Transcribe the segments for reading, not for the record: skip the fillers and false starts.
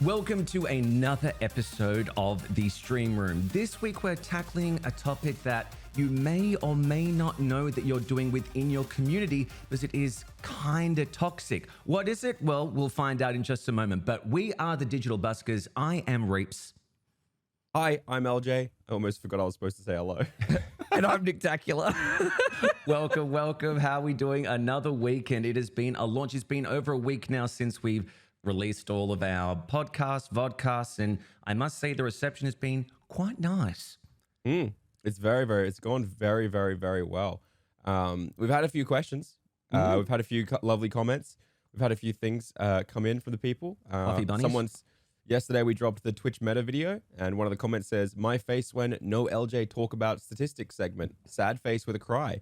Welcome to another episode of The Stream Room. This week we're tackling a topic that you may or may not know that you're doing within your community because it is kind of toxic. What is it? Well, we'll find out in just a moment. But we are the Digital Buskers. I am Reapz. Hi, I'm Eljay. I almost forgot I was supposed to say hello. And I'm Nicktacular. Welcome, welcome. How are we doing? Another week, and it has been a launch. It's been over a week now since we've released all of our podcasts, vodcasts, and I must say the reception has been quite nice. It's gone very, very, very well. We've had a few questions. We've had a few lovely comments. We've had a few things come in from the people. Yesterday we dropped the Twitch meta video, and one of the comments says, "My face when no Eljay talk about statistics segment. Sad face with a cry."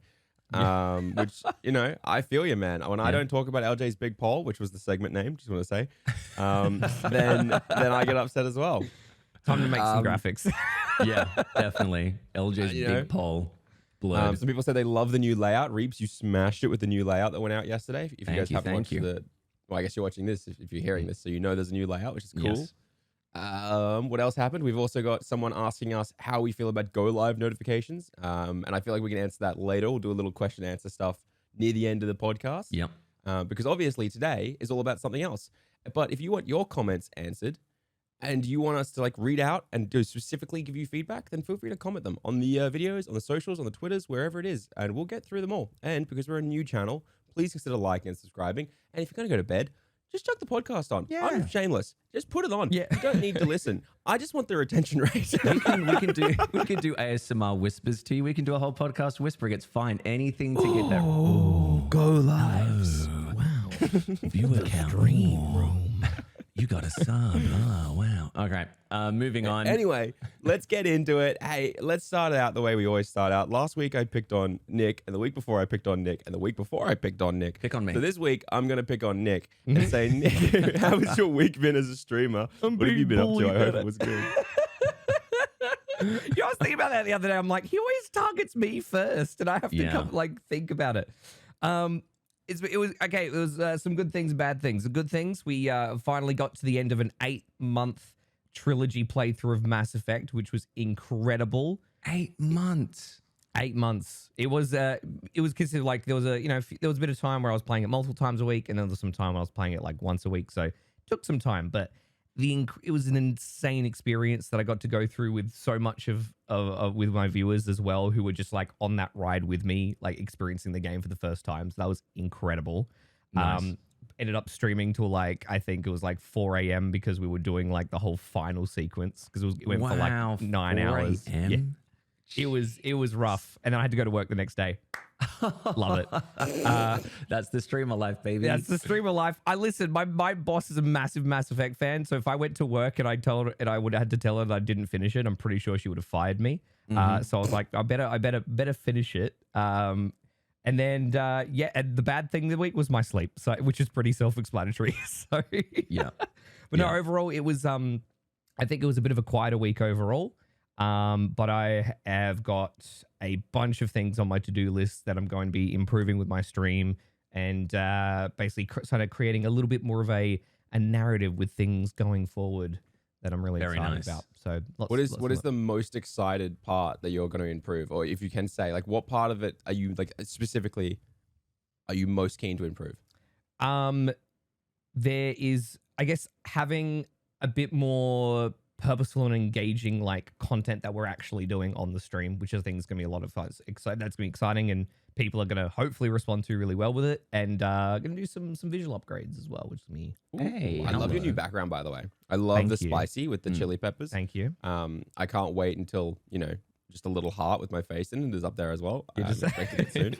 Which, you know, I feel you, man. When I don't talk about Eljay's big poll, which was the segment name, just want to say, then I get upset as well. Time to make some graphics. Yeah, definitely. Eljay's big poll. Blurred. Some people say they love the new layout. Reapz, you smashed it with the new layout that went out yesterday. If you guys haven't watched well, I guess you're watching this if you're hearing this, so you know there's a new layout, which is cool. Yes. What else happened? We've also got someone asking us how we feel about go live notifications. And I feel like we can answer that later. We'll do a little question and answer stuff near the end of the podcast. Yep. Because obviously today is all about something else. But if you want your comments answered and you want us to like read out and do specifically give you feedback, then feel free to comment them on the videos, on the socials, on the Twitters, wherever it is, and we'll get through them all. And because we're a new channel, please consider liking and subscribing. And if you're going to go to bed, just chuck the podcast on. Yeah. I'm shameless. Just put it on. Yeah. You don't need to listen. I just want the retention rate. we can do ASMR whispers to you. We can do a whole podcast whispering. It's fine. Anything to get that. Oh, go lives. Wow. Viewer count. Stream room. You got a sub. Oh, wow. Okay. Moving on. Anyway, let's get into it. Hey, let's start out the way we always start out. Last week I picked on Nick, and the week before I picked on Nick, and the week before I picked on Nick. Pick on me. So this week I'm going to pick on Nick and say, Nick, how has your week been as a streamer? What have you been up to? I hope it was good. I was thinking about that the other day. I'm like, he always targets me first, and I have to think about it. It was some good things, bad things. The good things, we finally got to the end of an 8-month trilogy playthrough of Mass Effect, which was incredible. 8 months. 8 months. It was considered like there was a bit of time where I was playing it multiple times a week, and then there was some time when I was playing it like once a week. So it took some time, but it was an insane experience that I got to go through with so much of with my viewers as well, who were just like on that ride with me, like experiencing the game for the first time. So that was incredible. Nice. Ended up streaming till like, I think it was like 4 a.m. because we were doing like the whole final sequence because it went for like 9 hours. Yeah. It was rough, and then I had to go to work the next day. Love it. That's the streamer life, baby. That's the streamer life. My boss is a massive Mass Effect fan, so if I went to work and I would have had to tell her that I didn't finish it, I'm pretty sure she would have fired me. So I was like, I better finish it. And then and the bad thing of the week was my sleep, so which is pretty self-explanatory. So yeah. But no, overall it was I think it was a bit of a quieter week overall. But I have got a bunch of things on my to-do list that I'm going to be improving with my stream, and basically sort of creating a little bit more of a narrative with things going forward that I'm really excited about. So what is the most excited part that you're going to improve? Or if you can say, like, what part of it are you like specifically are you most keen to improve? There is, I guess, having a bit more purposeful and engaging like content that we're actually doing on the stream, which I think is going to be a lot of fun. That's going to be exciting, and people are going to hopefully respond to really well with it, and going to do some visual upgrades as well, which is me. Hey, I love your new background, by the way. I love the spicy with the chili peppers. Thank you. I can't wait until, just a little heart with my face in it is up there as well. I'm expecting it soon.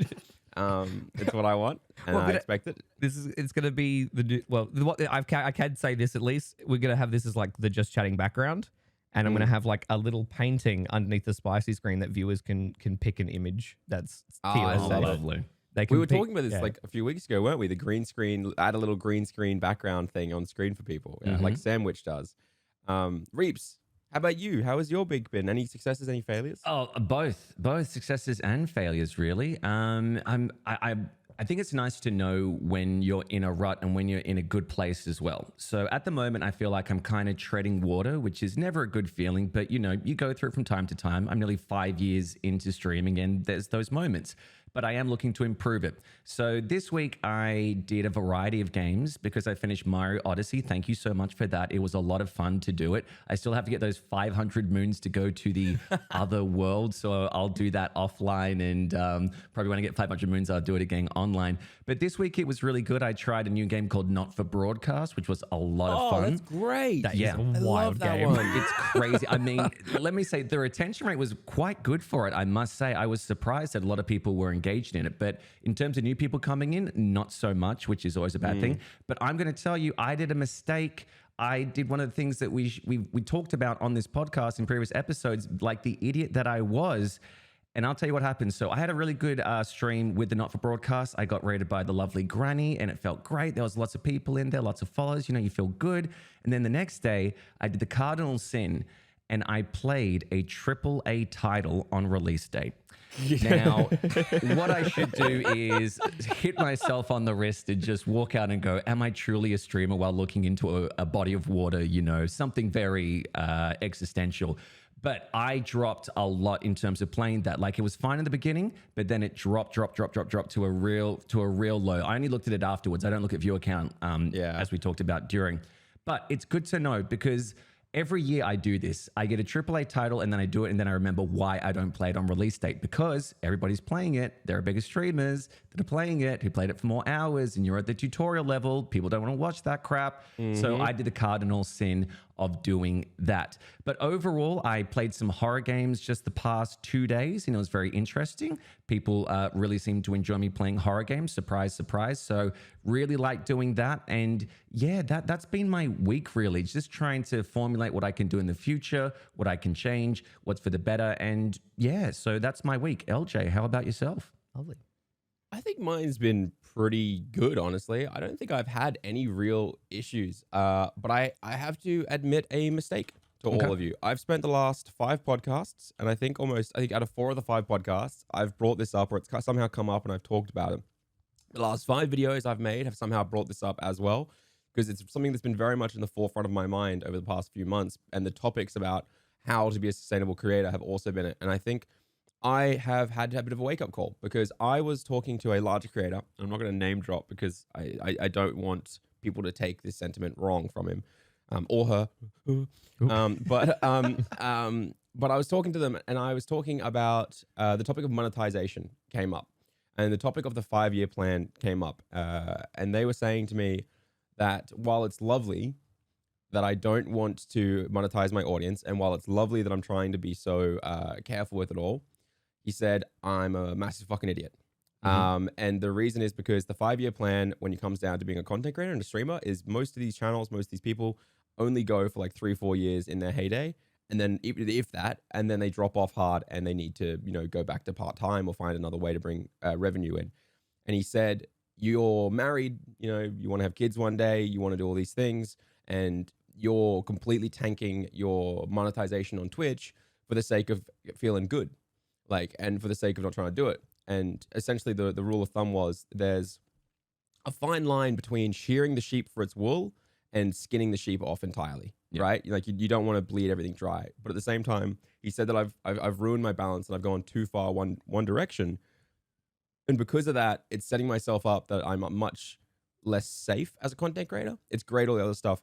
It's what I want, and I expect it. It's going to be the new, I can say this at least. We're going to have this as like the just chatting background, and I'm going to have like a little painting underneath the spicy screen that viewers can pick an image that's lovely. We were talking about this like a few weeks ago, weren't we? The green screen, add a little green screen background thing on screen for people, like Sandwich does. Reapz, how about you? How has your week been? Any successes, any failures? Oh, both successes and failures, really. I think it's nice to know when you're in a rut and when you're in a good place as well. So at the moment, I feel like I'm kind of treading water, which is never a good feeling, but you know, you go through it from time to time. I'm nearly 5 years into streaming and there's those moments, but I am looking to improve it. So this week I did a variety of games because I finished Mario Odyssey. Thank you so much for that. It was a lot of fun to do it. I still have to get those 500 moons to go to the other world. So I'll do that offline, and probably when I get 500 moons, I'll do it again online. But this week it was really good. I tried a new game called Not for Broadcast, which was a lot of fun. Oh, that's great. That is a wild love that game. one. It's crazy. I mean, let me say the retention rate was quite good for it. I must say, I was surprised that a lot of people were engaged in it. But in terms of new people coming in, not so much, which is always a bad thing. But I'm going to tell you, I did a mistake. I did one of the things that we talked about on this podcast in previous episodes, like the idiot that I was. And I'll tell you what happened. So I had a really good stream with the Not For Broadcast. I got rated by the lovely Granny and it felt great. There was lots of people in there, lots of followers. You know, you feel good. And then the next day I did the cardinal sin and I played a AAA title on release date. Now, what I should do is hit myself on the wrist and just walk out and go, am I truly a streamer, while looking into a body of water, you know, something very existential. But I dropped a lot in terms of playing that. Like, it was fine in the beginning, but then it dropped to a real low. I only looked at it afterwards. I don't look at viewer count, as we talked about during. But it's good to know because every year I do this. I get a AAA title and then I do it, and then I remember why I don't play it on release date, because everybody's playing it. There are bigger streamers that are playing it who played it for more hours, and you're at the tutorial level. People don't want to watch that crap. So I did the cardinal sin of doing that. But overall, I played some horror games just the past 2 days, and it was very interesting. People really seem to enjoy me playing horror games. Surprise, surprise. So really like doing that. And yeah, that's been my week, really. Just trying to formulate what I can do in the future, what I can change, what's for the better. And yeah, so that's my week. Eljay, how about yourself? Lovely. I think mine's been pretty good, honestly. I don't think I've had any real issues, but I have to admit a mistake to all of you. I've spent the last 5 podcasts, and I think out of 4 of the 5 podcasts, I've brought this up, or it's somehow come up and I've talked about it. The last 5 videos I've made have somehow brought this up as well, because it's something that's been very much in the forefront of my mind over the past few months, and the topics about how to be a sustainable creator have also been it. And I think I have had a bit of a wake-up call, because I was talking to a larger creator. I'm not going to name drop because I don't want people to take this sentiment wrong from him or her. But I was talking to them, and I was talking about the topic of monetization came up, and the topic of the 5-year plan came up. And they were saying to me that while it's lovely that I don't want to monetize my audience, and while it's lovely that I'm trying to be so careful with it all, he said, I'm a massive fucking idiot. And the reason is because the 5-year plan, when it comes down to being a content creator and a streamer, is most of these channels, most of these people only go for like 3-4 years in their heyday. And then if that, and then they drop off hard and they need to, you know, go back to part-time or find another way to bring revenue in. And he said, you're married, you know, you want to have kids one day, you want to do all these things, and you're completely tanking your monetization on Twitch for the sake of feeling good. And for the sake of not trying to do it. And essentially the rule of thumb was, there's a fine line between shearing the sheep for its wool and skinning the sheep off entirely, right? Like you don't want to bleed everything dry. But at the same time, he said that I've ruined my balance and I've gone too far one direction. And because of that, it's setting myself up that I'm much less safe as a content creator. It's great, all the other stuff.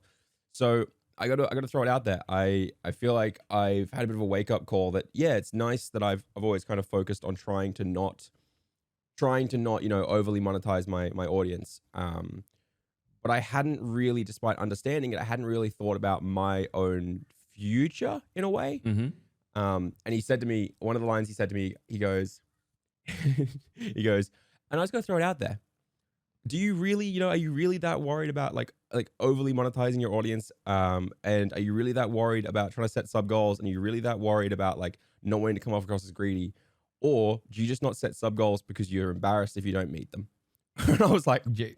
So I gotta throw it out there. I feel like I've had a bit of a wake up call that, yeah, it's nice that I've always kind of focused on trying to not, you know, overly monetize my audience. But I hadn't really, despite understanding it, I hadn't really thought about my own future in a way. And he said to me, one of the lines he said to me, he goes, and I was gonna throw it out there. Do you really, you know, are you really that worried about like overly monetizing your audience? And are you really that worried about trying to set sub goals? And are you really that worried about like not wanting to come off across as greedy? Or do you just not set sub goals because you're embarrassed if you don't meet them? And I was like, a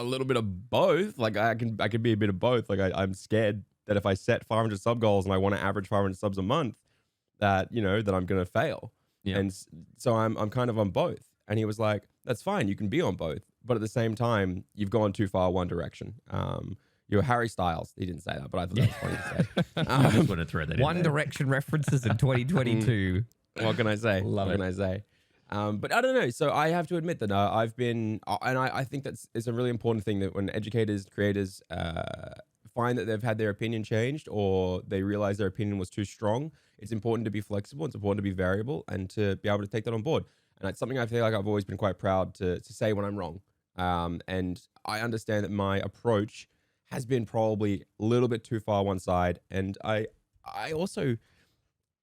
little bit of both. Like I can be a bit of both. Like I'm scared that if I set 500 sub goals and I want to average 500 subs a month, that, you know, that I'm going to fail. And so I'm kind of on both. And he was like, that's fine. You can be on both. But at the same time, you've gone too far one direction. You're Harry Styles. He didn't say that, but I thought that was funny to say. I just want to throw that in One there. Direction references in 2022. What can I say? Love what it. can I say? But I don't know. So I have to admit that I've been, and I think it's a really important thing that when educators, creators find that they've had their opinion changed or they realize their opinion was too strong, it's important to be flexible. It's important to be variable and to be able to take that on board. And it's something I feel like I've always been quite proud to say when I'm wrong. And I understand that my approach has been probably a little bit too far one side. And I also,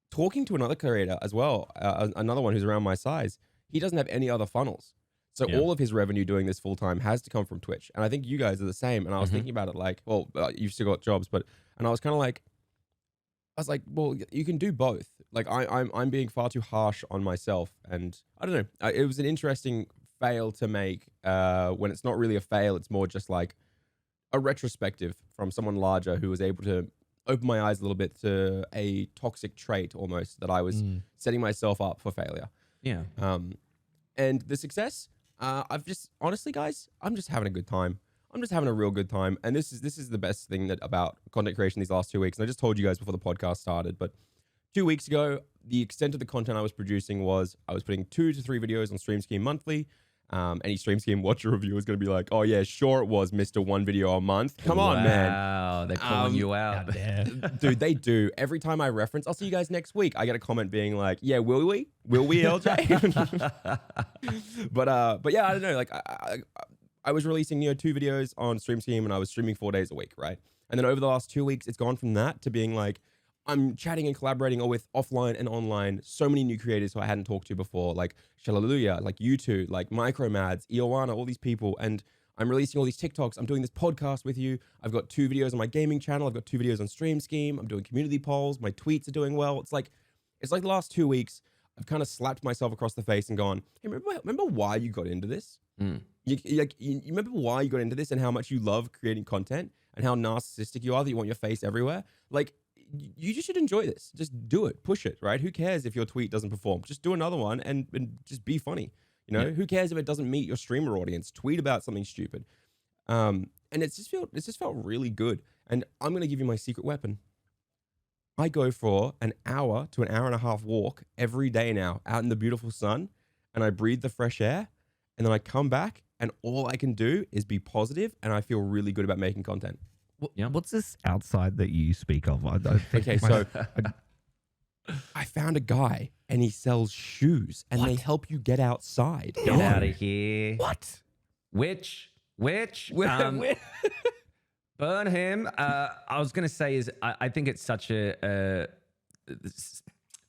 talking to another creator as well, another one who's around my size, he doesn't have any other funnels. So all of his revenue doing this full time has to come from Twitch. And I think you guys are the same. And I was thinking about it like, well, you've still got jobs, and I was kind of like, well, you can do both. Like I'm being far too harsh on myself. And I don't know, it was an interesting fail to make when it's not really a fail. It's more just like a retrospective from someone larger who was able to open my eyes a little bit to a toxic trait almost that I was setting myself up for failure. Yeah. And the success, I've just, honestly, guys, I'm just having a good time. I'm just having a real good time. And this is the best thing about content creation these last 2 weeks. And I just told you guys before the podcast started, but 2 weeks ago, the extent of the content I was producing was I was putting 2 to 3 videos on Stream Scheme monthly. Any Stream Scheme watcher review is going to be like, oh yeah, sure it was, Mr. One video a month. Come on, man. Wow, they're calling you out. Dude, they do. Every time I reference, I'll see you guys next week, I get a comment being like, yeah, will we? Will we, Eljay? but yeah, I don't know. Like I was releasing 2 videos on Stream Scheme and I was streaming 4 days a week, right? And then over the last 2 weeks, it's gone from that to being like, I'm chatting and collaborating with offline and online so many new creators who I hadn't talked to before, like Shalaluluya, like you two, like Micromads, Ioana, all these people. And I'm releasing all these TikToks. I'm doing this podcast with you. I've got 2 videos on my gaming channel. I've got 2 videos on Stream Scheme. I'm doing community polls. My tweets are doing well. It's like the last 2 weeks, I've kind of slapped myself across the face and gone, hey, remember why you got into this? You remember why you got into this and how much you love creating content and how narcissistic you are that you want your face everywhere? Like, you just should enjoy this. Just do it. Push it, right? Who cares if your tweet doesn't perform? Just do another one and just be funny. Who cares if it doesn't meet your streamer audience? Tweet about something stupid. And it's just felt really good. And I'm going to give you my secret weapon. I go for an hour to an hour and a half walk every day now out in the beautiful sun, and I breathe the fresh air, and then I come back and all I can do is be positive, and I feel really good about making content. What's this outside that you speak of? I don't think Okay, so I found a guy and he sells shoes and they help you get outside. Get out of here. What? Which? Burn him. I was going to say I think it's such a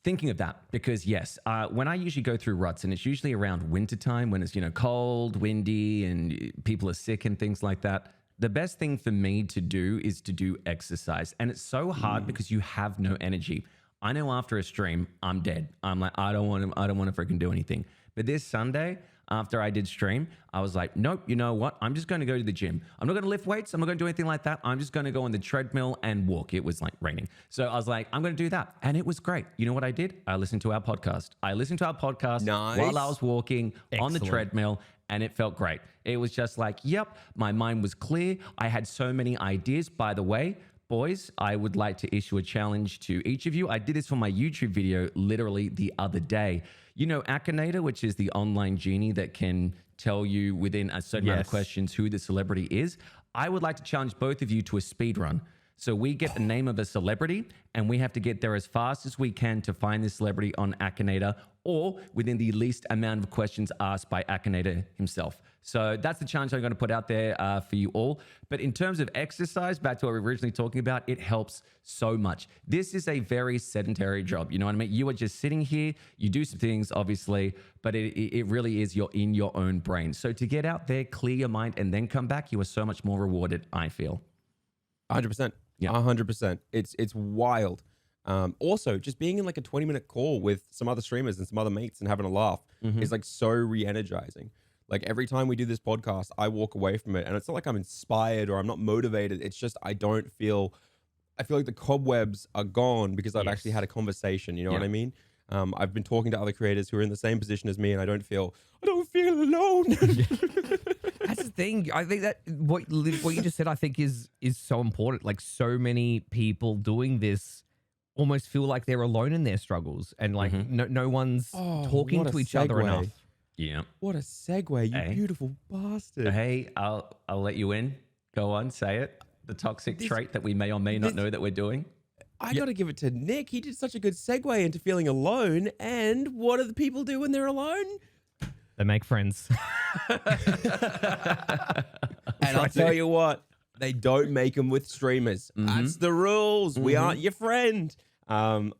thinking of that because yes, when I usually go through ruts and it's usually around wintertime when it's, cold, windy and people are sick and things like that. The best thing for me to do is to do exercise. And it's so hard because you have no energy. I know after a stream, I'm dead. I'm like, I don't want to freaking do anything. But this Sunday, after I did stream, I was like, nope, you know what? I'm just going to go to the gym. I'm not going to lift weights. I'm not going to do anything like that. I'm just going to go on the treadmill and walk. It was like raining. So I was like, I'm going to do that. And it was great. You know what I did? I listened to our podcast. Nice. While I was walking on the Excellent. treadmill. And it felt great. It was just like, yep, my mind was clear. I had so many ideas. By the way, boys, I would like to issue a challenge to each of you. I did this for my YouTube video literally the other day. You know Akinator, which is the online genie that can tell you within a certain amount of questions who the celebrity is. I would like to challenge both of you to a speed run. So we get the name of a celebrity and we have to get there as fast as we can to find this celebrity on Akinator or within the least amount of questions asked by Akinator himself. So that's the challenge I'm going to put out there for you all. But in terms of exercise, back to what we were originally talking about, it helps so much. This is a very sedentary job. You know what I mean? You are just sitting here, you do some things, obviously, but it really is you're in your own brain. So to get out there, clear your mind, and then come back, you are so much more rewarded, I feel. 100%. Yeah. 100%. It's wild. Also, just being in like a 20-minute call with some other streamers and some other mates and having a laugh is like so re-energizing. Like every time we do this podcast, I walk away from it and it's not like I'm inspired or I'm not motivated. It's just I feel like the cobwebs are gone because I've actually had a conversation. You know what I mean? I've been talking to other creators who are in the same position as me, and I don't feel alone. That's the thing. I think that what you just said, I think is so important. Like, so many people doing this almost feel like they're alone in their struggles, and like no one's talking to each other enough. Yeah. What a segue, you beautiful bastard. Hey, I'll let you in. Go on, say it. The toxic trait that we may or may not know that we're doing. I got to give it to Nick. He did such a good segue into feeling alone. And what do the people do when they're alone? They make friends. And I'll tell you what, they don't make them with streamers. That's the rules. We aren't your friend. I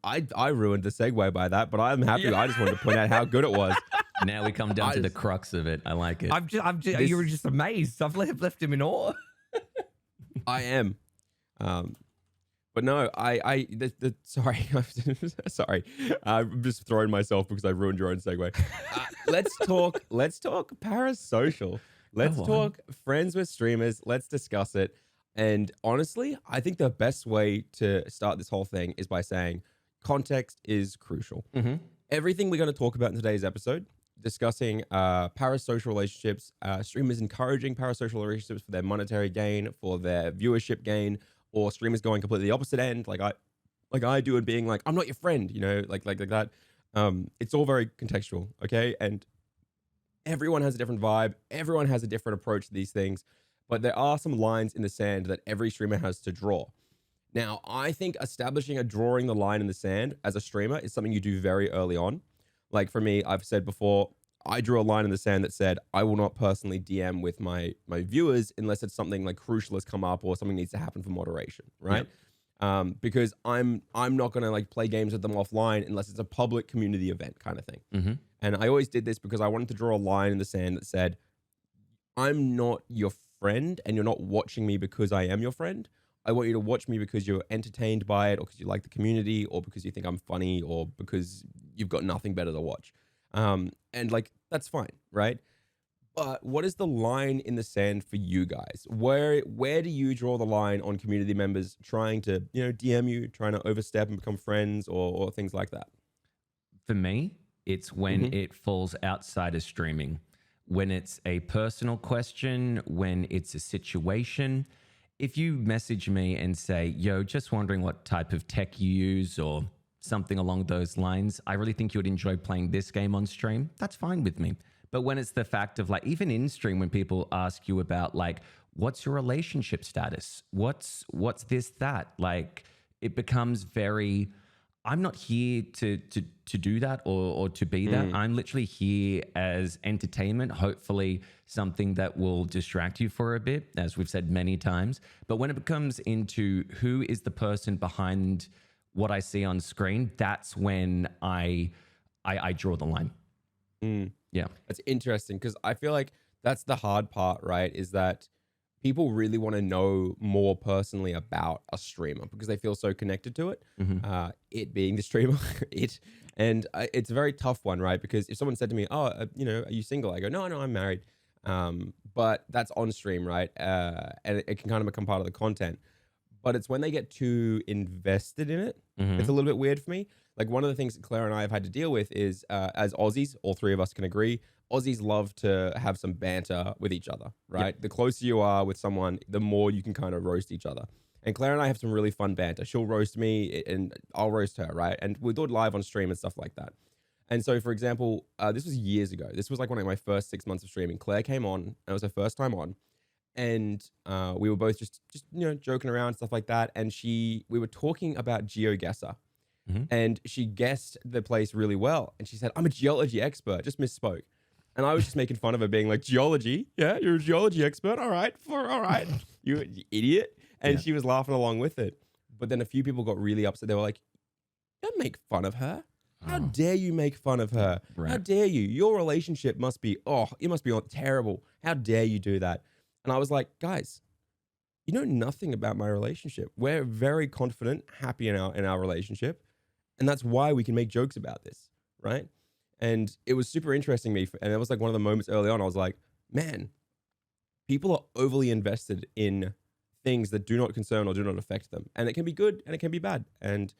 ruined the segue by that, but I'm happy. I just wanted to point out how good it was. Now we come down to the crux of it. I like it. You were just amazed. I've left him in awe. I am. But no, sorry. Sorry. I'm just throwing myself because I ruined your own segue. Let's talk parasocial. Let's talk friends with streamers. Let's discuss it. And honestly, I think the best way to start this whole thing is by saying context is crucial. Everything we're going to talk about in today's episode, discussing parasocial relationships, streamers encouraging parasocial relationships for their monetary gain, for their viewership gain, or streamers going completely the opposite end, like I do, and being like, I'm not your friend, you know, like that. It's all very contextual, okay? And everyone has a different vibe. Everyone has a different approach to these things. But there are some lines in the sand that every streamer has to draw. Now, I think drawing the line in the sand as a streamer is something you do very early on. Like for me, I've said before, I drew a line in the sand that said, I will not personally DM with my viewers unless it's something like crucial has come up or something needs to happen for moderation, right? Yep. Because I'm not going to like play games with them offline unless it's a public community event kind of thing. And I always did this because I wanted to draw a line in the sand that said, I'm not your friend and you're not watching me because I am your friend. I want you to watch me because you're entertained by it, or because you like the community, or because you think I'm funny, or because you've got nothing better to watch. And like, that's fine, right? But what is the line in the sand for you guys? Where do you draw the line on community members trying to, you know, DM you, trying to overstep and become friends, or things like that? For me, it's when it falls outside of streaming. When it's a personal question, when it's a situation. If you message me and say, yo, just wondering what type of tech you use or something along those lines, I really think you would enjoy playing this game on stream, that's fine with me. But when it's the fact of like, even in stream, when people ask you about like, what's your relationship status? What's this, that? Like, it becomes very, I'm not here to do that or to be that. I'm literally here as entertainment, hopefully something that will distract you for a bit, as we've said many times. But when it comes into who is the person behind what I see on screen, that's when I draw the line. Yeah. That's interesting, because I feel like that's the hard part, right? Is that people really want to know more personally about a streamer because they feel so connected to it. It being the streamer, and it's a very tough one, right? Because if someone said to me, "Oh, you know, are you single?" I go, "No, I'm married." But that's on stream, right? And it can kind of become part of the content. But it's when they get too invested in it, it's a little bit weird for me. Like, one of the things that Claire and I have had to deal with is, as Aussies, all three of us can agree, Aussies love to have some banter with each other, right? Yep. The closer you are with someone, the more you can kind of roast each other. And Claire and I have some really fun banter. She'll roast me and I'll roast her, right? And we'll do it live on stream and stuff like that. And so, for example, this was years ago. This was like one of my first 6 months of streaming. Claire came on, and it was her first time on. And we were both just you know, joking around, stuff like that. And we were talking about GeoGuessr. And she guessed the place really well. And she said, I'm a geology expert, just misspoke. And I was just making fun of her, being like, geology? Yeah, you're a geology expert? All right, you idiot. And she was laughing along with it. But then a few people got really upset. They were like, don't make fun of her. How dare you make fun of her? Right. How dare you? Your relationship must be, it must be terrible. How dare you do that? And I was like, guys, you know nothing about my relationship. We're very confident, happy in our relationship. And that's why we can make jokes about this, right? And it was super interesting to me. And it was like one of the moments early on, I was like, man, people are overly invested in things that do not concern or do not affect them. And it can be good and it can be bad. And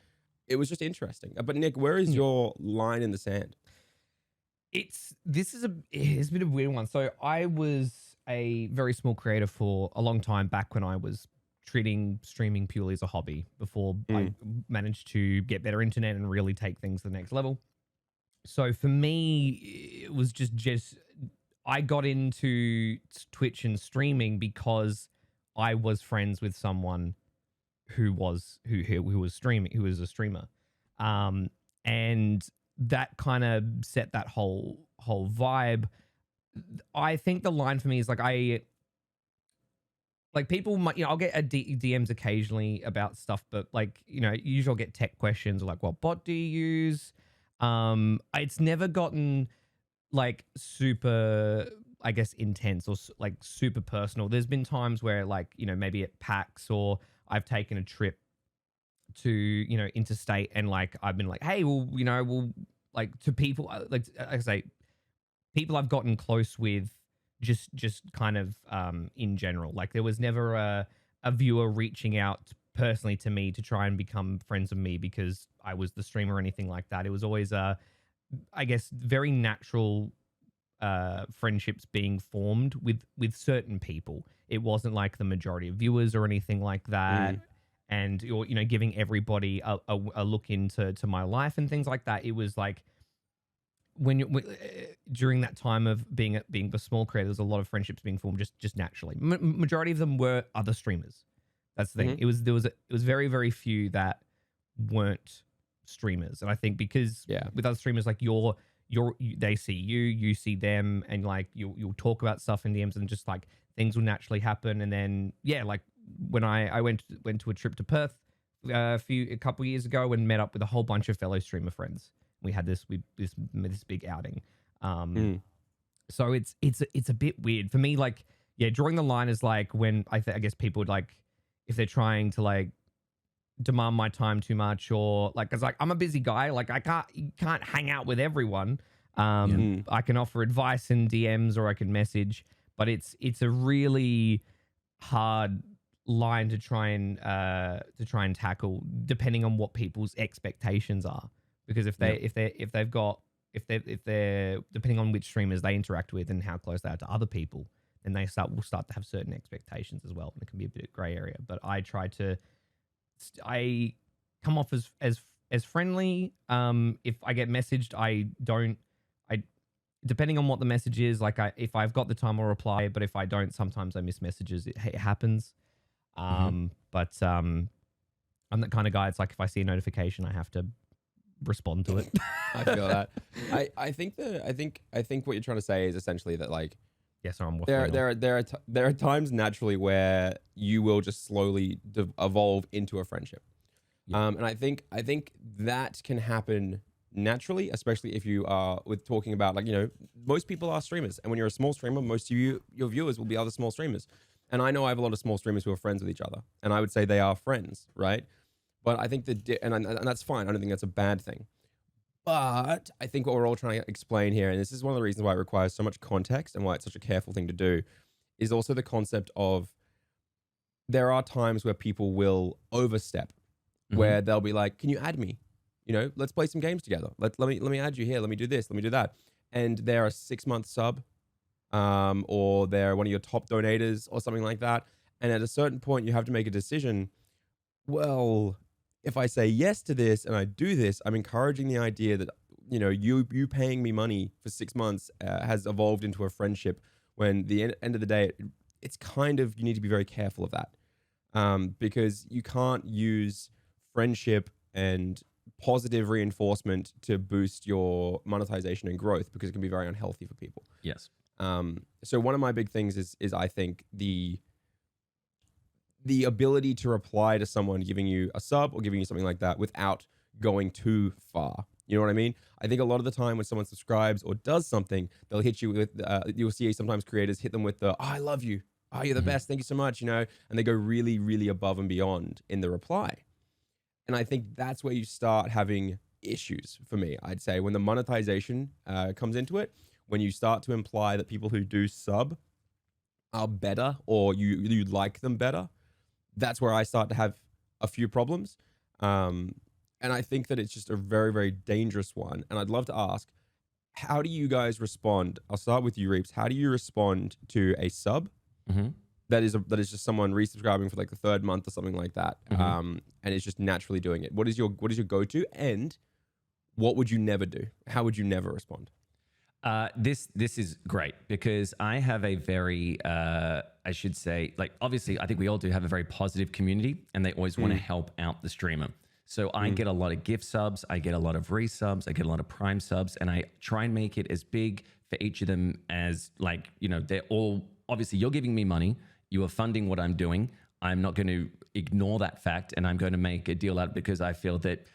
it was just interesting. But Nick, where is your line in the sand? It's been a weird one. So I was a very small creator for a long time back when I was treating streaming purely as a hobby before I managed to get better internet and really take things to the next level. So for me, it was just I got into Twitch and streaming because I was friends with someone who was streaming, who was a streamer, and that kind of set that whole vibe. I think the line for me is like people might, I'll get DMs occasionally about stuff, but like, usually I'll get tech questions like, what bot do you use? It's never gotten like super, I guess, intense or like super personal. There's been times where like, maybe at PAX or I've taken a trip to, interstate and like, I've been like, hey, well, we'll like to people, like I say, people I've gotten close with just kind of in general. Like there was never a viewer reaching out personally to me to try and become friends with me because I was the streamer or anything like that. It was always I guess very natural friendships being formed with certain people. It wasn't like the majority of viewers or anything like that. And you're giving everybody a look into my life and things like that. It was like during that time of being the small creator, there's a lot of friendships being formed just naturally. Majority of them were other streamers. That's the thing. It was very, very few that weren't streamers. And I think because with other streamers, like they see you see them, and like you'll talk about stuff in DMs, and just like things will naturally happen. And then like when I went to a trip to Perth a couple years ago and met up with a whole bunch of fellow streamer friends. We had this big outing. So it's a bit weird for me. Like, drawing the line is like when I guess people would like, if they're trying to like demand my time too much, or like, cause like I'm a busy guy. Like you can't hang out with everyone. I can offer advice in DMs or I can message, but it's a really hard line to try and tackle depending on what people's expectations are. Because if they're depending on which streamers they interact with and how close they are to other people, then will start to have certain expectations as well, and it can be a bit of gray area. But I try to, I come off as friendly. If I get messaged, depending on what the message is, like if I've got the time, I'll reply. But if I don't, sometimes I miss messages. It happens. But I'm that kind of guy. It's like if I see a notification, I have to respond to it. I feel that. I think what you're trying to say is essentially that like, yes, I'm there are times naturally where you will just slowly evolve into a friendship. And I think that can happen naturally, especially if you are talking about like, most people are streamers, and when you're a small streamer, most of your viewers will be other small streamers. And I know I have a lot of small streamers who are friends with each other, and I would say they are friends, right? But I think and that's fine. I don't think that's a bad thing. But I think what we're all trying to explain here, and this is one of the reasons why it requires so much context and why it's such a careful thing to do, is also the concept of there are times where people will overstep, where they'll be like, "Can you add me? Let's play some games together. Let me add you here. Let me do this. Let me do that." And they're a 6-month sub, or they're one of your top donators or something like that. And at a certain point, you have to make a decision. Well, if I say yes to this and I do this, I'm encouraging the idea that, you paying me money for 6 months has evolved into a friendship, when the end of the day, it's kind of, you need to be very careful of that, because you can't use friendship and positive reinforcement to boost your monetization and growth, because it can be very unhealthy for people. Yes. So one of my big things is I think the ability to reply to someone giving you a sub or giving you something like that without going too far. You know what I mean? I think a lot of the time when someone subscribes or does something, they'll hit you with, you'll see sometimes creators hit them with the, "Oh, I love you. Oh, you're the best. Thank you so much." And they go really, really above and beyond in the reply. And I think that's where you start having issues for me. I'd say when the monetization comes into it, when you start to imply that people who do sub are better, or you like them better, that's where I start to have a few problems. And I think that it's just a very, very dangerous one. And I'd love to ask, how do you guys respond? I'll start with you, Reapz. How do you respond to a sub that is just someone resubscribing for like the third month or something like that, and is just naturally doing it? What is your go-to, and what would you never do? How would you never respond? This is great because I have a very, I should say, like, obviously I think we all do have a very positive community, and they always want to help out the streamer. So I get a lot of gift subs, I get a lot of resubs, I get a lot of prime subs, and I try and make it as big for each of them as, like, you know, they're all, obviously you're giving me money, you are funding what I'm doing. I'm not going to ignore that fact, and I'm going to make a deal out because I feel that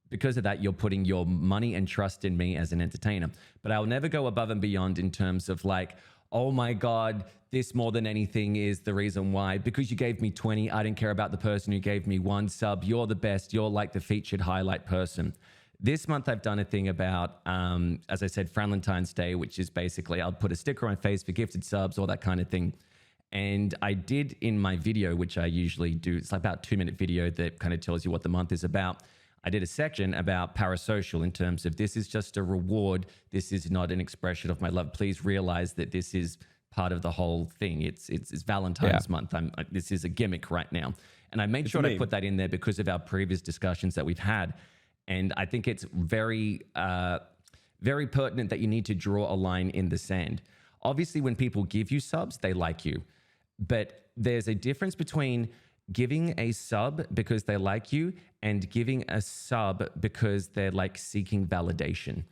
because of that, you're putting your money and trust in me as an entertainer. But I'll never go above and beyond in terms of like, oh my God, this more than anything is the reason why. Because you gave me 20, I didn't care about the person who gave me 1 sub. You're the best. You're like the featured highlight person. This month, I've done a thing about, as I said, Valentine's Day, which is basically I'll put a sticker on my face for gifted subs, all that kind of thing. And I did in my video, which I usually do, it's like about a 2-minute video that kind of tells you what the month is about. I did a section about parasocial in terms of this is just a reward. This is not an expression of my love. Please realize that this is part of the whole thing. It's Valentine's month. This is a gimmick right now. And I made sure to put that in there because of our previous discussions that we've had. And I think it's very, very pertinent that you need to draw a line in the sand. Obviously, when people give you subs, they like you. But there's a difference between giving a sub because they like you and giving a sub because they're like seeking validation.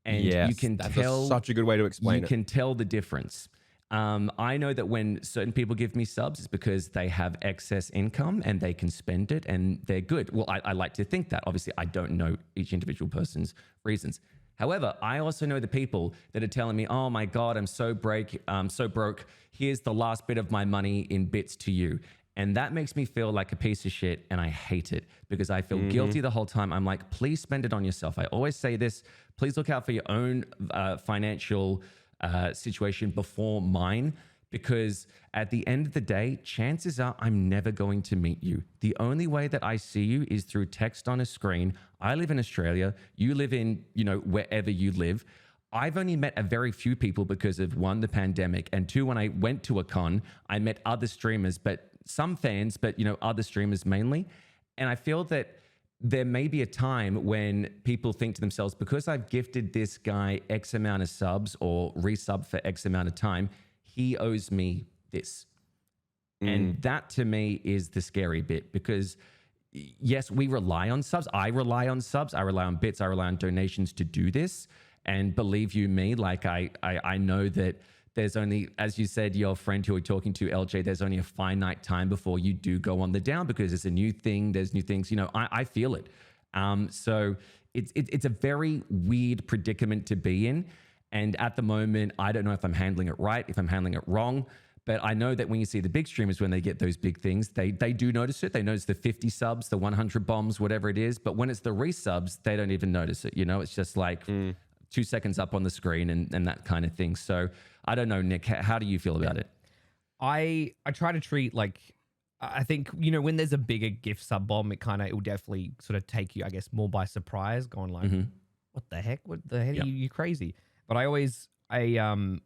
And you can tell, such a good way to explain it. You can tell the difference. I know that when certain people give me subs, it's because they have excess income and they can spend it and they're good. Well, I like to think that. Obviously, I don't know each individual person's reasons. However, I also know the people that are telling me, oh my God, I'm so broke. Here's the last bit of my money in bits to you. And that makes me feel like a piece of shit, and I hate it because I feel guilty the whole time. I'm like, please spend it on yourself. I always say this, please look out for your own financial situation before mine, because at the end of the day, chances are I'm never going to meet you. The only way that I see you is through text on a screen. I live in Australia. You live in, you know, wherever you live. I've only met a very few people because of 1, the pandemic, and 2, when I went to a con, I met other streamers, but some fans, but, you know, other streamers mainly. And I feel that there may be a time when people think to themselves, because I've gifted this guy X amount of subs or resub for X amount of time, he owes me this. And that to me is the scary bit, because yes, we rely on subs. I rely on subs. I rely on bits. I rely on donations to do this. And believe you me, like I know that there's only, as you said, your friend who we're talking to, Eljay, there's only a finite time before you do go on the down, because it's a new thing. There's new things, you know, I feel it. So it's a very weird predicament to be in. And at the moment, I don't know if I'm handling it right, if I'm handling it wrong. But I know that when you see the big streamers, when they get those big things, they do notice it. They notice the 50 subs, the 100 bombs, whatever it is. But when it's the resubs, they don't even notice it. You know, it's just like 2 seconds up on the screen and that kind of thing. So I don't know, Nick, how do you feel about it? I try to treat, like, I think, you know, when there's a bigger gift sub bomb, it will definitely sort of take you, I guess, more by surprise, going like, what the heck? What the heck? You crazy. But I always try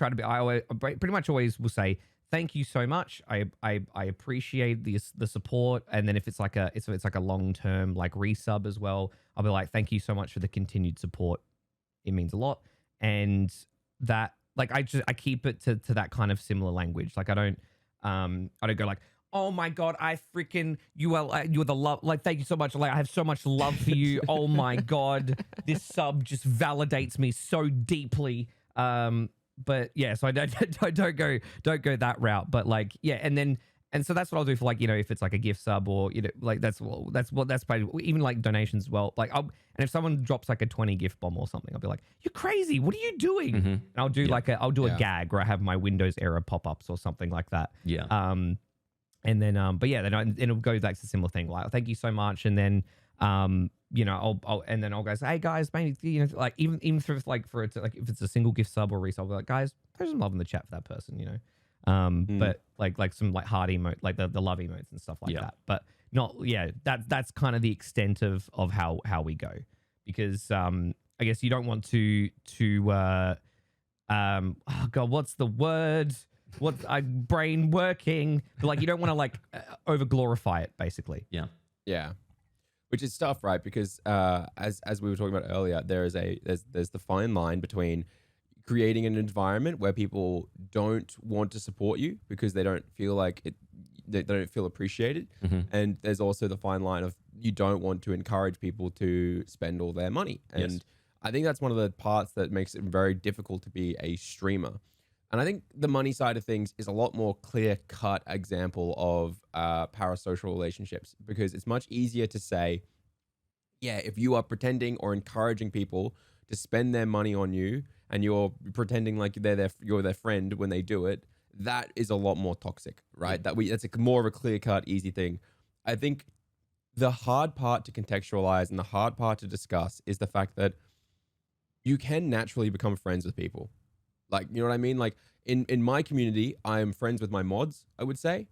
to be, I pretty much always will say, thank you so much. I appreciate the support. And then if it's like a long-term like resub as well, I'll be like, thank you so much for the continued support. It means a lot. And that, like, I keep it to that kind of similar language. Like I don't go like, oh my God, you are the love. Like, thank you so much. Like, I have so much love for you. Oh my God, this sub just validates me so deeply. But yeah, so I don't go that route. But like, yeah, and so that's what I'll do for, like, you know, if it's like a gift sub, or, you know, like that's probably, even like donations as well. Like and if someone drops like a 20 gift bomb or something, I'll be like, you're crazy. What are you doing? And I'll do a gag where I have my Windows error pop-ups or something like that. Yeah. And then, but yeah, then it'll go back to a similar thing. Like, thank you so much. And then, you know, I'll go say, hey guys, maybe, you know, like even if it's like if it's a single gift sub or resub, I'll be like, guys, there's some love in the chat for that person, you know. But like some like heart emote, like the love emotes and stuff like that. But not that's kind of the extent of how we go, because I guess you don't want to oh god, what's the word? What brain working? But like you don't want to like over glorify it, basically. Yeah. Which is tough, right? Because as we were talking about earlier, there's the fine line between creating an environment where people don't want to support you because they don't feel like it, they don't feel appreciated, and there's also the fine line of you don't want to encourage people to spend all their money. And I think that's one of the parts that makes it very difficult to be a streamer. And I think the money side of things is a lot more clear-cut example of parasocial relationships, because it's much easier to say, yeah, if you are pretending or encouraging people to spend their money on you and you're pretending like you're their friend when they do it, that is a lot more toxic, right? That's more of a clear-cut, easy thing. I think the hard part to contextualize and the hard part to discuss is the fact that you can naturally become friends with people. Like, you know what I mean? Like in my community, I am friends with my mods, I would say.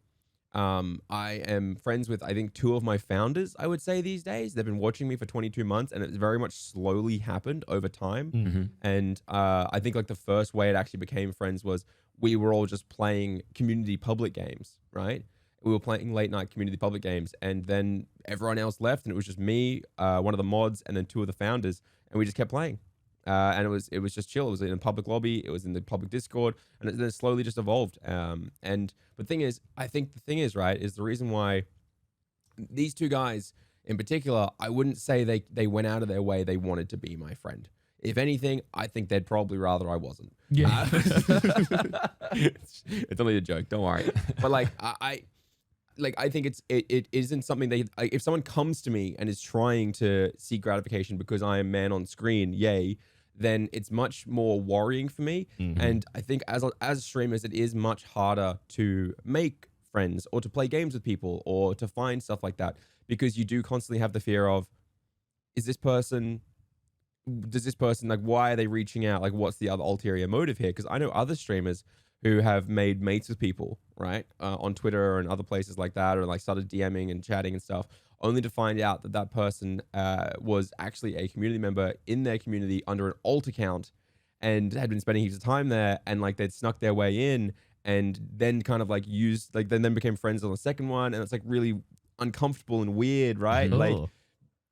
I am friends with, I think, 2 of my founders, I would say, these days. They've been watching me for 22 months, and it's very much slowly happened over time. And I think like the first way it actually became friends was we were all just playing community public games, right? We were playing late night community public games, and then everyone else left, and it was just me, one of the mods, and then 2 of the founders, and we just kept playing. And it was just chill. It was in a public lobby. It was in the public Discord, and then it slowly just evolved. But the thing is, I think the thing is, right, is the reason why these 2 guys in particular, I wouldn't say they went out of their way. They wanted to be my friend. If anything, I think they'd probably rather I wasn't. Yeah. It's only a joke. Don't worry. But like, I think it isn't something if someone comes to me and is trying to seek gratification because I am man on screen, yay, then it's much more worrying for me. And I think as streamers, it is much harder to make friends or to play games with people or to find stuff like that, because you do constantly have the fear of, does this person, like, why are they reaching out? Like, what's the other ulterior motive here? Because I know other streamers who have made mates with people, right, on Twitter and other places like that, or like started DMing and chatting and stuff, only to find out that that person was actually a community member in their community under an alt account and had been spending heaps of time there, and like they'd snuck their way in and then kind of like used, like then became friends on the second one, and it's like really uncomfortable and weird, right? Like,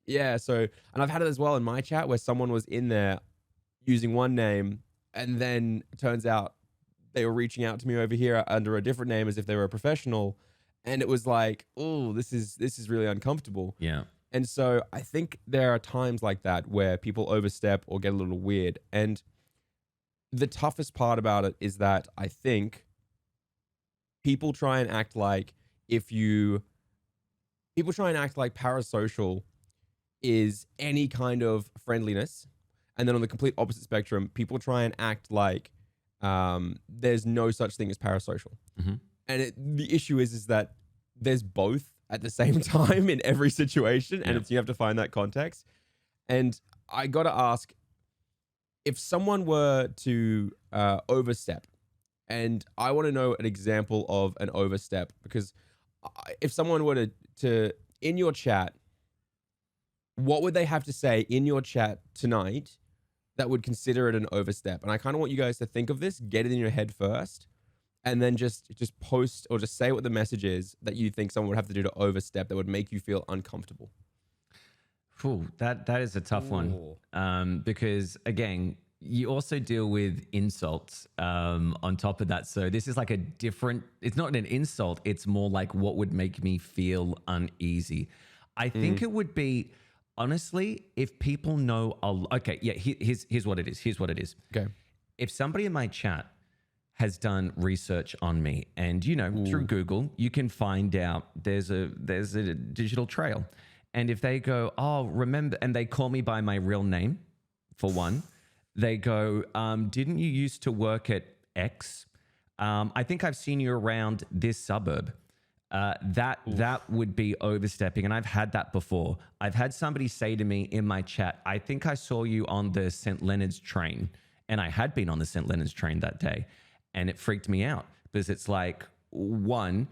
yeah, so, and I've had it as well in my chat where someone was in there using one name, and then it turns out they were reaching out to me over here under a different name as if they were a professional. And it was like, oh, this is really uncomfortable. Yeah. And so I think there are times like that where people overstep or get a little weird. And the toughest part about it is that I think people try and act like parasocial is any kind of friendliness. And then on the complete opposite spectrum, people try and act like there's no such thing as parasocial. And the issue is that there's both at the same time in every situation, and you have to find that context. And I got to ask, if someone were to overstep, and I want to know an example of an overstep, because if someone were to in your chat, what would they have to say in your chat tonight that would consider it an overstep? And I kind of want you guys to think of this, get it in your head first, and then just post or just say what the message is that you think someone would have to do to overstep that would make you feel uncomfortable. Ooh, that is a tough one, because again, you also deal with insults on top of that. So this is like a different, it's not an insult, it's more like what would make me feel uneasy. I think it would be, honestly, if people know, okay, yeah, here's what it is. Here's what it is. Okay. If somebody in my chat has done research on me, and through Google, you can find out there's a digital trail. And if they go, oh, remember, and they call me by my real name, for one, they go, didn't you used to work at X? I think I've seen you around this suburb. That would be overstepping. And I've had that before. I've had somebody say to me in my chat, I think I saw you on the St. Leonard's train. And I had been on the St. Leonard's train that day. And it freaked me out because it's like, one,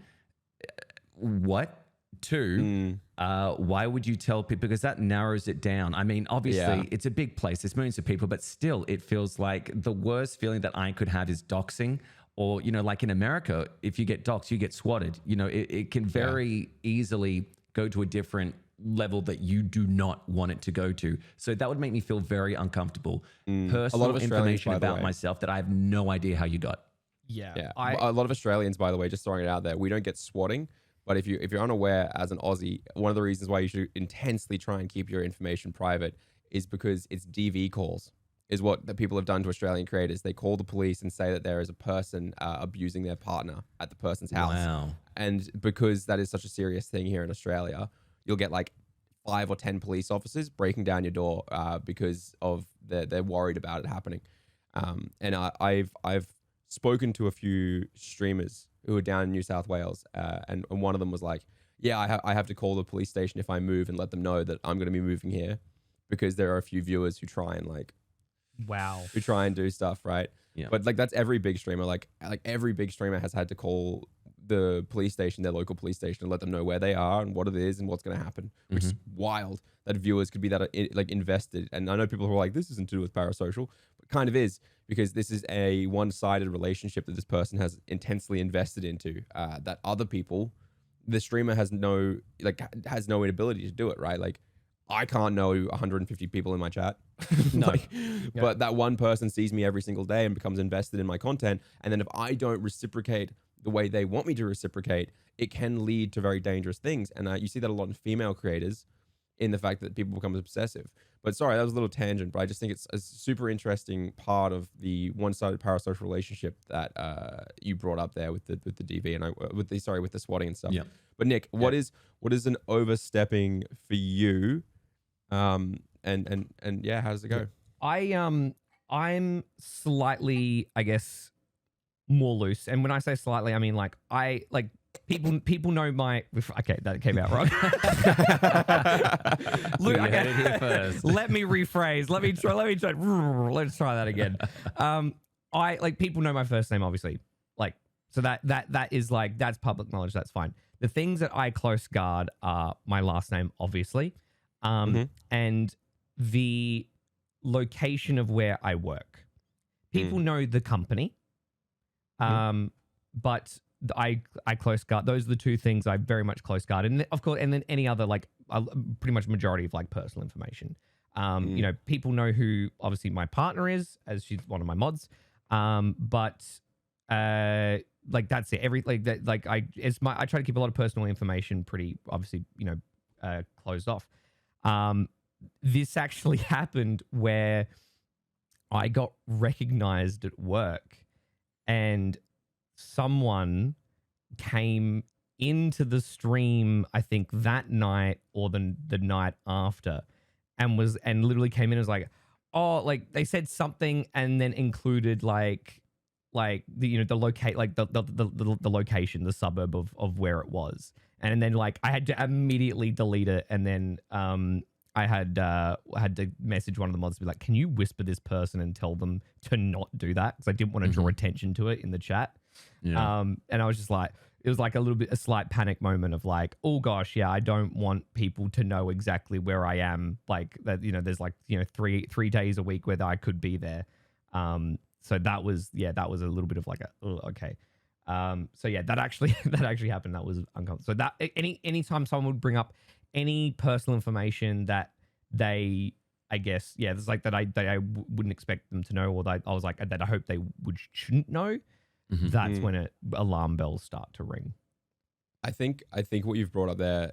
what? Two, why would you tell people? Because that narrows it down. I mean, obviously, it's a big place. There's millions of people, but still, it feels like the worst feeling that I could have is doxing. Or, you know, like in America, if you get doxed, you get swatted. You know, it can very easily go to a different level that you do not want it to go to. So that would make me feel very uncomfortable. Personal information about myself that I have no idea how you got. Yeah. A lot of Australians, by the way, just throwing it out there, we don't get swatting. But if you're unaware as an Aussie, one of the reasons why you should intensely try and keep your information private is because it's DV calls, is what the people have done to Australian creators. They call the police and say that there is a person abusing their partner at the person's house. Wow. And because that is such a serious thing here in Australia, you'll get like 5 or 10 police officers breaking down your door because of they're worried about it happening. And I've spoken to a few streamers who are down in New South Wales, and one of them was like, yeah, I have to call the police station if I move and let them know that I'm going to be moving here, because there are a few viewers who try and who try and do stuff, right? Yeah. But like that's every big streamer. Like every big streamer has had to call the police station, their local police station, and let them know where they are and what it is and what's going to happen, which is wild that viewers could be that like invested. And I know people who are like, this isn't to do with parasocial, but kind of is, because this is a one-sided relationship that this person has intensely invested into, that other people, the streamer has no inability to do it, right? Like I can't know 150 people in my chat. No. But that one person sees me every single day and becomes invested in my content. And then if I don't reciprocate the way they want me to reciprocate, it can lead to very dangerous things. And you see that a lot in female creators, in the fact that people become obsessive. But sorry, that was a little tangent, but I just think it's a super interesting part of the one-sided parasocial relationship that you brought up there with the DV and with the swatting and stuff. Yeah. But Nick, what is an overstepping for you? And yeah, how does it go? I'm slightly, I guess, more loose. And when I say slightly, I mean like people know my. Okay, that came out wrong. Luke, You heard it here first. Let me rephrase. Let me try. Let's try that again. People know my first name, obviously. Like, so that is like, that's public knowledge. That's fine. The things that I close guard are my last name, obviously, and the location of where I work. People know the company, but I close guard. Those are the two things I very much close guard, and of course, and then any other pretty much majority of like personal information. You know, people know who obviously my partner is, as she's one of my mods. But like that's it. I try to keep a lot of personal information pretty obviously, you know, closed off. This actually happened where I got recognized at work, and someone came into the stream, I think that night or the night after, and literally came in and was like, oh, like they said something and then included like the, you know, the location, the suburb of where it was. And then like I had to immediately delete it, and then I had to message one of the mods to be like, can you whisper this person and tell them to not do that? Because I didn't want to draw attention to it in the chat. Yeah. And I was just like, it was like a slight panic moment of like, oh gosh, yeah, I don't want people to know exactly where I am. Like that, you know, there's like, you know, three days a week where I could be there. So that was a little bit of like okay. So yeah, that actually happened. That was uncomfortable. So that anytime someone would bring up any personal information that they, I guess, yeah, it's like that I wouldn't expect them to know, or that I was like that I hope they shouldn't know. That's when alarm bells start to ring. I think what you've brought up there,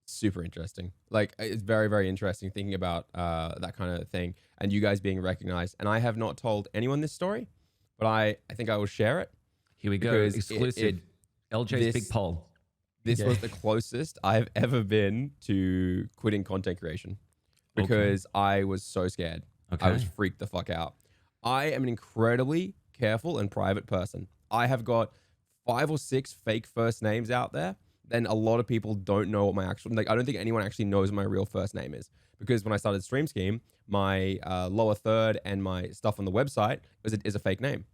super interesting. Like it's very, very interesting thinking about that kind of thing, and you guys being recognized. And I have not told anyone this story, but I think I will share it. Here we go. Exclusive. Eljay's big poll. This was the closest I've ever been to quitting content creation, because I was so scared. I was freaked the fuck out. I am an incredibly careful and private person. I have got 5 or 6 fake first names out there. Then a lot of people don't know what my actual, like, I don't think anyone actually knows what my real first name is, because when I started Stream Scheme, my lower third and my stuff on the website is a fake name.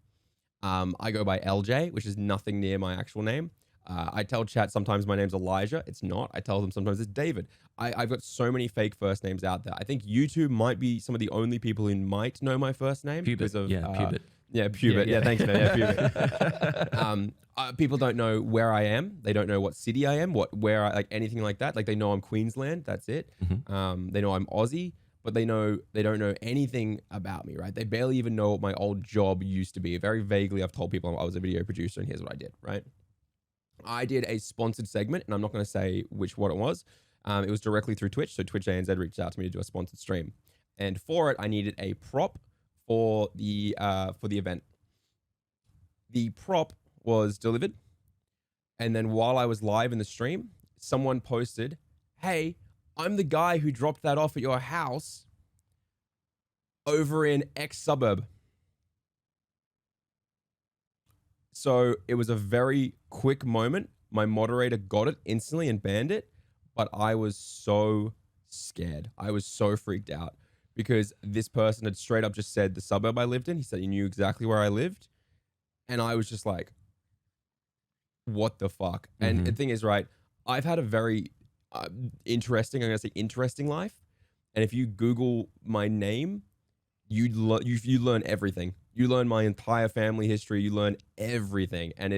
I go by Eljay, which is nothing near my actual name. I tell chat sometimes my name's Elijah. It's not. I tell them sometimes it's David. I've got so many fake first names out there. I think you two might be some of the only people who might know my first name. Pubit. Because of, Pubit. Yeah, Pubit. Yeah, thanks, man. Yeah, Pubit. People don't know where I am. They don't know what city I am, where I, like anything like that. Like they know I'm Queensland. That's it. Mm-hmm. They know I'm Aussie, but they don't know anything about me, right? They barely even know what my old job used to be. Very vaguely, I've told people I was a video producer, and here's what I did, right? I did a sponsored segment, and I'm not going to say what it was. It was directly through Twitch. So Twitch ANZ reached out to me to do a sponsored stream, and for it, I needed a prop for the event. The prop was delivered, and then while I was live in the stream, someone posted, "Hey, I'm the guy who dropped that off at your house over in X suburb." So it was a very quick moment. My moderator got it instantly and banned it, but I was so scared. I was so freaked out because this person had straight up just said the suburb I lived in. He said he knew exactly where I lived. And I was just like, what the fuck? And the thing is, right, I've had a very interesting life. And if you Google my name, you learn everything. You learn my entire family history. You learn everything. And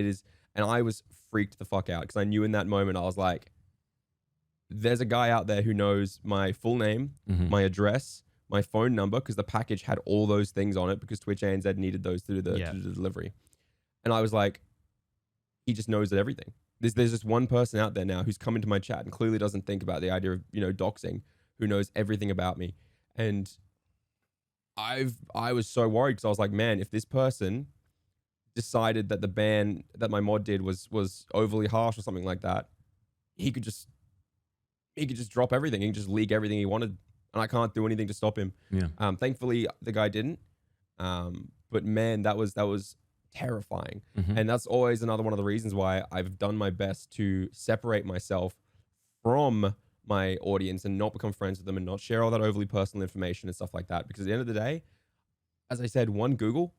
I was freaked the fuck out because I knew in that moment, I was like, there's a guy out there who knows my full name, my address, my phone number, because the package had all those things on it because Twitch ANZ needed those to do the delivery. And I was like, he just knows everything. There's just one person out there now who's come into my chat and clearly doesn't think about the idea of, doxing, who knows everything about me. And I was so worried because I was like, man, if this person decided that the ban that my mod did was overly harsh or something like that, he could just drop everything. He could just leak everything he wanted, and I can't do anything to stop him. Yeah. Thankfully, the guy didn't. But man, that was terrifying. And that's always another one of the reasons why I've done my best to separate myself from my audience and not become friends with them and not share all that overly personal information and stuff like that. Because at the end of the day, as I said, one Google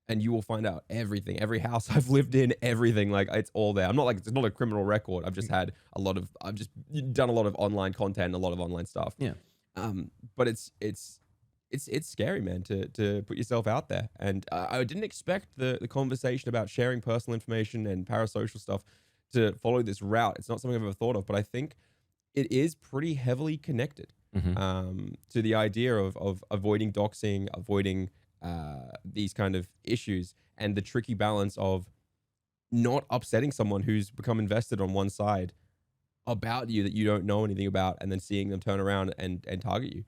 and you will find out everything, every house I've lived in, everything, like it's all there. I'm not like, it's not a criminal record. I've just done a lot of online content and a lot of online stuff. Yeah. But it's scary, man, to put yourself out there. And I didn't expect the conversation about sharing personal information and parasocial stuff to follow this route. It's not something I've ever thought of, but I think it is pretty heavily connected to the idea of avoiding doxing, avoiding these kind of issues, and the tricky balance of not upsetting someone who's become invested on one side about you that you don't know anything about, and then seeing them turn around and target you.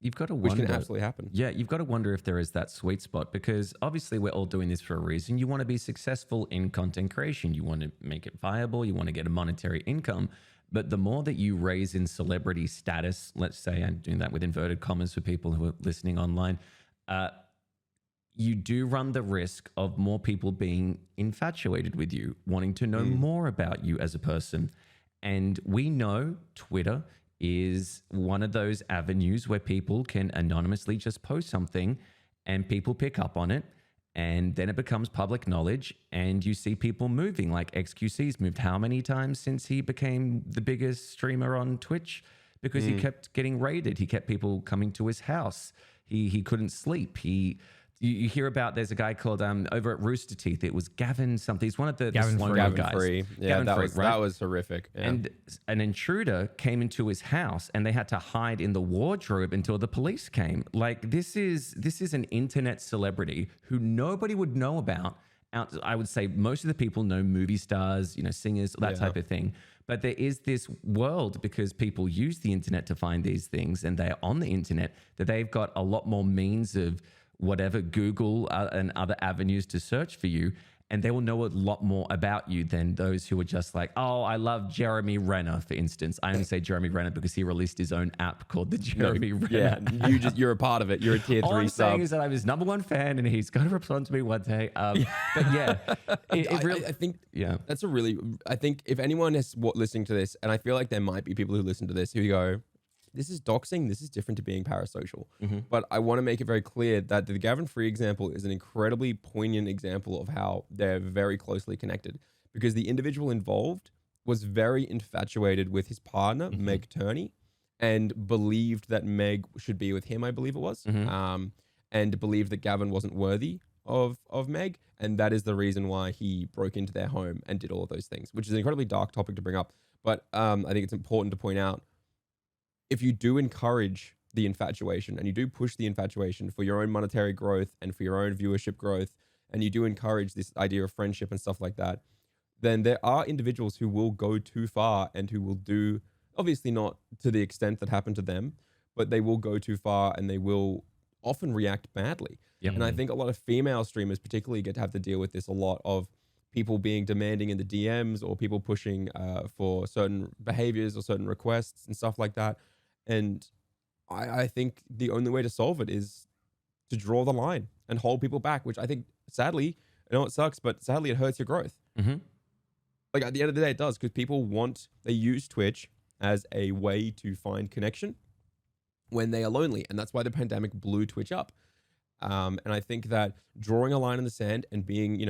You've got to wonder, which can absolutely happen. Yeah, you've got to wonder if there is that sweet spot, because obviously we're all doing this for a reason. You want to be successful in content creation. You want to make it viable. You want to get a monetary income. But the more that you raise in celebrity status, let's say, I'm doing that with inverted commas for people who are listening online, you do run the risk of more people being infatuated with you, wanting to know more about you as a person. And we know Twitter is one of those avenues where people can anonymously just post something and people pick up on it, and then it becomes public knowledge, and you see people moving. Like XQC's moved how many times since he became the biggest streamer on Twitch? Because he kept getting raided. He kept people coming to his house. He couldn't sleep. You hear about, there's a guy called over at Rooster Teeth. It was Gavin something. He's one of the slow guys. Free. Yeah, Gavin Free, that was horrific. Yeah. And an intruder came into his house, and they had to hide in the wardrobe until the police came. Like, this is an internet celebrity who nobody would know about. I would say most of the people know movie stars, singers, that type of thing. But there is this world, because people use the internet to find these things, and they're on the internet, that they've got a lot more means of whatever, Google and other avenues to search for you, and they will know a lot more about you than those who are just like, oh, I love Jeremy Renner, for instance. I only say Jeremy Renner because he released his own app called the Jeremy Renner. Yeah, you're a part of it. You're a tier 3 All I'm sub. saying is that I'm his #1 fan, and he's going to respond to me one day. But yeah, I think that's I think if anyone is listening to this, and I feel like there might be people who listen to this who go, this is doxing, this is different to being parasocial. But I want to make it very clear that the Gavin Free example is an incredibly poignant example of how they're very closely connected. because the individual involved was very infatuated with his partner, Meg Turney, and believed that Meg should be with him, I believe it was, and believed that Gavin wasn't worthy of Meg. And that is the reason why he broke into their home and did all of those things, which is an incredibly dark topic to bring up. But I think it's important to point out, if you do encourage the infatuation and you do push the infatuation for your own monetary growth and for your own viewership growth, and you do encourage this idea of friendship and stuff like that, then there are individuals who will go too far and who will do, obviously not to the extent that happened to them, but they will go too far and they will often react badly. And I think a lot of female streamers particularly get to have to deal with this a lot, of people being demanding in the DMs or people pushing for certain behaviors or certain requests and stuff like that. And I think the only way to solve it is to draw the line and hold people back, which I think, sadly, I know it sucks, but sadly it hurts your growth. Like at the end of the day, it does, because they use Twitch as a way to find connection when they are lonely. And that's why the pandemic blew Twitch up. And I think that drawing a line in the sand and being,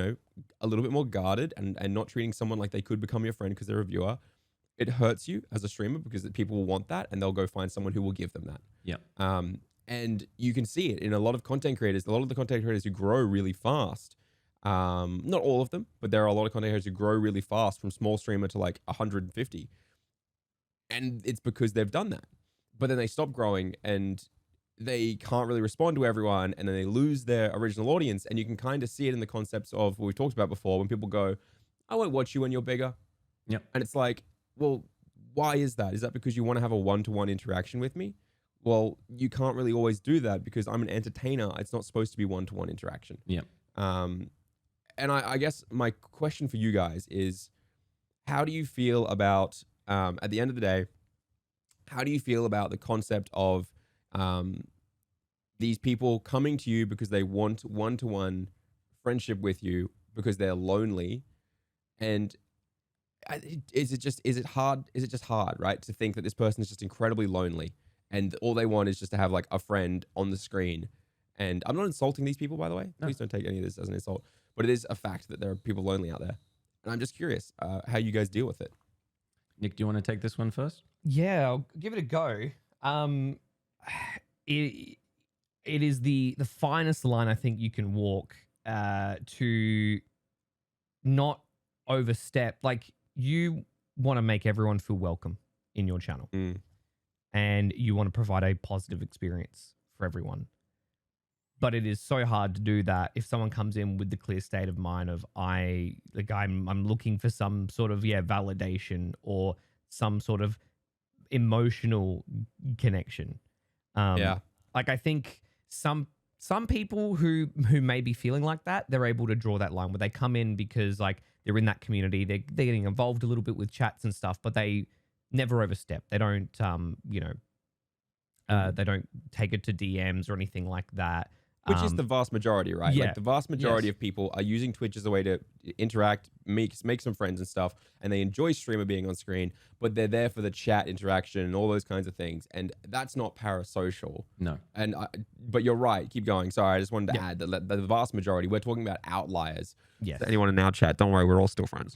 a little bit more guarded and not treating someone like they could become your friend because they're a viewer, it hurts you as a streamer, because people will want that and they'll go find someone who will give them that. And you can see it in a lot of content creators. A lot of the content creators who grow really fast, not all of them, but there are a lot of content creators who grow really fast from small streamer to like 150. And it's because they've done that. But then they stop growing and they can't really respond to everyone, and then they lose their original audience. And you can kind of see it in the concepts of what we've talked about before, when people go, I won't watch you when you're bigger. And it's like, well, why is that? Is that because you want to have a one-to-one interaction with me? Well, you can't really always do that, because I'm an entertainer. It's not supposed to be one-to-one interaction. And I guess my question for you guys is, how do you feel about, at the end of the day, how do you feel about the concept of these people coming to you because they want one-to-one friendship with you because they're lonely? And is it just hard, right, to think that this person is just incredibly lonely and all they want is just to have like a friend on the screen? And I'm not insulting these people, by the way. Please don't take any of this as an insult, but it is a fact that there are people lonely out there. And I'm just curious how you guys deal with it. Nick, do you want to take this one first? Yeah, I'll give it a go. It is the finest line I think you can walk to not overstep. Like, you want to make everyone feel welcome in your channel, and you want to provide a positive experience for everyone. But it is so hard to do that if someone comes in with the clear state of mind of I'm looking for some sort of validation or some sort of emotional connection. Like, I think some people who may be feeling like that, they're able to draw that line where they come in because like they're in that community, they're getting involved a little bit with chats and stuff, but they never overstep. They don't they don't take it to DMs or anything like that. Which is the vast majority, right? Yeah. Like the vast majority of people are using Twitch as a way to interact, make some friends and stuff, and they enjoy streamer being on screen, but they're there for the chat interaction and all those kinds of things, and that's not parasocial. No. And but you're right. Keep going. Sorry, I just wanted to add that the vast majority. We're talking about outliers. Yes. To anyone in our chat, don't worry, we're all still friends.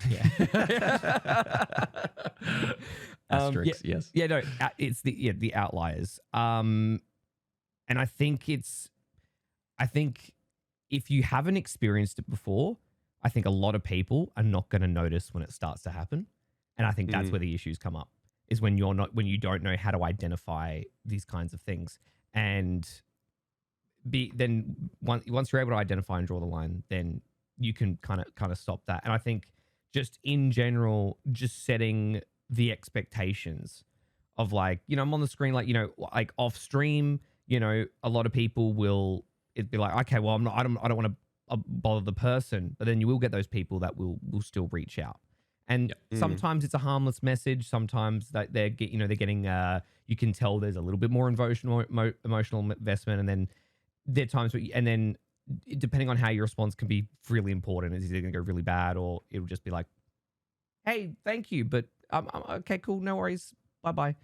Asterisks, yes. Yeah, no, it's the outliers. And I think if you haven't experienced it before, I think a lot of people are not going to notice when it starts to happen. And I think that's where the issues come up, is when you don't know how to identify these kinds of things. And once you're able to identify and draw the line, then you can kind of stop that. And I think just in general, just setting the expectations of like, I'm on the screen, like, like off stream, a lot of people will, it'd be like, okay, well, I don't want to bother the person, but then you will get those people that will still reach out. And sometimes it's a harmless message. Sometimes that they're getting, you can tell there's a little bit more emotional investment. And then there are times and then depending on how your response can be really important, it's either going to go really bad or it'll just be like, hey, thank you, but okay, cool, no worries, bye-bye.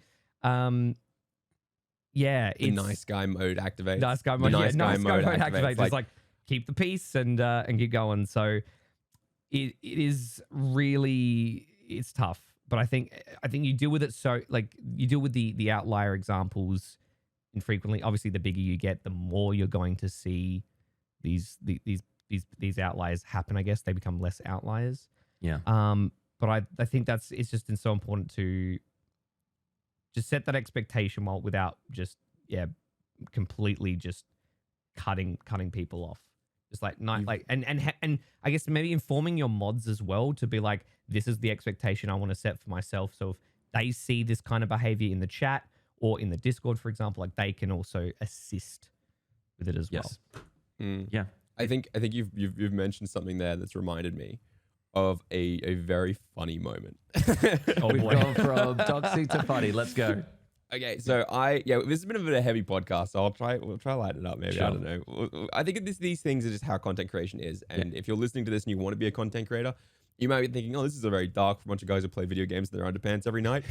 Yeah, the nice guy mode activates. Nice guy mode, nice guy mode activates. Like, just like keep the peace and keep going. So it is really, it's tough. But I think you deal with it, so like you deal with the outlier examples infrequently. Obviously, the bigger you get, the more you're going to see these outliers happen. I guess they become less outliers. Yeah. But I think it's just so important to just set that expectation without just completely just cutting people off. Just like and I guess maybe informing your mods as well to be like, this is the expectation I want to set for myself. So if they see this kind of behavior in the chat or in the Discord, for example, like they can also assist with it as well. Yeah. I think you've mentioned something there that's reminded me of a very funny moment. We've gone from toxic to funny. Let's go. Okay, so this has been a bit of a heavy podcast, so we'll try to lighten it up maybe. Sure. I don't know. I think these things are just how content creation is. And if you're listening to this and you want to be a content creator, you might be thinking, oh, this is a very dark bunch of guys who play video games in their underpants every night.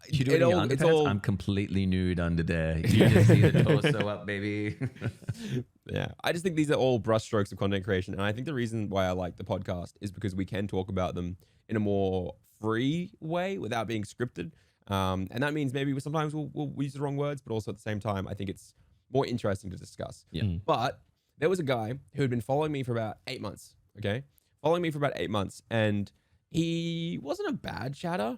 You do it in your underpants? I'm completely nude under there. You just see the torso up, baby. Yeah, I just think these are all brushstrokes of content creation. And I think the reason why I like the podcast is because we can talk about them in a more free way without being scripted. And that means maybe sometimes we'll use the wrong words, but also at the same time, I think it's more interesting to discuss. Yeah. But there was a guy who had been following me for about 8 months, okay? Following me for about 8 months. And he wasn't a bad chatter,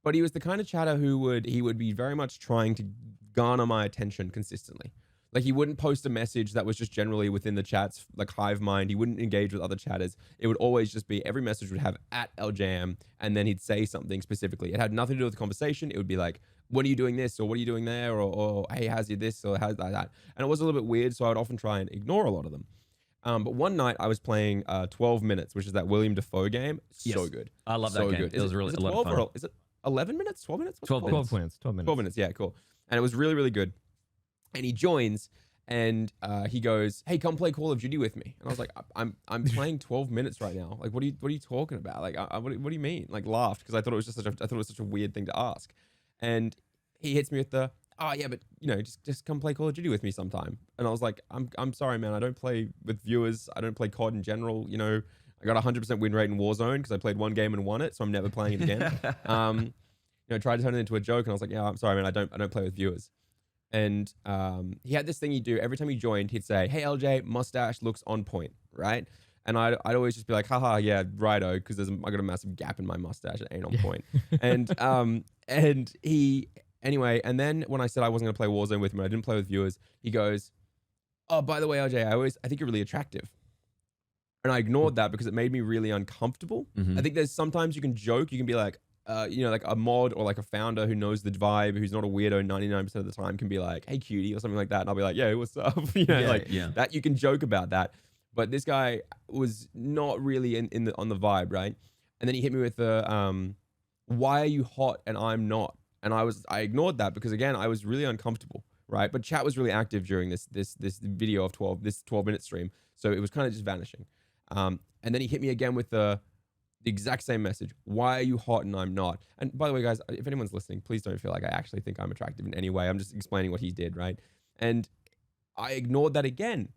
but he was the kind of chatter who would be very much trying to garner my attention consistently. Like he wouldn't post a message that was just generally within the chat's like hive mind. He wouldn't engage with other chatters. It would always just be every message would have @Eljayem and then he'd say something specifically. It had nothing to do with the conversation. It would be like, what are you doing this? Or what are you doing there? Or hey, how's you this? Or how's that? And it was a little bit weird. So I would often try and ignore a lot of them. But one night I was playing 12 Minutes, which is that William Dafoe game. So yes. good. I love that game. Good. It was really a lot of fun. Is it 11 minutes? 12 minutes? 12 minutes. 12 minutes. 12 minutes. Yeah, cool. And it was really, really good. And he joins and he goes, hey, come play Call of Duty with me. And I was like, I'm playing 12 minutes right now. Like, what are you talking about? Like, what do you mean? Like, laughed because I thought it was such a weird thing to ask. And he hits me with the, oh yeah, but you know, just come play Call of Duty with me sometime. And I was like, I'm sorry, man. I don't play with viewers. I don't play COD in general. You know, I got 100% win rate in Warzone because I played one game and won it, so I'm never playing it again. You know, tried to turn it into a joke, and I was like, yeah, I'm sorry, man. I don't play with viewers. And he had this thing he'd do every time he joined. He'd say, hey, Eljay, mustache looks on point, right? And I'd always just be like, haha, yeah, righto, because I got a massive gap in my mustache. It ain't on point. And he, anyway, and then when I said I wasn't going to play Warzone with him, I didn't play with viewers, he goes, oh, by the way, Eljay, I think you're really attractive. And I ignored that because it made me really uncomfortable. Mm-hmm. I think there's sometimes you can joke, you can be like, you know, like a mod or like a founder who knows the vibe, who's not a weirdo 99% of the time, can be like, hey, cutie, or something like that. And I'll be like, yo, what's up? You know, that you can joke about that. But this guy was not really on the vibe, right? And then he hit me with the, why are you hot and I'm not? And I ignored that because again, I was really uncomfortable, right? But chat was really active during this video of 12-minute stream. So it was kind of just vanishing. And then he hit me again with the exact same message. Why are you hot and I'm not? And by the way, guys, if anyone's listening, please don't feel like I actually think I'm attractive in any way. I'm just explaining what he did, right? And I ignored that again.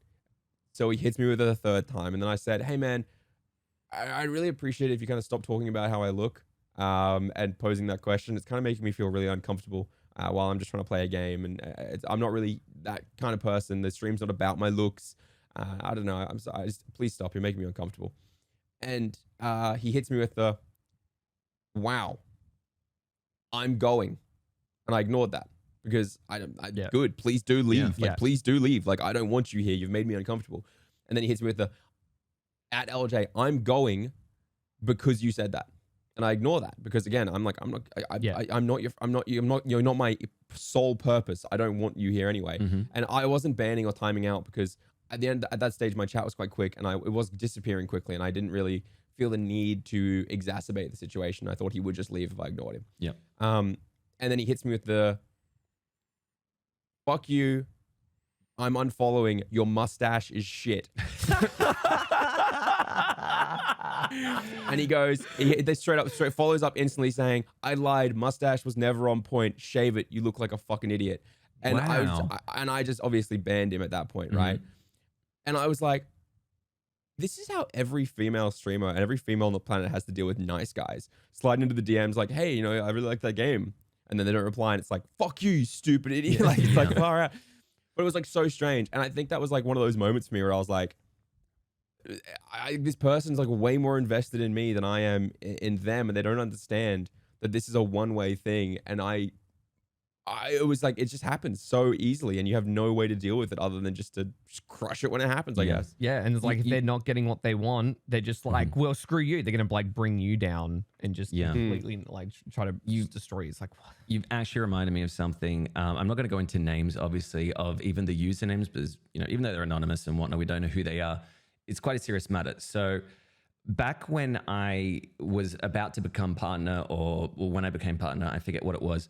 So he hits me with it a third time. And then I said, hey, man, I'd really appreciate it if you kind of stop talking about how I look and posing that question. It's kind of making me feel really uncomfortable while I'm just trying to play a game. And I'm not really that kind of person. The stream's not about my looks. I don't know. I'm sorry. Please stop. You're making me uncomfortable. And he hits me with the, wow, I'm going. And I ignored that because good, please do leave. Please do leave. Like, I don't want you here. You've made me uncomfortable. And then he hits me with the, @Eljay, I'm going because you said that. And I ignore that because again, I'm like, you're not my sole purpose. I don't want you here anyway. Mm-hmm. And I wasn't banning or timing out because at that stage, my chat was quite quick and it was disappearing quickly. And I didn't really feel the need to exacerbate the situation. I thought he would just leave if I ignored him. Yeah. And then he hits me with the, fuck you. I'm unfollowing. Your mustache is shit. And he goes, they straight follows up instantly saying, I lied. Mustache was never on point. Shave it. You look like a fucking idiot. And wow. I just obviously banned him at that point, right? And I was like, this is how every female streamer and every female on the planet has to deal with nice guys sliding into the DMs like, hey, you know, I really like that game, and then they don't reply, and it's like, fuck you, you stupid idiot. Like it's like far out. But it was like so strange, and I think that was like one of those moments for me where I was like, this person's like way more invested in me than I am in them, and they don't understand that this is a one-way thing. And it was like, it just happens so easily, and you have no way to deal with it other than just to crush it when it happens, I guess. Yeah, and it's like, if they're not getting what they want, they're just like, well, screw you. They're gonna like bring you down and just completely like try to destroy you. It's like, what? You've actually reminded me of something. I'm not going to go into names, obviously, of even the usernames, because, you know, even though they're anonymous and whatnot, we don't know who they are. It's quite a serious matter. So back when I was about to become partner, or when I became partner, I forget what it was,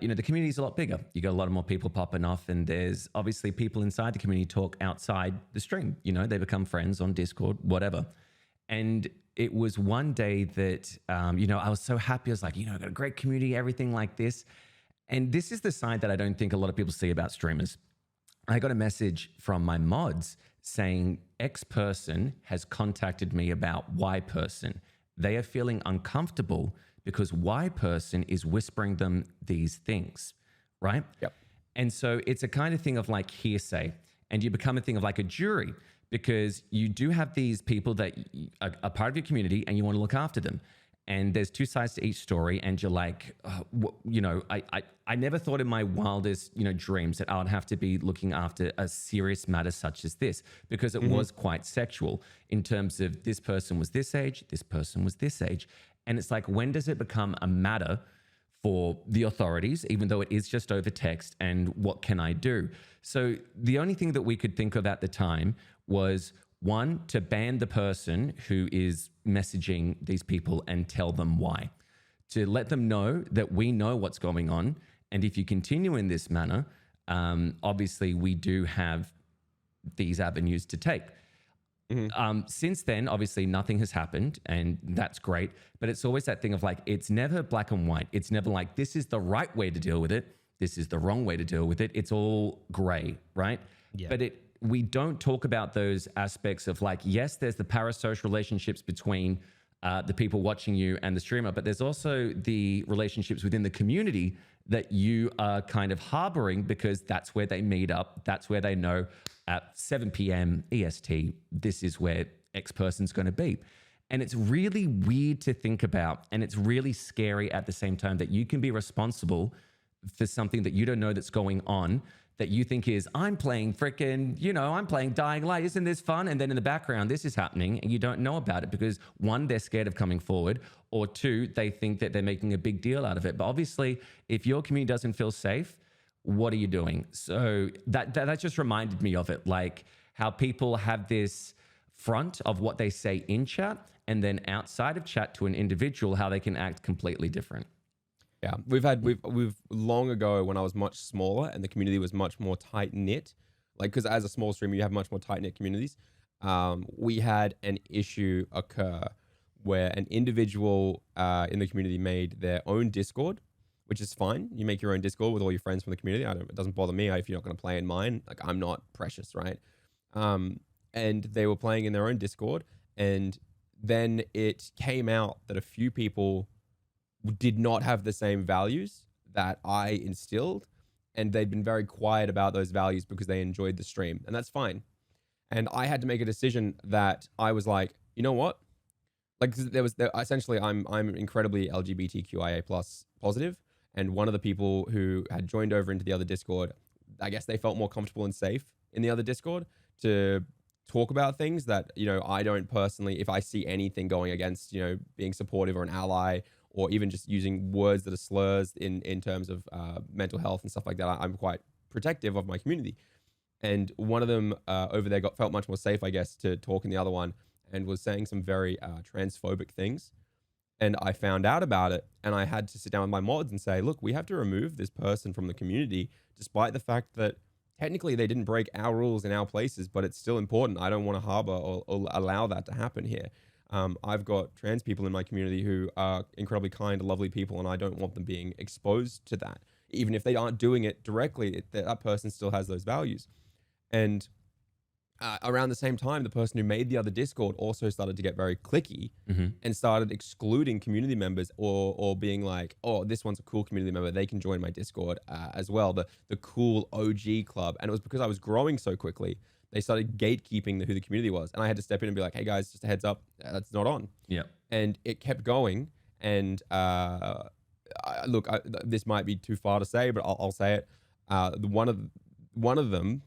you know, the community is a lot bigger. You got a lot more people popping off, and there's obviously people inside the community talk outside the stream. You know, they become friends on Discord, whatever. And it was one day that, you know, I was so happy. I was like, you know, I got a great community, everything like this. And this is the side that I don't think a lot of people see about streamers. I got a message from my mods saying X person has contacted me about Y person. They are feeling uncomfortable because Y person is whispering them these things, right? Yep. And so it's a kind of thing of like hearsay, and you become a thing of like a jury, because you do have these people that are part of your community and you want to look after them. And there's two sides to each story, and you're like, you know, I never thought in my wildest, you know, dreams that I would have to be looking after a serious matter such as this, because it was quite sexual in terms of this person was this age, this person was this age. And it's like, when does it become a matter for the authorities, even though it is just over text, and what can I do? So the only thing that we could think of at the time was, one, to ban the person who is messaging these people and tell them why. To let them know that we know what's going on. And if you continue in this manner, obviously we do have these avenues to take. Since then, obviously nothing has happened, and that's great. But it's always that thing of like, it's never black and white. It's never like, this is the right way to deal with it, this is the wrong way to deal with it. It's all gray, right? Yeah. But we don't talk about those aspects of like, yes, there's the parasocial relationships between the people watching you and the streamer, but there's also the relationships within the community that you are kind of harboring, because that's where they meet up. That's where they know at 7 p.m. EST, this is where X person's going to be. And it's really weird to think about, and it's really scary at the same time, that you can be responsible for something that you don't know that's going on, that you think is, I'm playing freaking, you know, I'm playing Dying Light, isn't this fun? And then in the background, this is happening, and you don't know about it because, one, they're scared of coming forward, or two, they think that they're making a big deal out of it. But obviously, if your community doesn't feel safe, what are you doing? So that just reminded me of it, like how people have this front of what they say in chat, and then outside of chat to an individual, how they can act completely different. Yeah, we've long ago, when I was much smaller and the community was much more tight knit, like, because as a small streamer, you have much more tight knit communities. We had an issue occur where an individual in the community made their own Discord, which is fine. You make your own Discord with all your friends from the community. It doesn't bother me if you're not going to play in mine. Like, I'm not precious, right? And they were playing in their own Discord, and then it came out that a few people did not have the same values that I instilled, and they'd been very quiet about those values because they enjoyed the stream, and that's fine. And I had to make a decision that I was like, you know what? Like, essentially, I'm incredibly LGBTQIA plus positive, and one of the people who had joined over into the other Discord, I guess they felt more comfortable and safe in the other Discord to talk about things that, you know, I don't personally, if I see anything going against, you know, being supportive or an ally, or even just using words that are slurs in terms of mental health and stuff like that, I'm quite protective of my community. And one of them over there felt much more safe, I guess, to talk in the other one, and was saying some very transphobic things. And I found out about it, and I had to sit down with my mods and say, look, we have to remove this person from the community, despite the fact that technically they didn't break our rules in our places, but it's still important. I don't want to harbor or allow that to happen here. I've got trans people in my community who are incredibly kind, lovely people, and I don't want them being exposed to that. Even if they aren't doing it directly, that person still has those values. And around the same time, the person who made the other Discord also started to get very cliquey and started excluding community members or being like, oh, this one's a cool community member. They can join my Discord as well. The cool OG club. And it was because I was growing so quickly. They started gatekeeping who the community was. And I had to step in and be like, hey guys, just a heads up, that's not on. Yeah. And it kept going. And this might be too far to say, but I'll say it. One of them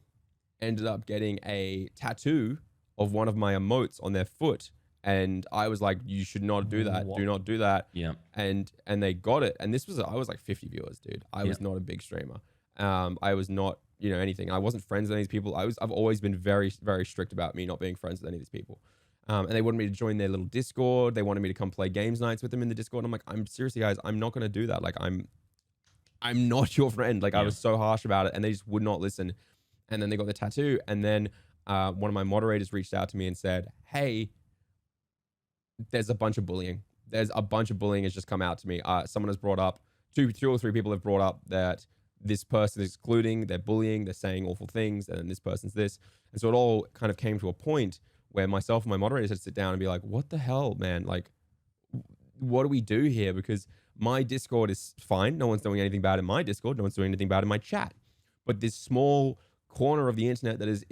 ended up getting a tattoo of one of my emotes on their foot. And I was like, you should not do that. Do not do that. Yeah. And they got it. And I was like 50 viewers, dude. I was not a big streamer. I was not, anything. I wasn't friends with any of these people. I've always been very, very strict about me not being friends with any of these people. And they wanted me to join their little Discord. They wanted me to come play games nights with them in the Discord. I'm like, I'm seriously, guys, I'm not going to do that. Like, I'm not your friend. Like, I was so harsh about it and they just would not listen. And then they got the tattoo. And then one of my moderators reached out to me and said, hey, there's a bunch of bullying. There's a bunch of bullying has just come out to me. Someone has brought up, two or three people have brought up that this person is excluding, they're bullying, they're saying awful things, and then this person's this. And so it all kind of came to a point where myself and my moderators had to sit down and be like, what the hell, man? Like, what do we do here? Because my Discord is fine. No one's doing anything bad in my Discord. No one's doing anything bad in my chat. But this small corner of the internet that is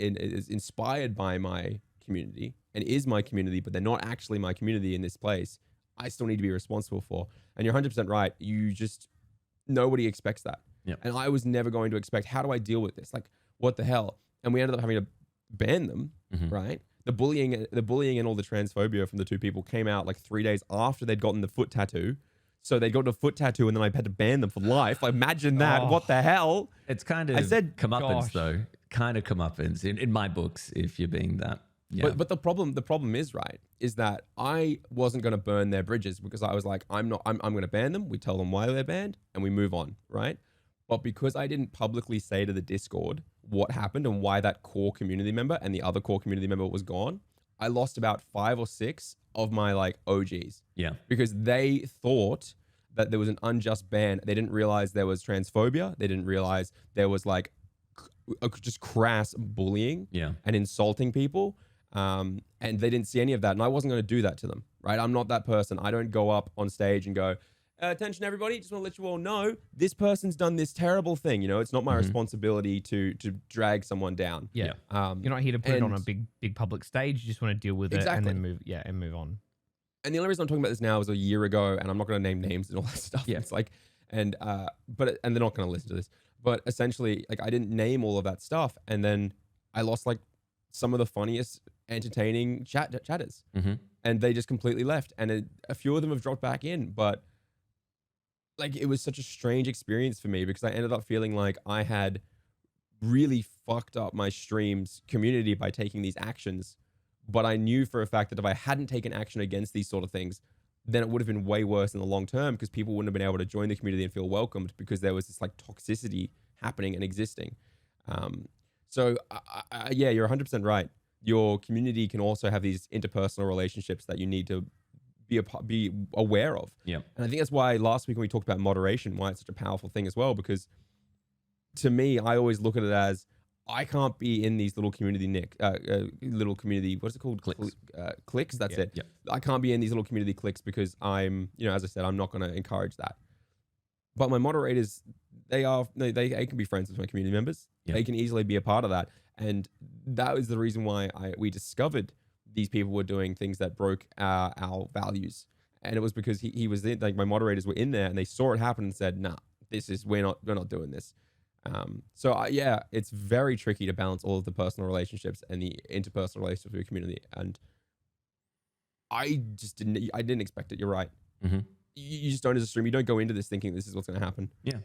inspired by my community and is my community, but they're not actually my community in this place, I still need to be responsible for. And you're 100% right. Nobody expects that. Yep. And I was never going to expect, how do I deal with this? Like, what the hell? And we ended up having to ban them, right? The bullying and all the transphobia from the two people came out like 3 days after they'd gotten the foot tattoo. So they'd gotten a foot tattoo and then I had to ban them for life. Like, imagine that. What the hell? It's kind of comeuppance though. Kind of comeuppance in my books, if you're being that. Yeah. But the problem is, right, is that I wasn't going to burn their bridges because I was like, I'm going to ban them. We tell them why they're banned and we move on, right? But because I didn't publicly say to the Discord what happened and why that core community member and the other core community member was gone, I lost about 5 or 6 of my like OGs. Yeah. Because they thought that there was an unjust ban. They didn't realize there was transphobia. They didn't realize there was like just crass bullying and insulting people. And they didn't see any of that. And I wasn't going to do that to them, right? I'm not that person. I don't go up on stage and go, attention everybody, just want to let you all know this person's done this terrible thing. It's not my responsibility to drag someone down. Yeah. You're not here to put it on a big public stage. You just want to deal with it and then move on. And the only reason I'm talking about this now is a year ago, and I'm not going to name names and all that stuff. Yeah. It's like, and they're not going to listen to this. But essentially, like, I didn't name all of that stuff, and then I lost like some of the funniest, entertaining chatters, and they just completely left. And a few of them have dropped back in, but like, it was such a strange experience for me because I ended up feeling like I had really fucked up my stream's community by taking these actions. But I knew for a fact that if I hadn't taken action against these sort of things, then it would have been way worse in the long term because people wouldn't have been able to join the community and feel welcomed because there was this like toxicity happening and existing. So you're 100% right. Your community can also have these interpersonal relationships that you need to be aware of. Yeah. And I think that's why last week when we talked about moderation, why it's such a powerful thing as well, because to me, I always look at it as I can't be in these little community what's it called? Cliques. Cliques, that's it. Yeah. I can't be in these little community cliques because I'm, as I said, I'm not going to encourage that. But my moderators, they can be friends with my community members. Yeah. They can easily be a part of that. And that was the reason why we discovered these people were doing things that broke our values. And it was because he was in, like, my moderators were in there and they saw it happen and said, nah, we're not doing this. It's very tricky to balance all of the personal relationships and the interpersonal relationships with your community. And I didn't expect it. You're right. You just don't, as a streamer, you don't go into this thinking this is what's going to happen. Yeah.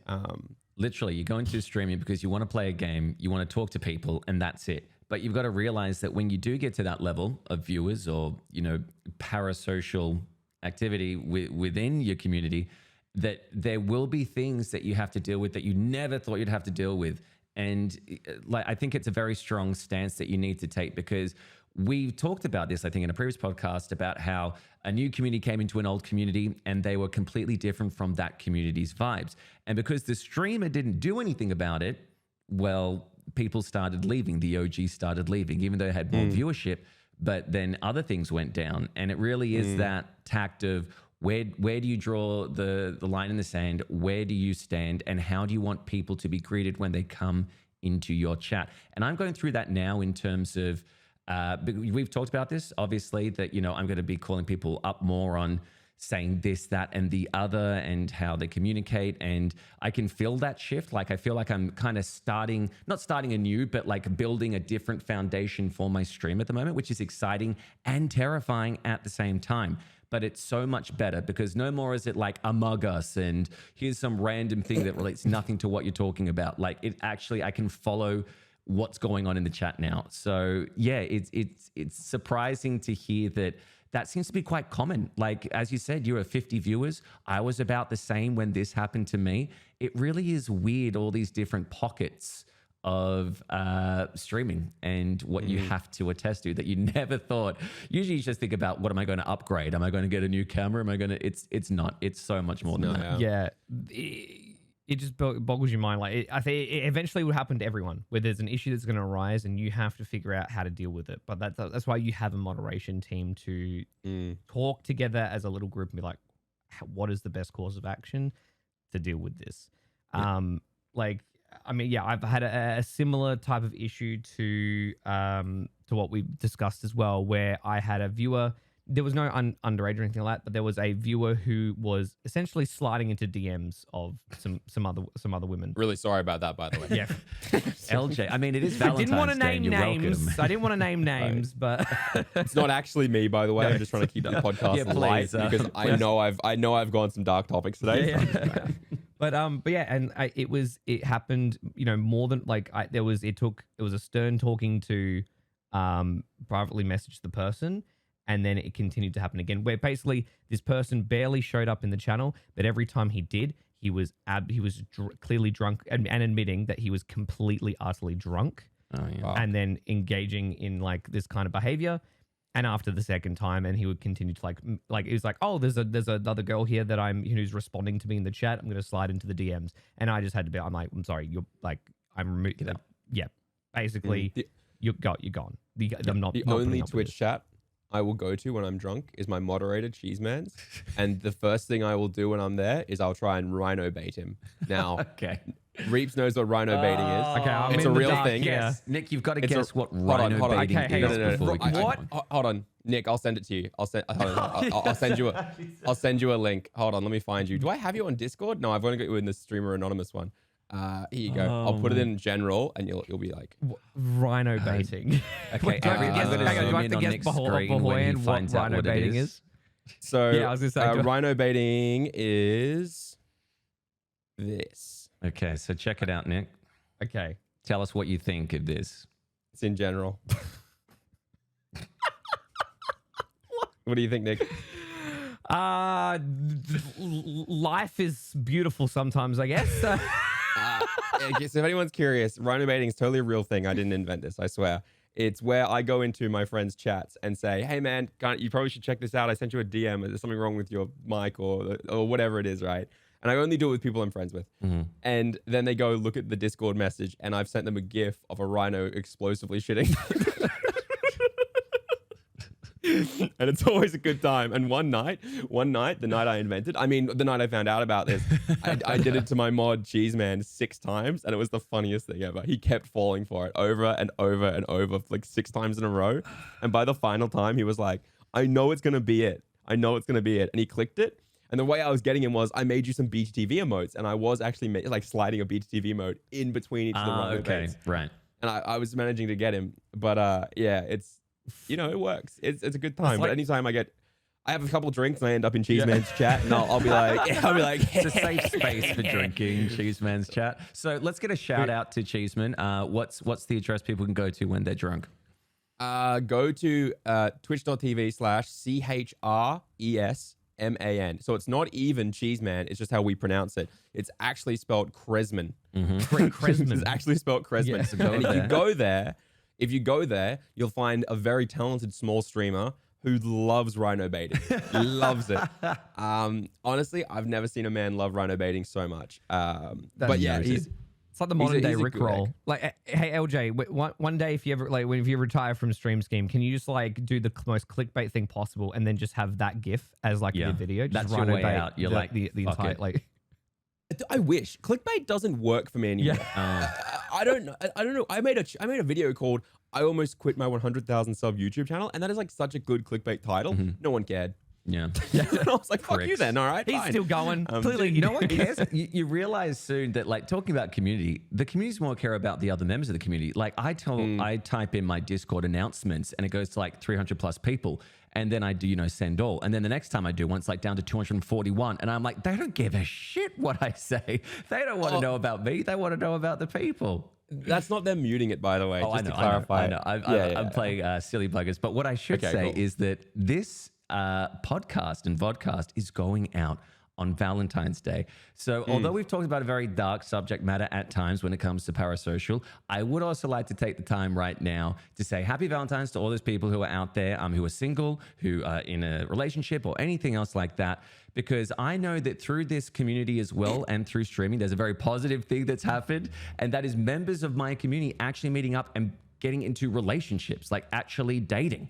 Literally, you go into streaming because you want to play a game, you want to talk to people, and that's it. But you've got to realize that when you do get to that level of viewers or, parasocial activity within your community, that there will be things that you have to deal with that you never thought you'd have to deal with. And I think it's a very strong stance that you need to take, because we talked about this, I think, in a previous podcast about how a new community came into an old community and they were completely different from that community's vibes. And because the streamer didn't do anything about it, well, people started leaving. The OG started leaving, even though it had more viewership. But then other things went down, and it really is that tact of where do you draw the line in the sand? Where do you stand, and how do you want people to be greeted when they come into your chat? And I'm going through that now in terms of we've talked about this, obviously, that I'm going to be calling people up more on saying this, that, and the other, and how they communicate. And I can feel that shift. Like, I feel like I'm kind of not starting anew, but like building a different foundation for my stream at the moment, which is exciting and terrifying at the same time. But it's so much better because no more is it like Among Us and here's some random thing that relates nothing to what you're talking about. Like, it actually, I can follow what's going on in the chat now. So yeah, it's surprising to hear that seems to be quite common. Like, as you said, you were 50 viewers. I was about the same when this happened to me. It really is weird, all these different pockets of streaming and what you have to attest to that you never thought. Usually you just think about, what am I going to upgrade? Am I going to get a new camera? Am I going to, it's not, it's so much more than that. Yeah. It just boggles your mind. Like, I think it eventually would happen to everyone, where there's an issue that's going to arise and you have to figure out how to deal with it. But that's why you have a moderation team to talk together as a little group and be like, what is the best course of action to deal with this? I've had a similar type of issue to what we discussed as well, where I had a viewer. There was no underage or anything like that, but there was a viewer who was essentially sliding into DMs of some other women. Really sorry about that, by the way. Yeah, Eljay. I mean, it is Valentine's I didn't want to Day, name names. I didn't want to name names, but It's not actually me, by the way. I'm just trying to keep the podcast light because I know I've gone some dark topics today. Yeah. But yeah, and it happened. More than like it was a stern talking to privately message the person. And then it continued to happen again, where basically this person barely showed up in the channel, but every time he did, he was clearly drunk and admitting that he was completely, utterly drunk. Oh, yeah. And then engaging in like this kind of behavior. And after the second time, and he would continue to like it was like, oh, there's another girl here that who's responding to me in the chat. I'm going to slide into the DMs, and I just had to be. I'm like, I'm sorry, you're like, I'm removing. Yeah, basically, you're gone. I'm not. The only Twitch chat I will go to when I'm drunk is my moderator, Cheeseman's. And the first thing I will do when I'm there is I'll try and rhino bait him. Now, okay. Reapz knows what rhino baiting is. Okay, it's a real thing. Yes. Nick, you've got to guess what rhino hold on. baiting Okay, is. what? Hold on. Nick, I'll send it to you. I'll send you a link. Hold on, let me find you. Do I have you on Discord? No, I've only got you in the Streamer Anonymous one. Here you go. I'll put it in general, and you'll be like rhino baiting. Okay, do I have to guess beforehand what rhino baiting is? So yeah, I was gonna say rhino baiting is this. Okay, so check it out, Nick. Okay, tell us what you think of this. It's in general. What do you think, Nick? Life is beautiful sometimes, I guess. So if anyone's curious, rhino baiting is totally a real thing. I didn't invent this, I swear. It's where I go into my friends' chats and say, hey man, you probably should check this out. I sent you a DM. Is there something wrong with your mic or whatever it is, right? And I only do it with people I'm friends with. Mm-hmm. And then they go look at the Discord message, and I've sent them a GIF of a rhino explosively shitting. And it's always a good time. And one night, the night I invented, the night I found out about this, I did it to my mod Cheeseman 6 times, and it was the funniest thing ever. He kept falling for it over and over and over, like 6 times in a row. And by the final time, he was like, I know it's going to be it. I know it's going to be it. And he clicked it. And the way I was getting him was, I made you some BTTV emotes, and I was actually sliding a BTTV emote in between each of the rhino baits. Right. And I was managing to get him. But yeah, it's, it works. It's a good time. But anytime I have a couple of drinks and I end up in Cheeseman's chat, and I'll be like, it's a safe space for drinking, Cheeseman's chat. So let's get a shout out to Cheeseman. What's the address people can go to when they're drunk? Go to twitch.tv/CHRESMAN. So it's not even Cheeseman. It's just how we pronounce it. It's actually spelled Kresman. Mm-hmm. Kresman. It's actually spelled Kresman. Yes, and if you go there, you'll find a very talented small streamer who loves rhino baiting. Loves it. Honestly, I've never seen a man love rhino baiting so much. But yeah, It's like the modern day he's a good Rickroll. egg. Like, hey LJ, one day if you ever like if you retire from Stream Scheme, can you just like do the most clickbait thing possible and then just have that GIF as like the video? Just That's your way bait out. You're like the entire it. like. I wish clickbait doesn't work for me anymore. I don't know. I don't know. I made a video called "I almost quit my 100,000 sub YouTube channel," and that is like such a good clickbait title. No one cared. Yeah. And I was like, fuck you then. All right. He's fine. still going. Clearly, you know what cares? You realize soon that, like, talking about community, the communities more care about the other members of the community. Like, I type in my Discord announcements and it goes to like 300 plus people. And then I do, send all. And then the next time I do one, it's like down to 241. And I'm like, they don't give a shit what I say. They don't want to know about me. They want to know about the people. That's not them muting it, by the way. Just to clarify. I know. I'm playing silly buggers. But what I should say is that this podcast and vodcast is going out on Valentine's Day. So although we've talked about a very dark subject matter at times when it comes to parasocial, I would also like to take the time right now to say happy Valentine's to all those people who are out there, who are single, who are in a relationship or anything else like that, because I know that through this community as well and through streaming, there's a very positive thing that's happened, and that is members of my community actually meeting up and getting into relationships, like actually dating.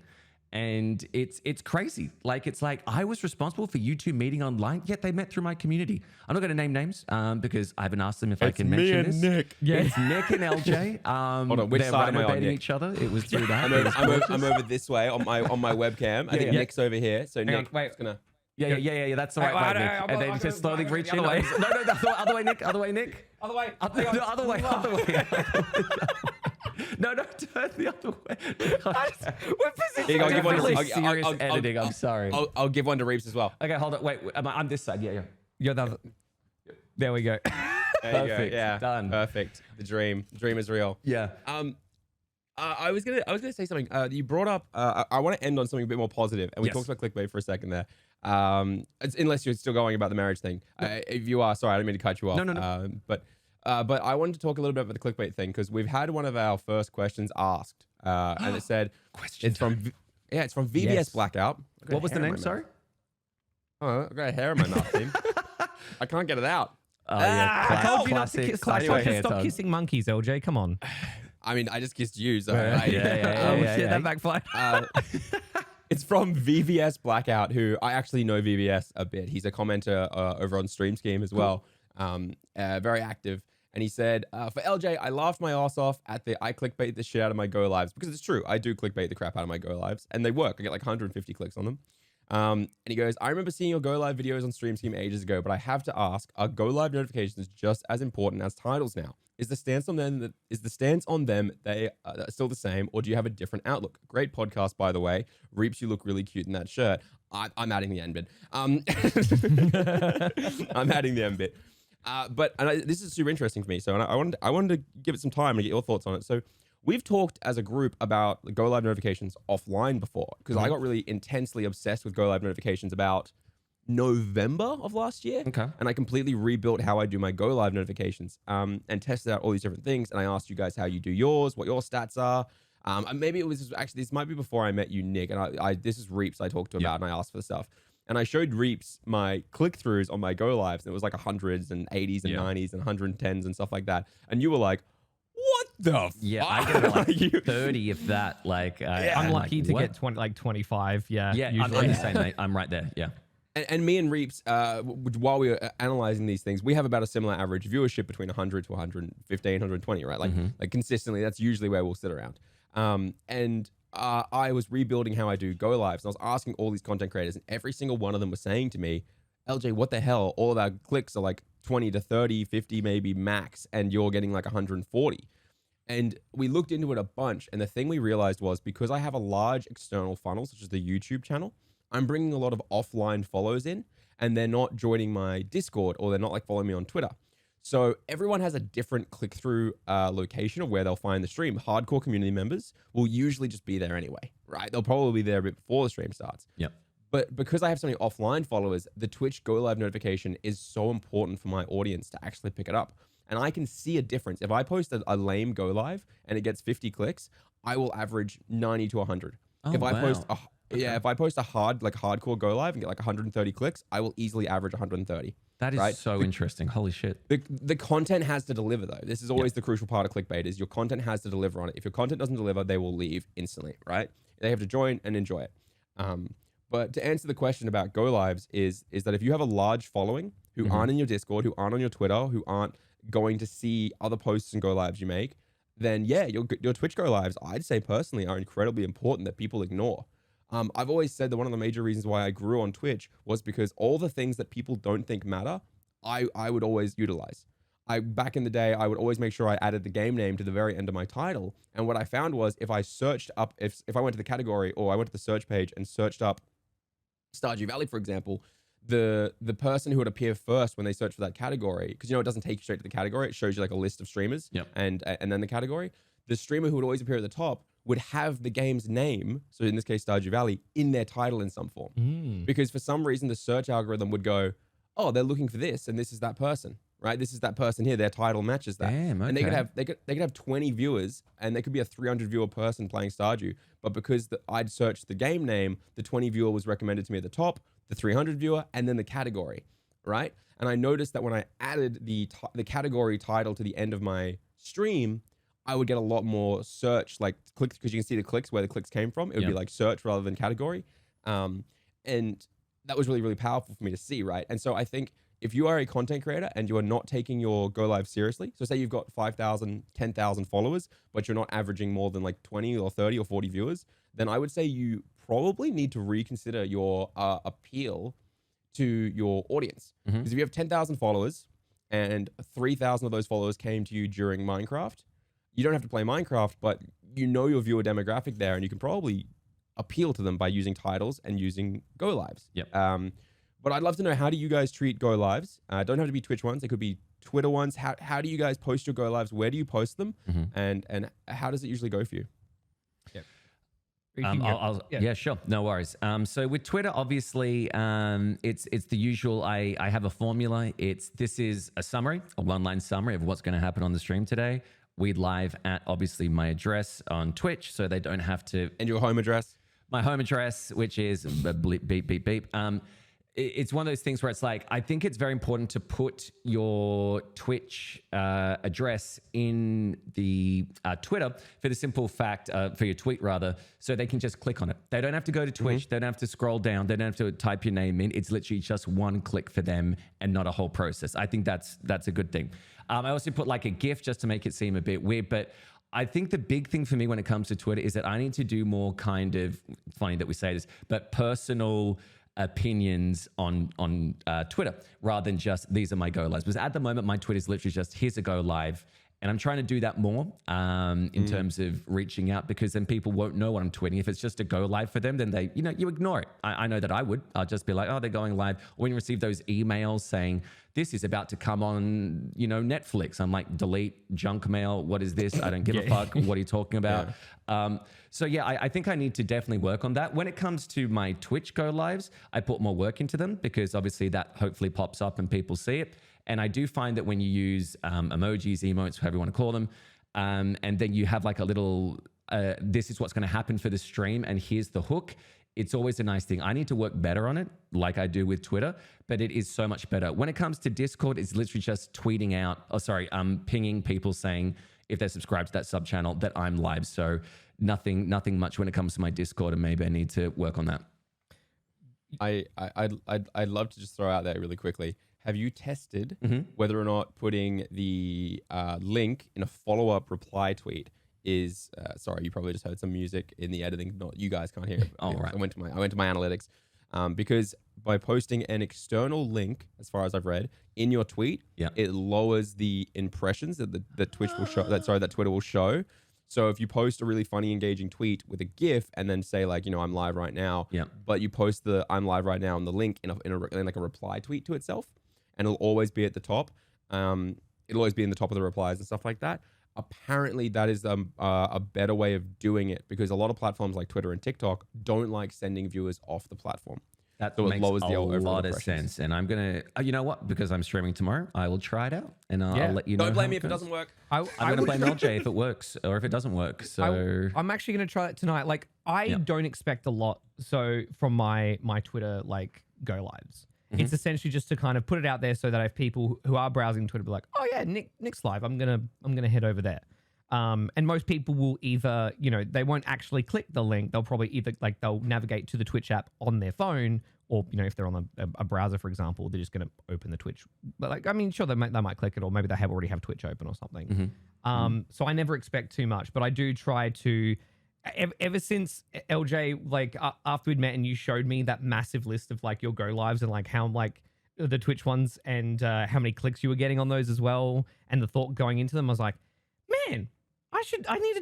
And it's crazy. Like, it's like I was responsible for you two meeting online, yet they met through my community. I'm not going to name names because I haven't asked them if I can mention this. Nick. Yeah, it's Nick and Eljay. Hold on, which side am I on, Nick? each other. It was through that. I'm over this way on my webcam. I think Nick's over here. So Nick, wait. gonna. Yeah. That's the right way, Nick. And then just slowly reach in. No, the other way, Nick. Other way, Nick. Other way. Other way. No, turn the other way. We're Give one really to serious editing. I'm sorry. I'll give one to Reapz as well. Okay, hold on. Wait, I'm this side. Yeah. You're the other. There we go. There you go. Perfect. Yeah, Done. Perfect. The dream is real. Yeah. I was gonna say something. You brought up. I want to end on something a bit more positive, and we talked about clickbait for a second there. Unless you're still going about the marriage thing. If you are, sorry, I didn't mean to cut you off. No. But I wanted to talk a little bit about the clickbait thing because we've had one of our first questions asked, and it said it's from VBS Blackout. What was the name? Sorry. Oh, I got a hair in my mouth, team. I can't get it out. Oh yeah, I told you not to kiss. Stop kissing. kissing monkeys, LJ. Come on. I mean, I just kissed you, so Shit, that backfired. It's from VVS Blackout, who I actually know VVS a bit. He's a commenter over on Stream Scheme as well. Very active. And he said, for LJ, I laughed my ass off at I clickbait the shit out of my go lives, because it's true. I do clickbait the crap out of my go lives, and they work. I get like 150 clicks on them. And he goes, I remember seeing your go live videos on Stream Scheme ages ago, but I have to ask, are go live notifications just as important as titles now? Is the stance on them they are still the same, or do you have a different outlook? Great podcast, by the way. Reapz, you look really cute in that shirt. I'm adding the end bit. I'm adding the end bit. This is super interesting for me. So I wanted to give it some time and get your thoughts on it. So we've talked as a group about the go live notifications offline before, because I got really intensely obsessed with go live notifications about November of last year. Okay. And I completely rebuilt how I do my go live notifications and tested out all these different things. And I asked you guys how you do yours, what your stats are. Maybe it was actually, this might be before I met you, Nick. And this is Reapz I talked to about, and I asked for the stuff. And I showed Reapz my click-throughs on my go lives, and it was like 100s and 80s and 90s and 110s and stuff like that. And you were like, what the fuck? Yeah, I get like 30 if that. Like, I'm lucky to get 25. Yeah. Yeah, I'm the same, mate. I'm right there. Yeah. And me and Reapz, while we were analyzing these things, we have about a similar average viewership between 100 to 115, 120, right? Like consistently, that's usually where we'll sit around. I was rebuilding how I do go lives, and I was asking all these content creators, and every single one of them was saying to me, LJ, what the hell? All of our clicks are like 20 to 30, 50 maybe max, and you're getting like 140. And we looked into it a bunch, and the thing we realized was, because I have a large external funnel, such as the YouTube channel, I'm bringing a lot of offline follows in, and they're not joining my Discord, or they're not like following me on Twitter. So everyone has a different click-through location of where they'll find the stream. Hardcore community members will usually just be there anyway, right? They'll probably be there a bit before the stream starts. Yep. But because I have so many offline followers, the Twitch go live notification is so important for my audience to actually pick it up. And I can see a difference. If I post a lame go live and it gets 50 clicks, I will average 90 to 100. Oh, if I wow. post if I post a hardcore go live and get like 130 clicks, I will easily average 130. That is right? so interesting. Holy shit. The content has to deliver though. This is always the crucial part of clickbait is your content has to deliver on it. If your content doesn't deliver, they will leave instantly, right? They have to join and enjoy it. But to answer the question about go lives is that if you have a large following who aren't in your Discord, who aren't on your Twitter, who aren't going to see other posts and go lives you make, then yeah, your Twitch go lives, I'd say personally, are incredibly important that people ignore. I've always said that one of the major reasons why I grew on Twitch was because all the things that people don't think matter, I would always utilize. Back in the day, I would always make sure I added the game name to the very end of my title. And what I found was if I searched up, if I went to the category or I went to the search page and searched up Stardew Valley, for example, the person who would appear first when they search for that category, because it doesn't take you straight to the category, it shows you like a list of streamers and then the category. The streamer who would always appear at the top would have the game's name, so in this case Stardew Valley, in their title in some form. Because for some reason the search algorithm would go, oh, they're looking for this and this is that person, right? This is that person here, their title matches that. Damn, okay. And they could have 20 viewers and they could be a 300 viewer person playing Stardew, but because I'd searched the game name, the 20 viewer was recommended to me at the top, the 300 viewer, and then the category, right? And I noticed that when I added the category title to the end of my stream, I would get a lot more search, like clicks, because you can see the clicks, where the clicks came from. It would be like search rather than category. And that was really, really powerful for me to see, right? And so I think if you are a content creator and you are not taking your go live seriously, so say you've got 5,000, 10,000 followers, but you're not averaging more than like 20 or 30 or 40 viewers, then I would say you probably need to reconsider your appeal to your audience. Because if you have 10,000 followers and 3,000 of those followers came to you during Minecraft, you don't have to play Minecraft, but your viewer demographic there, and you can probably appeal to them by using titles and using go lives. But I'd love to know, how do you guys treat go lives? Don't have to be Twitch ones. It could be Twitter ones. How do you guys post your go lives? Where do you post them? And how does it usually go for you? Yeah, sure. No worries. So with Twitter, obviously, it's the usual. I have a formula. This is a summary, a one-line summary of what's going to happen on the stream today. We'd live at obviously my address on Twitch, so they don't have to. And your home address? My home address, which is beep, beep, beep, beep. It's one of those things where it's like, I think it's very important to put your Twitch address in the Twitter for the simple fact, for your tweet rather, so they can just click on it. They don't have to go to Twitch. They don't have to scroll down. They don't have to type your name in. It's literally just one click for them and not a whole process. I think that's a good thing. I also put like a GIF just to make it seem a bit weird, but I think the big thing for me when it comes to Twitter is that I need to do more kind of, funny that we say this, but personal opinions on Twitter rather than just these are my go lives. Because at the moment, my Twitter is literally just here's a go live. And I'm trying to do that more in terms of reaching out, because then people won't know what I'm tweeting. If it's just a go live for them, then they, you ignore it. I know that I would. I'll just be like, oh, they're going live. Or when you receive those emails saying, this is about to come on, Netflix. I'm like, delete, junk mail. What is this? I don't give a fuck. What are you talking about? So yeah, I think I need to definitely work on that. When it comes to my Twitch go lives, I put more work into them, because obviously that hopefully pops up and people see it. And I do find that when you use emojis, emotes, whatever you want to call them, and then you have like a little, this is what's going to happen for the stream, and here's the hook. It's always a nice thing. I need to work better on it, like I do with Twitter, but it is so much better. When it comes to Discord, it's literally just tweeting out, pinging people saying if they're subscribed to that sub channel that I'm live. So nothing much when it comes to my Discord, and maybe I need to work on that. I'd love to just throw out there really quickly. Have you tested whether or not putting the link in a follow-up reply tweet is sorry, you probably just heard some music in the editing. Not, you guys can't hear it. Right. I went to my analytics because by posting an external link, as far as I've read, in your tweet, it lowers the impressions that Twitch will show. That Twitter will show. So if you post a really funny, engaging tweet with a GIF and then say like, I'm live right now, but you post the I'm live right now and the link in like a reply tweet to itself, and it'll always be at the top. It'll always be in the top of the replies and stuff like that. Apparently, that is a better way of doing it, because a lot of platforms like Twitter and TikTok don't like sending viewers off the platform. That so it makes lowers a the overall lot of impressions. sense. And I'm going to, you know what? Because I'm streaming tomorrow, I will try it out and I'll let you know. Don't blame me how if it doesn't work. I'm going to blame Eljay if it works or if it doesn't work. So I'm actually going to try it tonight. Like I don't expect a lot. So from my Twitter, like go lives, it's essentially just to kind of put it out there so that if people who are browsing Twitter be like, oh yeah, Nick's live, I'm going to head over there. And most people will either, you know, they won't actually click the link. They'll probably either like they'll navigate to the Twitch app on their phone, or, you know, if they're on a browser, for example, they're just going to open the Twitch. But like, I mean, sure, they might click it, or maybe they already have Twitch open or something. So I never expect too much, but I do try to, ever since Eljay, like after we'd met and you showed me that massive list of like your go lives and like how like the Twitch ones and how many clicks you were getting on those as well. And the thought going into them, I was like, man,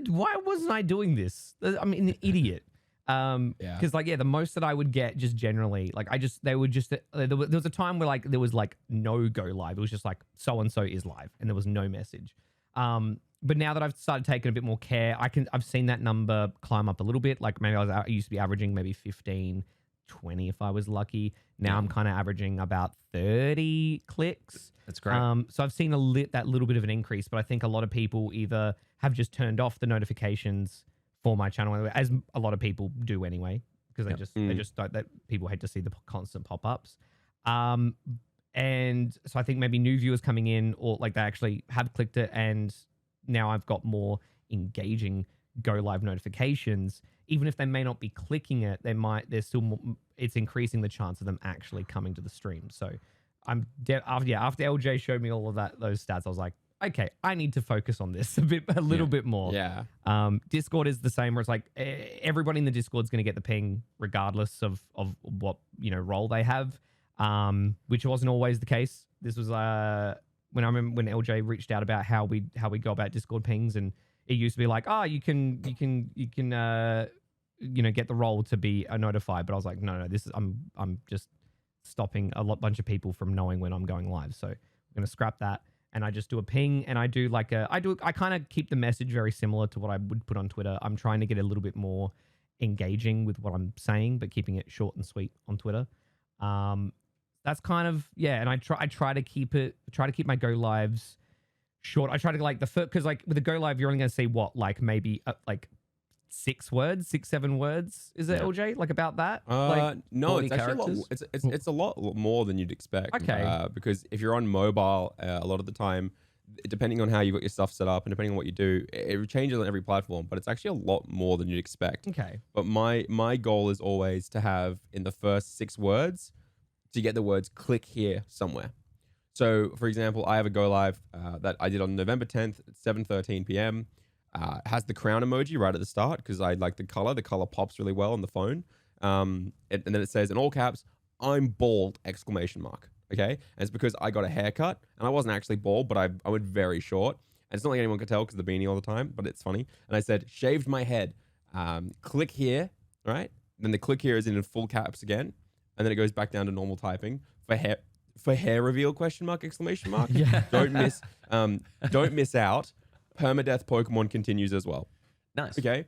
why wasn't I doing this? I'm an idiot. Because like, the most that I would get just generally, like there was a time where like there was like no go live. It was just like so-and-so is live and there was no message. But now that I've started taking a bit more care, I've seen that number climb up a little bit. Like maybe I used to be averaging maybe 15, 20 if I was lucky. Now I'm kind of averaging about 30 clicks. that's great. So I've seen that little bit of an increase, but I think a lot of people either have just turned off the notifications for my channel, as a lot of people do anyway, because they just don't, that people hate to see the constant pop-ups. And so I think maybe new viewers coming in, or like they actually have clicked it, and now I've got more engaging go live notifications. Even if they may not be clicking it, there's still more, it's increasing the chance of them actually coming to the stream. So after Eljay showed me all of those stats, I was like, okay, I need to focus on this a little bit more. Yeah. Discord is the same, where it's like everybody in the Discord is going to get the ping regardless of what, you know, role they have, which wasn't always the case. This was when Eljay reached out about how we go about Discord pings, and it used to be like, you can you know, get the role to be notified, but I was like, no, this is I'm just stopping a bunch of people from knowing when I'm going live, so I'm going to scrap that. And I just do a ping, and I do like I kind of keep the message very similar to what I would put on Twitter. I'm trying to get a little bit more engaging with what I'm saying, but keeping it short and sweet on Twitter. That's kind of, and I try to keep my go lives short. I try to like because like with the go live, you're only going to see what, like maybe like 6 words, 7 words. Is it Eljay? Like about that? Like no, it's actually it's a lot more than you'd expect. Okay. Because if you're on mobile, a lot of the time, depending on how you got your stuff set up and depending on what you do, it changes on every platform. But it's actually a lot more than you'd expect. Okay. But my goal is always to have in the first 6 words to get the words "click here" somewhere. So, for example, I have a go live that I did on November 10th at 7:13 p.m. Has the crown emoji right at the start because I like the color. The color pops really well on the phone. And then it says in all caps, "I'm bald!" exclamation mark. Okay, and it's because I got a haircut and I wasn't actually bald, but I went very short. And it's not like anyone could tell because the beanie all the time, but it's funny. And I said, "Shaved my head." Click here, right? Then the click here is in full caps again, and then it goes back down to normal typing for hair reveal question mark exclamation mark. Don't miss out. Permadeath Pokemon continues as well. Nice. Okay.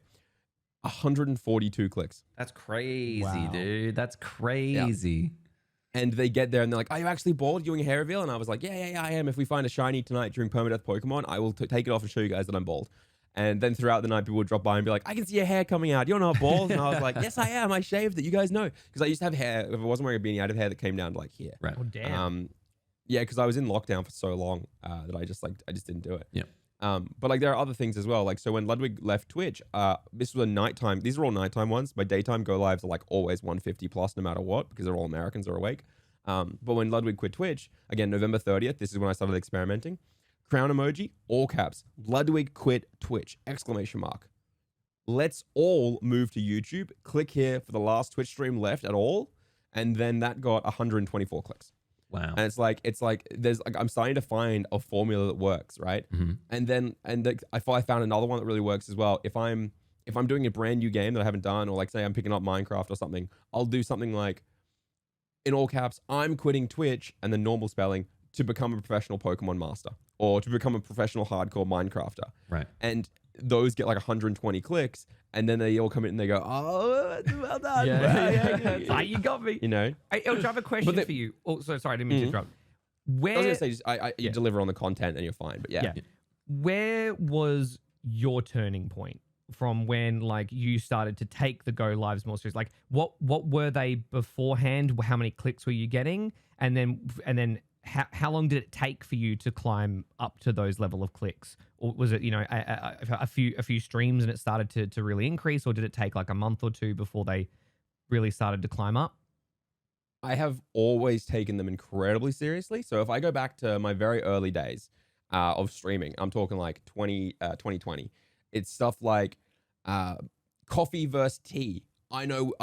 142 clicks. That's crazy, dude. That's crazy. Yeah. And they get there and they're like, "Are you actually bald doing a hair reveal?" And I was like, yeah, I am. If we find a shiny tonight during Permadeath Pokemon, I will take it off and show you guys that I'm bald. And then throughout the night, people would drop by and be like, "I can see your hair coming out. You're not bald." And I was like, "Yes, I am. I shaved it. You guys know." Because I used to have hair. If I wasn't wearing a beanie, I'd have hair that came down to like here. Right. Oh, damn. Yeah, because I was in lockdown for so long that I just didn't do it. Yeah. But like there are other things as well. Like so when Ludwig left Twitch, this was a nighttime. These are all nighttime ones. My daytime go lives are like always 150 plus no matter what because they're all Americans are awake. But when Ludwig quit Twitch, again, November 30th, this is when I started experimenting. Crown emoji, all caps. Ludwig quit Twitch, exclamation mark. Let's all move to YouTube. Click here for the last Twitch stream left at all. And then that got 124 clicks. Wow. And it's like there's like I'm starting to find a formula that works, right? Mm-hmm. And then I found another one that really works as well. If I'm doing a brand new game that I haven't done, or like say I'm picking up Minecraft or something, I'll do something like in all caps, "I'm quitting Twitch," and then normal spelling, to become a professional Pokemon master or to become a professional hardcore Minecrafter. Right. And those get like 120 clicks, and then they all come in and they go, "Oh, well done, yeah. You got me." You know. Eljay, I have a question for you. Oh, sorry, I didn't mean to interrupt. Where I was gonna say, you deliver on the content and you're fine, but yeah. Where was your turning point from when like you started to take the go lives more seriously? Like, what were they beforehand? How many clicks were you getting? And then how long did it take for you to climb up to those level of clicks? Or was it, a few streams and it started to really increase, or did it take like a month or two before they really started to climb up? I have always taken them incredibly seriously. So if I go back to my very early days of streaming, I'm talking like 2020. It's stuff like coffee versus tea. I know,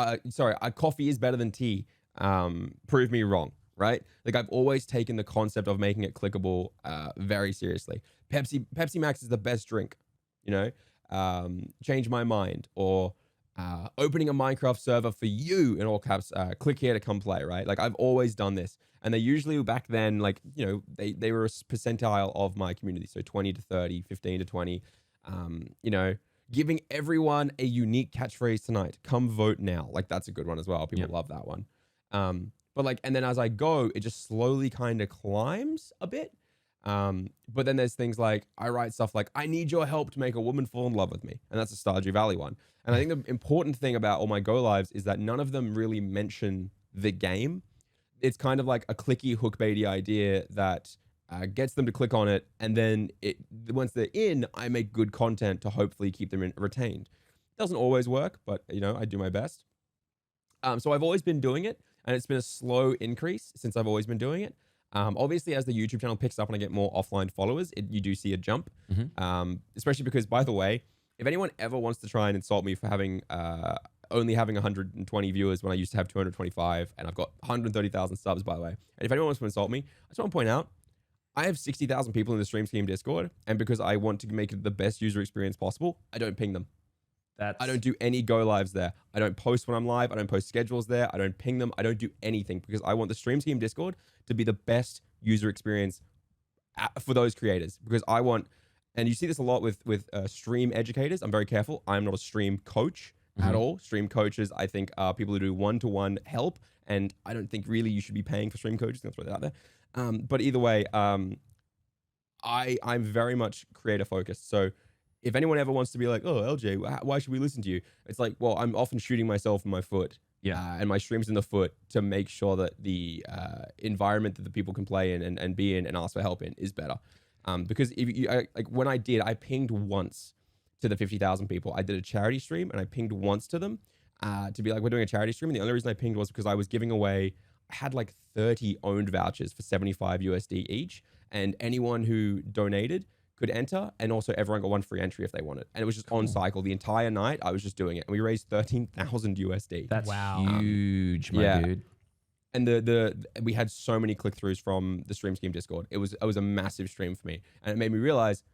coffee is better than tea. Prove me wrong. Right? Like I've always taken the concept of making it clickable very seriously. Pepsi Max is the best drink, change my mind, or opening a Minecraft server for you in all caps, click here to come play, right? Like I've always done this. And they usually back then, like, they were a percentile of my community. So 20 to 30, 15 to 20, giving everyone a unique catchphrase tonight. Come vote now. Like that's a good one as well. People love that one. But like, and then as I go, it just slowly kind of climbs a bit. But then there's things like, I write stuff like, I need your help to make a woman fall in love with me. And that's a Stardew Valley one. And I think the important thing about all my go lives is that none of them really mention the game. It's kind of like a clicky hookbaity idea that gets them to click on it. And then once they're in, I make good content to hopefully keep them retained. It doesn't always work, but I do my best. So I've always been doing it. And it's been a slow increase since I've always been doing it. Obviously, as the YouTube channel picks up and I get more offline followers, you do see a jump. Especially because, by the way, if anyone ever wants to try and insult me for only having 120 viewers when I used to have 225, and I've got 130,000 subs, by the way. And if anyone wants to insult me, I just want to point out, I have 60,000 people in the Stream Scheme Discord, and because I want to make it the best user experience possible, I don't ping them. I don't do any go lives there. I don't post when I'm live. I don't post schedules there. I don't ping them. I don't do anything because I want the Stream Scheme Discord to be the best user experience for those creators. Because I want, and you see this a lot with stream educators. I'm very careful. I'm not a stream coach at all. Stream coaches, I think, are people who do one-to-one help. And I don't think really you should be paying for stream coaches. That's what they're out there. But either way, I'm very much creator focused. So if anyone ever wants to be like, oh, Eljay, why should we listen to you? It's like, well, I'm often shooting myself in my foot. And my streams in the foot to make sure that the environment that the people can play in and be in and ask for help in is better. Because when I pinged once to the 50,000 people. I did a charity stream and I pinged once to them to be like, we're doing a charity stream. And the only reason I pinged was because I was giving away, I had like 30 owned vouchers for 75 USD each. And anyone who donated could enter, and also everyone got one free entry if they wanted. And it was just on cycle the entire night. I was just doing it, and we raised 13,000 USD. That's huge, my dude. And we had so many click throughs from the Stream Scheme Discord. It was a massive stream for me, and it made me realize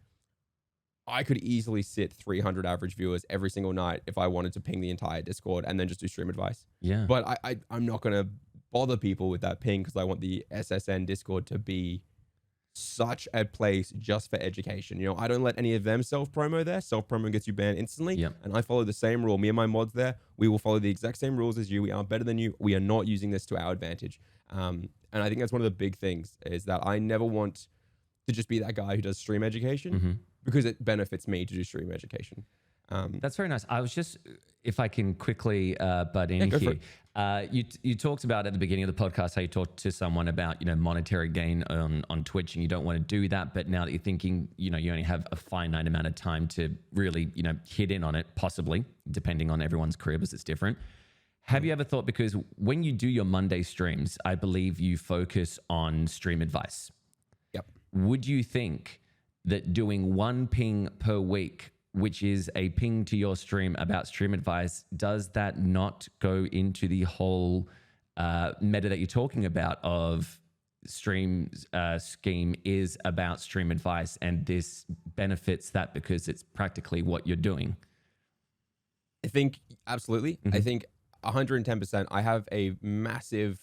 I could easily sit 300 average viewers every single night if I wanted to ping the entire Discord and then just do stream advice. Yeah. But I'm not gonna bother people with that ping because I want the SSN Discord to be such a place just for education. You know, I don't let any of them self-promo there. Self-promo gets you banned instantly. Yep. And I follow the same rule. Me and my mods there, we will follow the exact same rules as you. We are better than you. We are not using this to our advantage. And I think that's one of the big things is that I never want to just be that guy who does stream education because it benefits me to do stream education. That's very nice. I was just, if I can quickly butt in here, you talked about at the beginning of the podcast how you talked to someone about, you know, monetary gain on Twitch, and you don't want to do that. But now that you're thinking, you know, you only have a finite amount of time to really, you know, hit in on it, possibly, depending on everyone's career, because it's different. Have you ever thought, because when you do your Monday streams, I believe you focus on stream advice. Yep. Would you think that doing one ping per week, which is a ping to your stream about stream advice, does that not go into the whole meta that you're talking about of stream scheme is about stream advice, and this benefits that because it's practically what you're doing? I think absolutely. I think 110%. I have a massive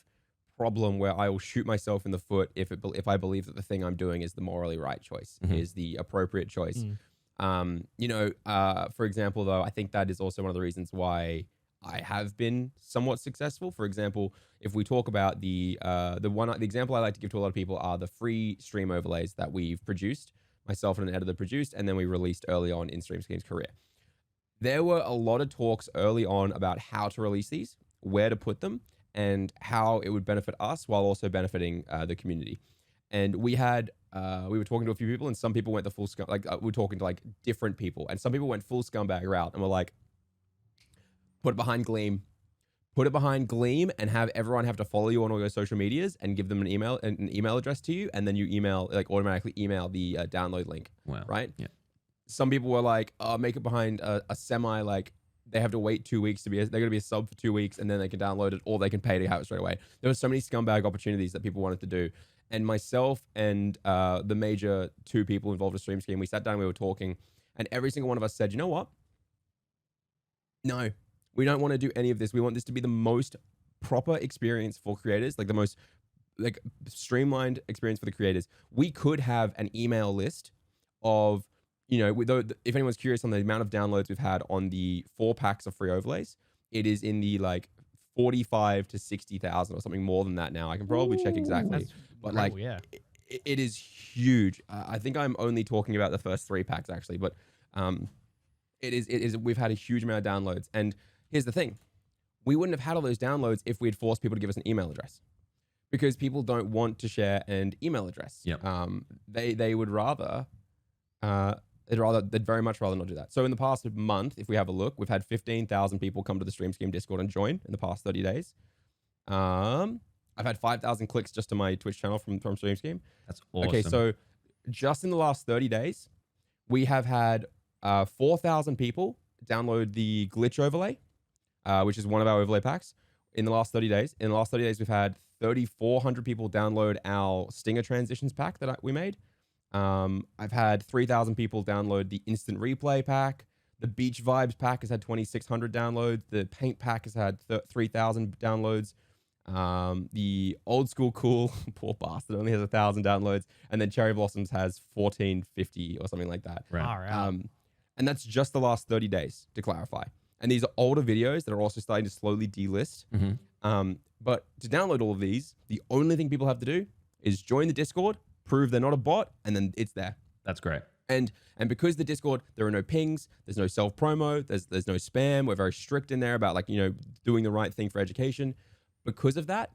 problem where I will shoot myself in the foot if I believe that the thing I'm doing is the morally right choice, is the appropriate choice. For example, though, I think that is also one of the reasons why I have been somewhat successful. For example, if we talk about the example I like to give to a lot of people are the free stream overlays that we've produced, myself and an editor produced, and then we released early on in Stream Scheme's career. There were a lot of talks early on about how to release these, where to put them, and how it would benefit us while also benefiting the community. And we were talking to a few people, and some people went the full scum. We were talking to like different people, and some people went full scumbag route, and were like, put it behind Gleam, and have everyone have to follow you on all your social medias, and give them an email address to you, and then you automatically email the download link. Wow. Right? Yeah. Some people were like, make it behind a semi, like they have to wait 2 weeks they're going to be a sub for 2 weeks, and then they can download it, or they can pay to have it straight away. There were so many scumbag opportunities that people wanted to do. And myself and the major 2 people involved with Stream Scheme, we sat down, we were talking, and every single one of us said, you know what? No, we don't want to do any of this. We want this to be the most proper experience for creators, like the most like streamlined experience for the creators. We could have an email list of, if anyone's curious on the amount of downloads we've had on the 4 packs of free overlays, it is in the like 45 to 60,000 or something more than that now. I can probably check exactly, but it is huge. I think I'm only talking about the first 3 packs actually, but it is. We've had a huge amount of downloads, and here's the thing: we wouldn't have had all those downloads if we had forced people to give us an email address, because people don't want to share an email address. Yep. They would rather. They'd very much rather not do that. So in the past month, if we have a look, we've had 15,000 people come to the Stream Scheme Discord and join in the past 30 days. I've had 5,000 clicks just to my Twitch channel from Stream Scheme. That's awesome. Okay, so just in the last 30 days, we have had 4,000 people download the glitch overlay, which is one of our overlay packs in the last 30 days. In the last 30 days, we've had 3,400 people download our Stinger Transitions pack that we made. I've had 3,000 people download the Instant Replay pack. The Beach Vibes pack has had 2,600 downloads. The Paint pack has had 3,000 downloads. The Old School Cool, poor bastard, only has 1,000 downloads. And then Cherry Blossoms has 1,450 or something like that. Right. And that's just the last 30 days, to clarify. And these are older videos that are also starting to slowly delist. But to download all of these, the only thing people have to do is join the Discord, prove they're not a bot, and then it's there. That's great. And because the Discord, there are no pings, there's no self-promo, there's no spam. We're very strict in there about doing the right thing for education. Because of that,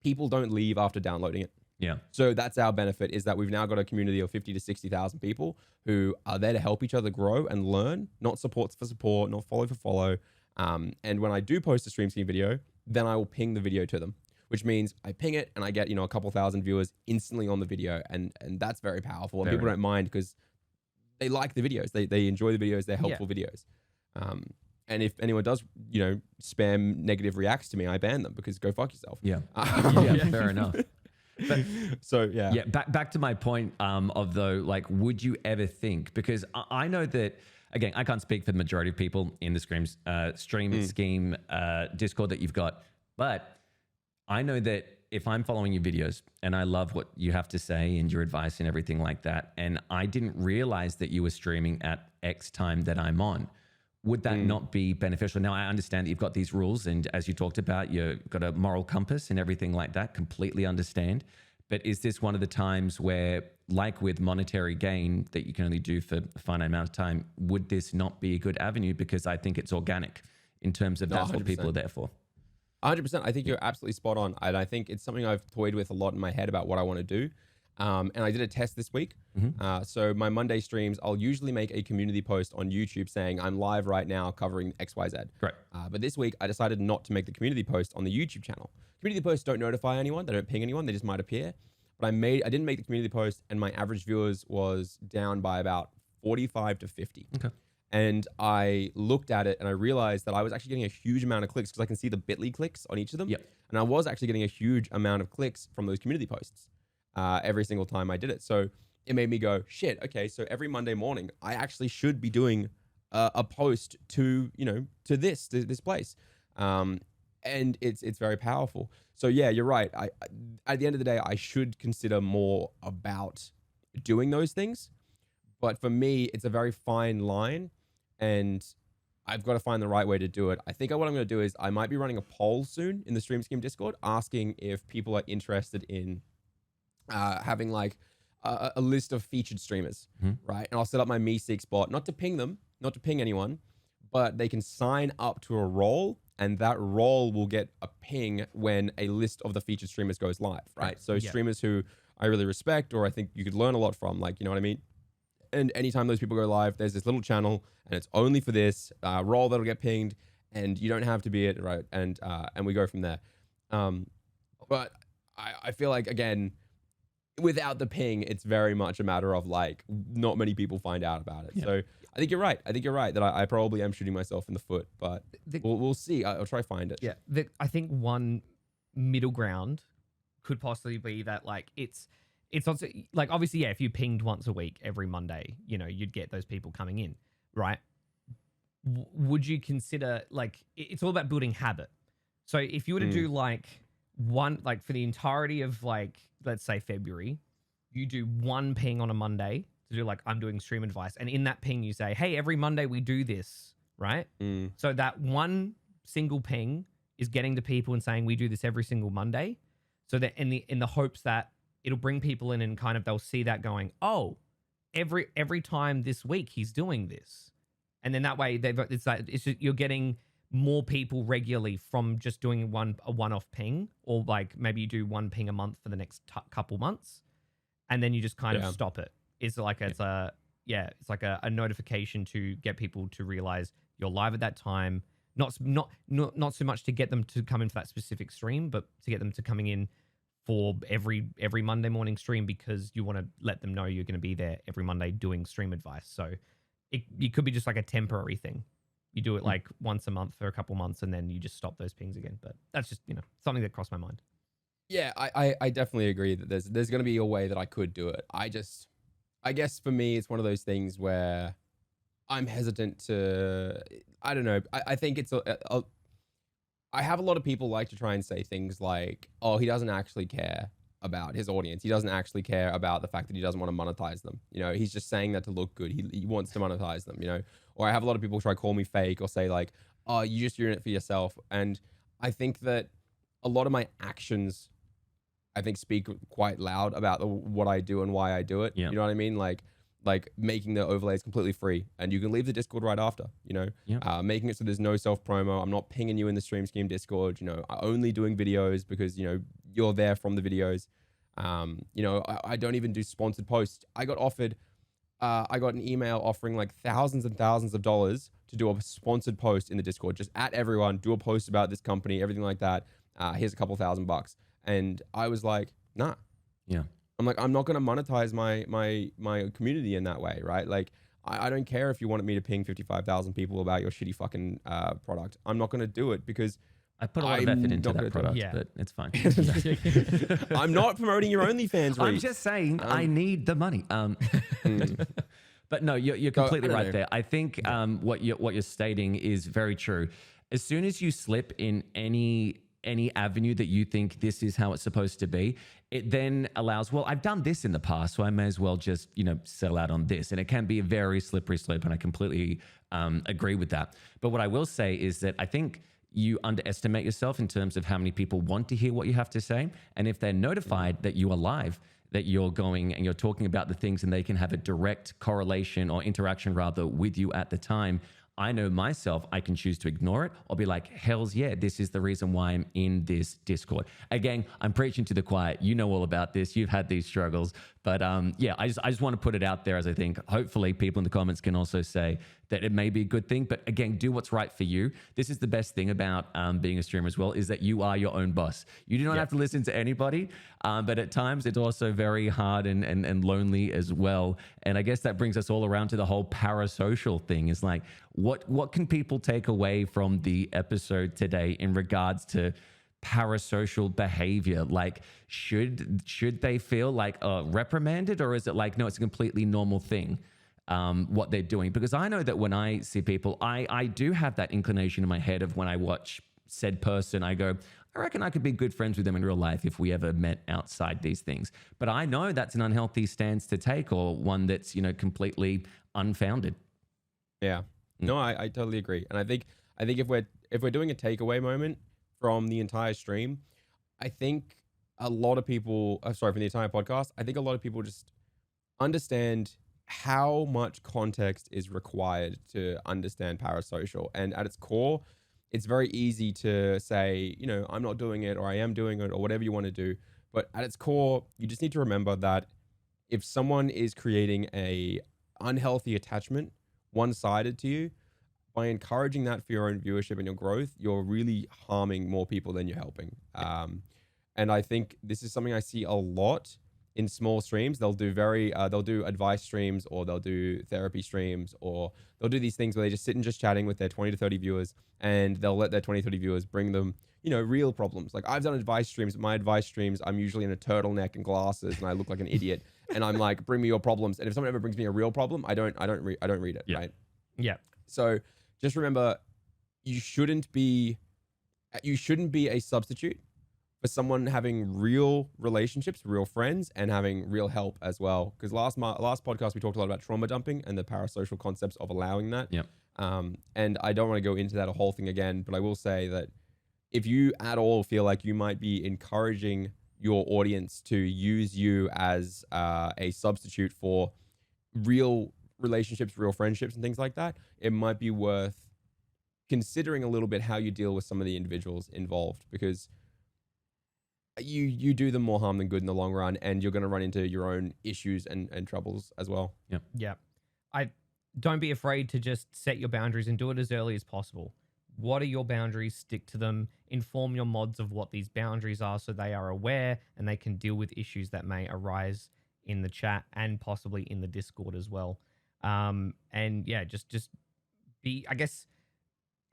people don't leave after downloading it. Yeah. So that's our benefit, is that we've now got a community of 50 to 60,000 people who are there to help each other grow and learn, not support for support, not follow for follow. And when I do post a Stream Scheme video, then I will ping the video to them, which means I ping it and I get, a couple thousand viewers instantly on the video. And that's very powerful. And people don't mind because they like the videos. They enjoy the videos. They're helpful videos. And if anyone does, spam negative reacts to me, I ban them, because go fuck yourself. Yeah. Yeah, fair enough. But, so, yeah. Yeah, back to my point of though, would you ever think, because I know that, again, I can't speak for the majority of people in the Stream Scheme Discord that you've got, but I know that if I'm following your videos and I love what you have to say and your advice and everything like that, and I didn't realize that you were streaming at X time that I'm on, would that not be beneficial? Now, I understand that you've got these rules, and as you talked about, you've got a moral compass and everything like that, completely understand. But is this one of the times where, like with monetary gain that you can only do for a finite amount of time, would this not be a good avenue? Because I think it's organic in terms of that's 100%. What people are there for. 100%. I think you're absolutely spot on. And I think it's something I've toyed with a lot in my head about what I want to do. And I did a test this week. So my Monday streams, I'll usually make a community post on YouTube saying I'm live right now covering XYZ. Right. But this week I decided not to make the community post on the YouTube channel. Community posts don't notify anyone. They don't ping anyone. They just might appear. But I didn't make the community post, and my average viewers was down by about 45 to 50. Okay. And I looked at it and I realized that I was actually getting a huge amount of clicks, because I can see the bit.ly clicks on each of them. Yep. And I was actually getting a huge amount of clicks from those community posts every single time I did it. So it made me go, shit, okay, so every Monday morning, I actually should be doing a post to, to this place. and it's very powerful. So yeah, you're right. I at the end of the day, I should consider more about doing those things. But for me, it's a very fine line, and I've got to find the right way to do it. I think what I'm going to do is I might be running a poll soon in the Stream Scheme Discord, asking if people are interested in having like a list of featured streamers, right? And I'll set up my MeSeek bot, not to ping them, not to ping anyone, but they can sign up to a role, and that role will get a ping when a list of the featured streamers goes live, right? So streamers who I really respect, or I think you could learn a lot from, like, you know what I mean? And anytime those people go live, there's this little channel, and it's only for this role that'll get pinged, and you don't have to be it, right? And we go from there. But I feel like, again, without the ping, it's very much a matter of like not many people find out about it. So I think you're right. I think you're right that I probably am shooting myself in the foot, but we'll see. I'll try to find it. Yeah, I think one middle ground could possibly be that like it's also like, obviously, yeah, if you pinged once a week every Monday, you know, you'd get those people coming in, right? Would you consider, like, it's all about building habit. So if you were to do like like for the entirety of like, let's say February, you do one ping on a Monday to do like, I'm doing stream advice. And in that ping, you say, hey, every Monday we do this, right? So that one single ping is getting to people and saying, we do this every single Monday. So that in the hopes that it'll bring people in and kind of, they'll see that going, oh, every time this week he's doing this. And then that way you're getting more people regularly from just doing a one-off ping, or like maybe you do one ping a month for the next couple months, and then you just kind of stop it. It's like it's like a notification to get people to realize you're live at that time. Not so much to get them to come in for that specific stream, but to get them to coming in for every Monday morning stream, because you want to let them know you're going to be there every Monday doing stream advice. So it could be just like a temporary thing. You do it like once a month for a couple months, and then you just stop those pings again. But that's just, you know, something that crossed my mind. Yeah, I definitely agree that there's going to be a way that I could do it. I guess for me, it's one of those things where I'm hesitant to, I don't know. I think it's I have a lot of people like to try and say things like, oh, he doesn't actually care about his audience. He doesn't actually care about the fact that he doesn't want to monetize them. You know, he's just saying that to look good. He wants to monetize them, you know? Or I have a lot of people try to call me fake, or say like, oh, you're just doing it for yourself. And I think that a lot of my actions, I think, speak quite loud about what I do and why I do it. You know what I mean? Like making the overlays completely free, and you can leave the Discord right after, you know, making it so there's no self promo. I'm not pinging you in the Stream Scheme Discord, you know, only doing videos because, you know, you're there from the videos. You know, I don't even do sponsored posts. I got an email offering like thousands and thousands of dollars to do a sponsored post in the Discord, just at everyone, do a post about this company, everything like that. Here's a couple $1,000. And I was like, nah. Yeah. I'm like, I'm not going to monetize my community in that way, right? Like, I don't care if you wanted me to ping 55,000 people about your shitty fucking product. I'm not going to do it because I put a lot of effort into that product, but it's fine. I'm not promoting your OnlyFans reach. I'm just saying I need the money. But no, you're completely right there. I think what you're stating is very true. As soon as you slip in any avenue that you think this is how it's supposed to be, it then allows, well, I've done this in the past, so I may as well just, you know, settle out on this. And it can be a very slippery slope, and I completely agree with that. But what I will say is that I think you underestimate yourself in terms of how many people want to hear what you have to say. And if they're notified that you are live, that you're going and you're talking about the things, and they can have a direct correlation or interaction rather with you at the time, I know myself, I can choose to ignore it or be like, hells yeah, this is the reason why I'm in this Discord. Again, I'm preaching to the choir. You know all about this. You've had these struggles. But yeah, I just want to put it out there, as I think hopefully people in the comments can also say that it may be a good thing. But again, do what's right for you. This is the best thing about being a streamer as well, is that you are your own boss. You do not have to listen to anybody, but at times it's also very hard and lonely as well. And I guess that brings us all around to the whole parasocial thing. Is like, what can people take away from the episode today in regards to parasocial behavior? Like, should they feel like reprimanded, or is it like, no, it's a completely normal thing what they're doing? Because I know that when I see people, I do have that inclination in my head of when I watch said person, I go, I reckon I could be good friends with them in real life if we ever met outside these things. But I know that's an unhealthy stance to take, or one that's, completely unfounded. Yeah. No, I totally agree. And I think if we're doing a takeaway moment from the entire stream, I think a lot of people, from the entire podcast, I think a lot of people just understand how much context is required to understand parasocial. And at its core, it's very easy to say, I'm not doing it, or I am doing it, or whatever you want to do. But at its core, you just need to remember that if someone is creating a unhealthy attachment, one-sided to you, by encouraging that for your own viewership and your growth, you're really harming more people than you're helping. And I think this is something I see a lot in small streams. They'll do they'll do advice streams, or they'll do therapy streams, or they'll do these things where they just sit and just chatting with their 20 to 30 viewers, and they'll let their 20, 30 viewers bring them, real problems. Like, I've done advice streams. My advice streams, I'm usually in a turtleneck and glasses, and I look like an idiot. And I'm like, bring me your problems. And if someone ever brings me a real problem, I don't read it. Yeah. Right? Yeah. So just remember, you shouldn't be a substitute for someone having real relationships, real friends, and having real help as well. Because last podcast, we talked a lot about trauma dumping and the parasocial concepts of allowing that. Yep. And I don't want to go into that whole thing again, but I will say that if you at all feel like you might be encouraging your audience to use you as a substitute for real relationships, real friendships, and things like that, it might be worth considering a little bit how you deal with some of the individuals involved, because you do them more harm than good in the long run, and you're going to run into your own issues and troubles as well. Yep. Yeah. Don't be afraid to just set your boundaries and do it as early as possible. What are your boundaries? Stick to them. Inform your mods of what these boundaries are, so they are aware and they can deal with issues that may arise in the chat and possibly in the Discord as well. And yeah, just be, I guess,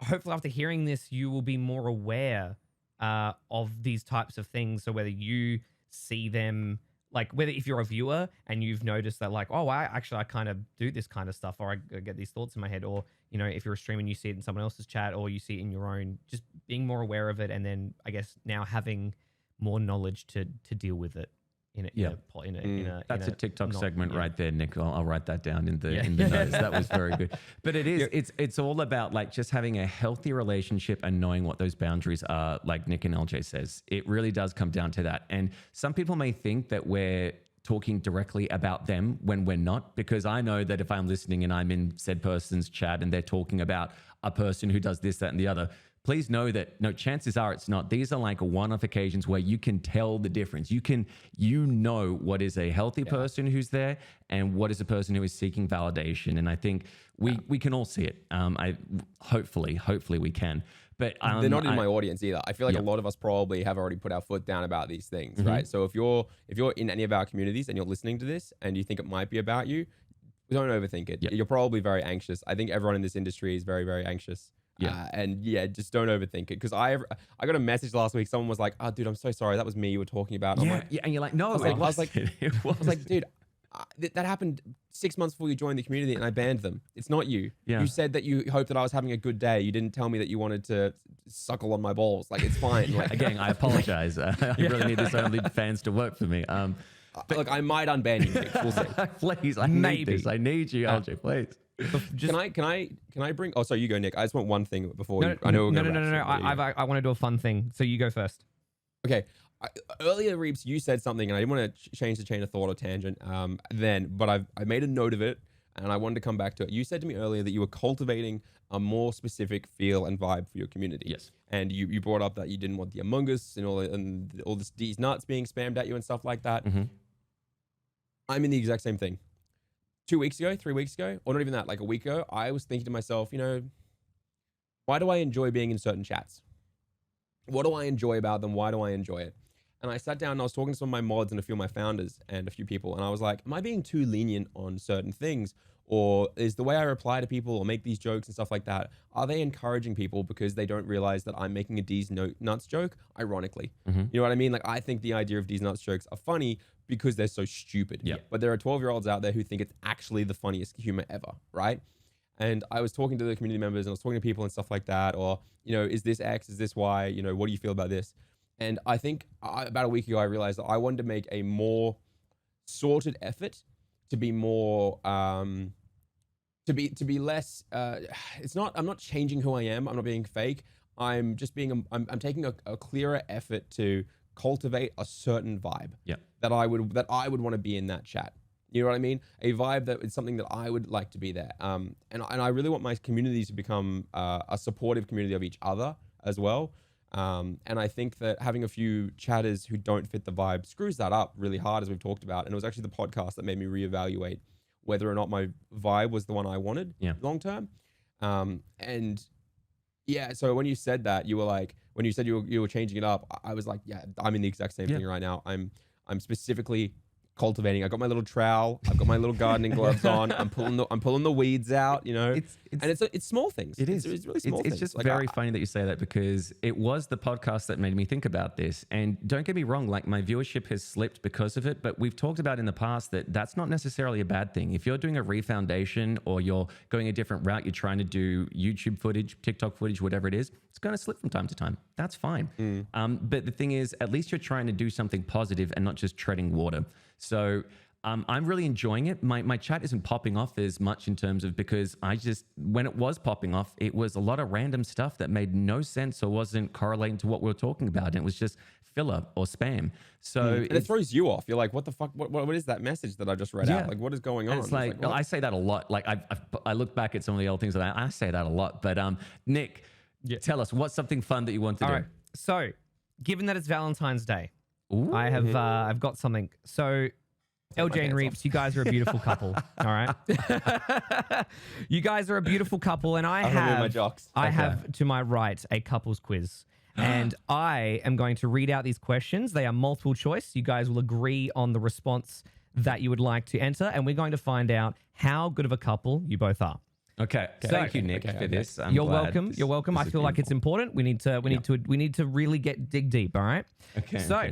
hopefully after hearing this, you will be more aware of these types of things. So whether you see them, like whether if you're a viewer and you've noticed that, like, oh, I kind of do this kind of stuff, or I get these thoughts in my head, or, if you're a streamer and you see it in someone else's chat, or you see it in your own, just being more aware of it. And then I guess now having more knowledge to deal with it. That's a TikTok segment right there, Nick. I'll write that down in the notes. That was very good. But it is, it's all about like just having a healthy relationship and knowing what those boundaries are, like Nick and Eljay says. It really does come down to that. And some people may think that we're talking directly about them when we're not, because I know that if I'm listening and I'm in said person's chat and they're talking about a person who does this, that, and the other, please know that chances are it's not. These are like one-off occasions where you can tell the difference. You know what is a healthy person who's there and what is a person who is seeking validation. And I think we can all see it. Hopefully we can. But they're not in my audience either. I feel like a lot of us probably have already put our foot down about these things, right? So if you're in any of our communities and you're listening to this and you think it might be about you, don't overthink it. You're probably very anxious. I think everyone in this industry is very, very anxious. Just don't overthink it. Because I got a message last week. Someone was like, "Oh, dude, I'm so sorry. That was me you were talking about." I'm like, and you're like, "No, I was like, dude, that happened 6 months before you joined the community, and I banned them. It's not you. Yeah. You said that you hoped that I was having a good day. You didn't tell me that you wanted to suckle on my balls. Like, it's fine." Like, again, I apologize. I really need this OnlyFans to work for me. But look, I might unban you, Nick. We'll see. Please, I need this. I need you, Eljay, please. Can I bring? Oh, sorry, you go, Nick. I just want one thing before. No. I want to do a fun thing, so you go first. Okay. Earlier, Reapz, you said something, and I didn't want to change the chain of thought or tangent. But I made a note of it, and I wanted to come back to it. You said to me earlier that you were cultivating a more specific feel and vibe for your community. Yes. And you brought up that you didn't want the Among Us and all these nuts being spammed at you and stuff like that. Mm-hmm. I'm in the exact same thing. 3 weeks ago, or not even that, like a week ago, I was thinking to myself, why do I enjoy being in certain chats? What do I enjoy about them? Why do I enjoy it? And I sat down and I was talking to some of my mods and a few of my founders and a few people. And I was like, am I being too lenient on certain things? Or is the way I reply to people or make these jokes and stuff like that, are they encouraging people because they don't realize that I'm making a D's nuts joke, ironically? Mm-hmm. You know what I mean? Like, I think the idea of D's nuts jokes are funny because they're so stupid. Yep. But there are 12-year-olds out there who think it's actually the funniest humor ever, right? And I was talking to the community members and I was talking to people and stuff like that. Or, is this X? Is this Y? What do you feel about this? And I think about a week ago, I realized that I wanted to make a more sorted effort to be more, to be less, I'm not changing who I am. I'm not being fake. I'm just I'm taking a clearer effort to cultivate a certain vibe that I would want to be in that chat. You know what I mean? A vibe that is something that I would like to be there. And I really want my community to become a supportive community of each other as well. And I think that having a few chatters who don't fit the vibe screws that up really hard, as we've talked about. And it was actually the podcast that made me reevaluate whether or not my vibe was the one I wanted long term. And yeah, so when you said that, you were like, when you said you were changing it up, I was like, yeah, I'm in the exact same thing right now. I'm specifically cultivating. I got my little trowel. I've got my little gardening gloves on. I'm pulling the weeds out. It's small things. It is. It's really small things. It's just very funny that you say that, because it was the podcast that made me think about this. And don't get me wrong, like my viewership has slipped because of it, but we've talked about in the past that that's not necessarily a bad thing. If you're doing a refoundation or you're going a different route, you're trying to do YouTube footage, TikTok footage, whatever it is, it's going to slip from time to time. That's fine. But the thing is, at least you're trying to do something positive and not just treading water. So I'm really enjoying it. My chat isn't popping off as much in terms of, because when it was popping off, it was a lot of random stuff that made no sense or wasn't correlating to what we were talking about. And it was just filler or spam. So and it throws you off. You're like, what the fuck? What is that message that I just read out? Like, what is going on? It's like I say that a lot. Like I look back at some of the old things that I say that a lot. But Nick, tell us, what's something fun that you want to do? Right. So given that it's Valentine's Day, I've got something. So Eljay and Reapz, you guys are a beautiful couple. All right. You guys are a beautiful couple. And I have to my right a couples quiz. And I am going to read out these questions. They are multiple choice. You guys will agree on the response that you would like to enter. And we're going to find out how good of a couple you both are. Okay. Thank you, Nick, for this. You're welcome. You're welcome. I feel like it's important. We need to really dig deep. All right. Okay. So,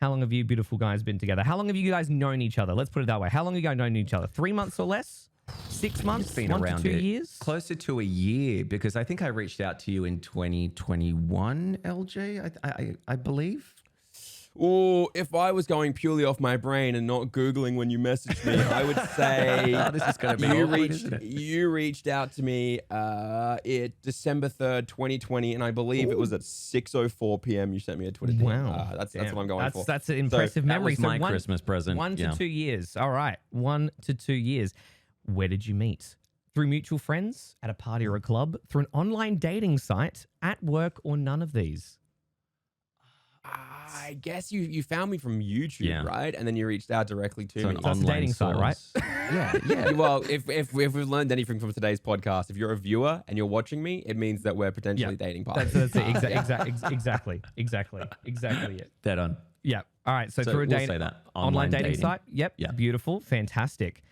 how long have you beautiful guys been together? How long have you guys known each other? Let's put it that way. How long have you guys known each other? 3 months or less? 6 months? It's been 1 around to 2 years? Closer to a year, because I think I reached out to you in 2021, Eljay, I believe. Oh, if I was going purely off my brain and not Googling when you messaged me, I would say this is gonna be you reached out to me December 3rd, 2020, and I believe it was at 6:04 p.m. You sent me a Twitter thing. Wow. That's what I'm going for. That's an impressive memory. That was my Christmas present. 1 to 2 years. All right. 1 to 2 years. Where did you meet? Through mutual friends, at a party or a club, through an online dating site, at work, or none of these? I guess you found me from YouTube, right? And then you reached out directly to me. That's a dating site, right? Yeah. Well, if we've learned anything from today's podcast, if you're a viewer and you're watching me, it means that we're potentially dating partners. That's it. Exactly it. Dead on. Yeah. All right. So through a say that. online dating site. Yep. Yeah. Beautiful. Fantastic.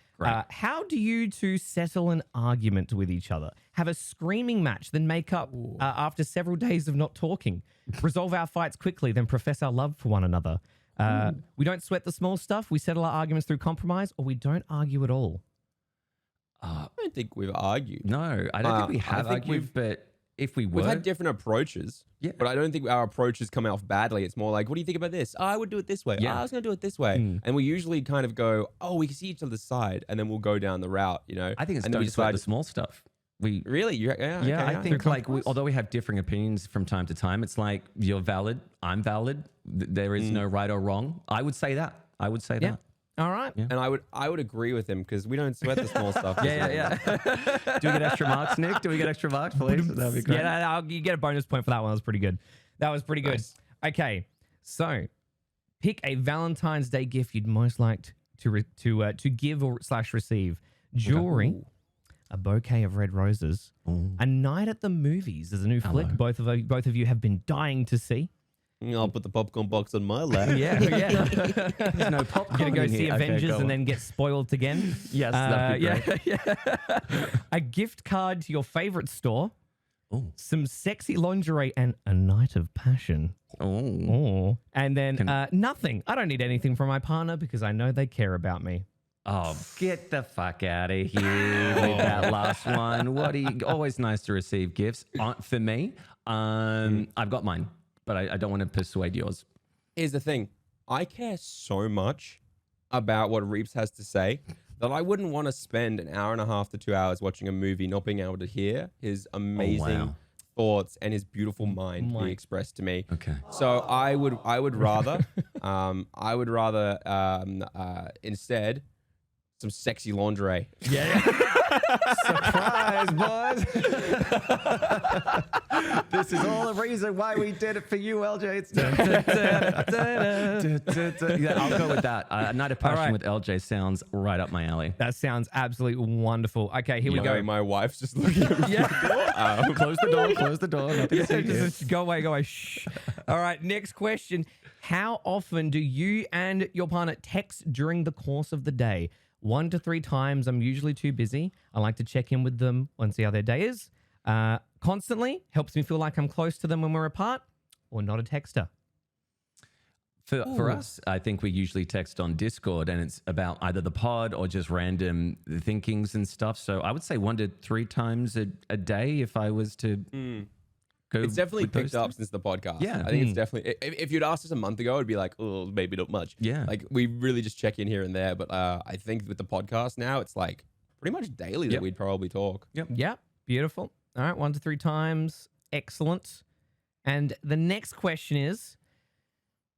How do you two settle an argument with each other? Have a screaming match, then make up after several days of not talking? Resolve our fights quickly, then profess our love for one another? We don't sweat the small stuff. We settle our arguments through compromise, or we don't argue at all? I don't think we've argued. No, I don't think we have argued, but if we were... We've had different approaches, but I don't think our approaches come out badly. It's more like, what do you think about this? I would do it this way. I was going to do it this way. And we usually kind of go, we can see each other's side, and then we'll go down the route, I think it's don't sweat the small stuff. Really? I think like although we have differing opinions from time to time, it's like you're valid, I'm valid. There is no right or wrong. I would say that. that. All right. Yeah. And I would agree with him, because we don't sweat the small stuff. Yeah. Do we get extra marks, Nick? Do we get extra marks, please? That'd be great. Yeah, you get a bonus point for that one. That was pretty good. Nice. Okay, so pick a Valentine's Day gift you'd most like to give or / receive. Jewelry. A bouquet of red roses, a night at the movies. There's a new flick both of you have been dying to see. I'll put the popcorn box on my lap. Yeah. There's no popcorn. You're gonna go see Avengers and then get spoiled again. Yes, that'd be great. Yeah. A gift card to your favorite store. Some sexy lingerie and a night of passion. And then nothing. I don't need anything from my partner because I know they care about me. Oh, get the fuck out of here with that last one. What are you? Always nice to receive gifts. For me, I've got mine, but I don't want to persuade yours. Here's the thing. I care so much about what Reapz has to say that I wouldn't want to spend an hour and a half to 2 hours watching a movie not being able to hear his amazing thoughts and his beautiful mind be expressed to me. Okay. So I would rather instead some sexy lingerie. Yeah. Surprise, boys. This is all the reason why we did it for you, Eljay. Yeah, I'll go with that. Night of Passion with Eljay sounds right up my alley. That sounds absolutely wonderful. Okay, here we go. My wife's just looking at me. Close the door. Close the door. Just go away. Go away. Shh. All right, next question. How often do you and your partner text during the course of the day? 1 to 3 times. I'm usually too busy. I like to check in with them and see how their day is. Constantly helps me feel like I'm close to them when we're apart, or not a texter. For us, I think we usually text on Discord, and it's about either the pod or just random thinkings and stuff. So I would say 1 to 3 times a day if I was to go. It's definitely picked up since the podcast. Yeah. I think it's definitely, if you'd asked us a month ago, it'd be like, oh, maybe not much. Yeah. Like we really just check in here and there. But I think with the podcast now, it's like pretty much daily that we'd probably talk. Yep. Beautiful. All right. 1 to 3 times. Excellent. And the next question is,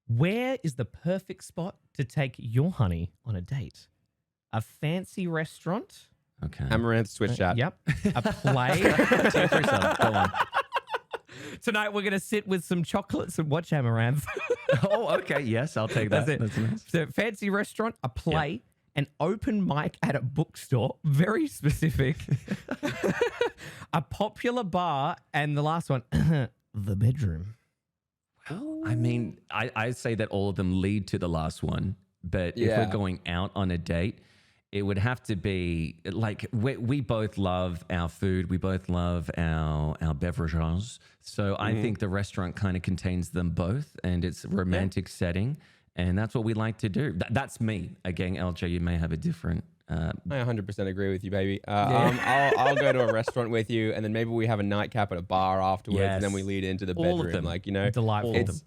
where is the perfect spot to take your honey on a date? A fancy restaurant? Okay. Amaranth's Twitch chat. Yep. A play? Go on. Tonight we're going to sit with some chocolates and watch Amaranth. Oh, okay. Yes, I'll take that. That's nice. So fancy restaurant, a play, an open mic at a bookstore, very specific, a popular bar, and the last one, the bedroom. I mean, I say that all of them lead to the last one, but if we're going out on a date, it would have to be like we both love our food. We both love our beverages. So I think the restaurant kind of contains them both, and it's a romantic setting. And that's what we like to do. That's me. Again, Eljay, you may have a different... I 100% agree with you, baby. I'll go to a restaurant with you, and then maybe we have a nightcap at a bar afterwards, and then we lead into the bedroom. All of them. Like, you know, Delightful.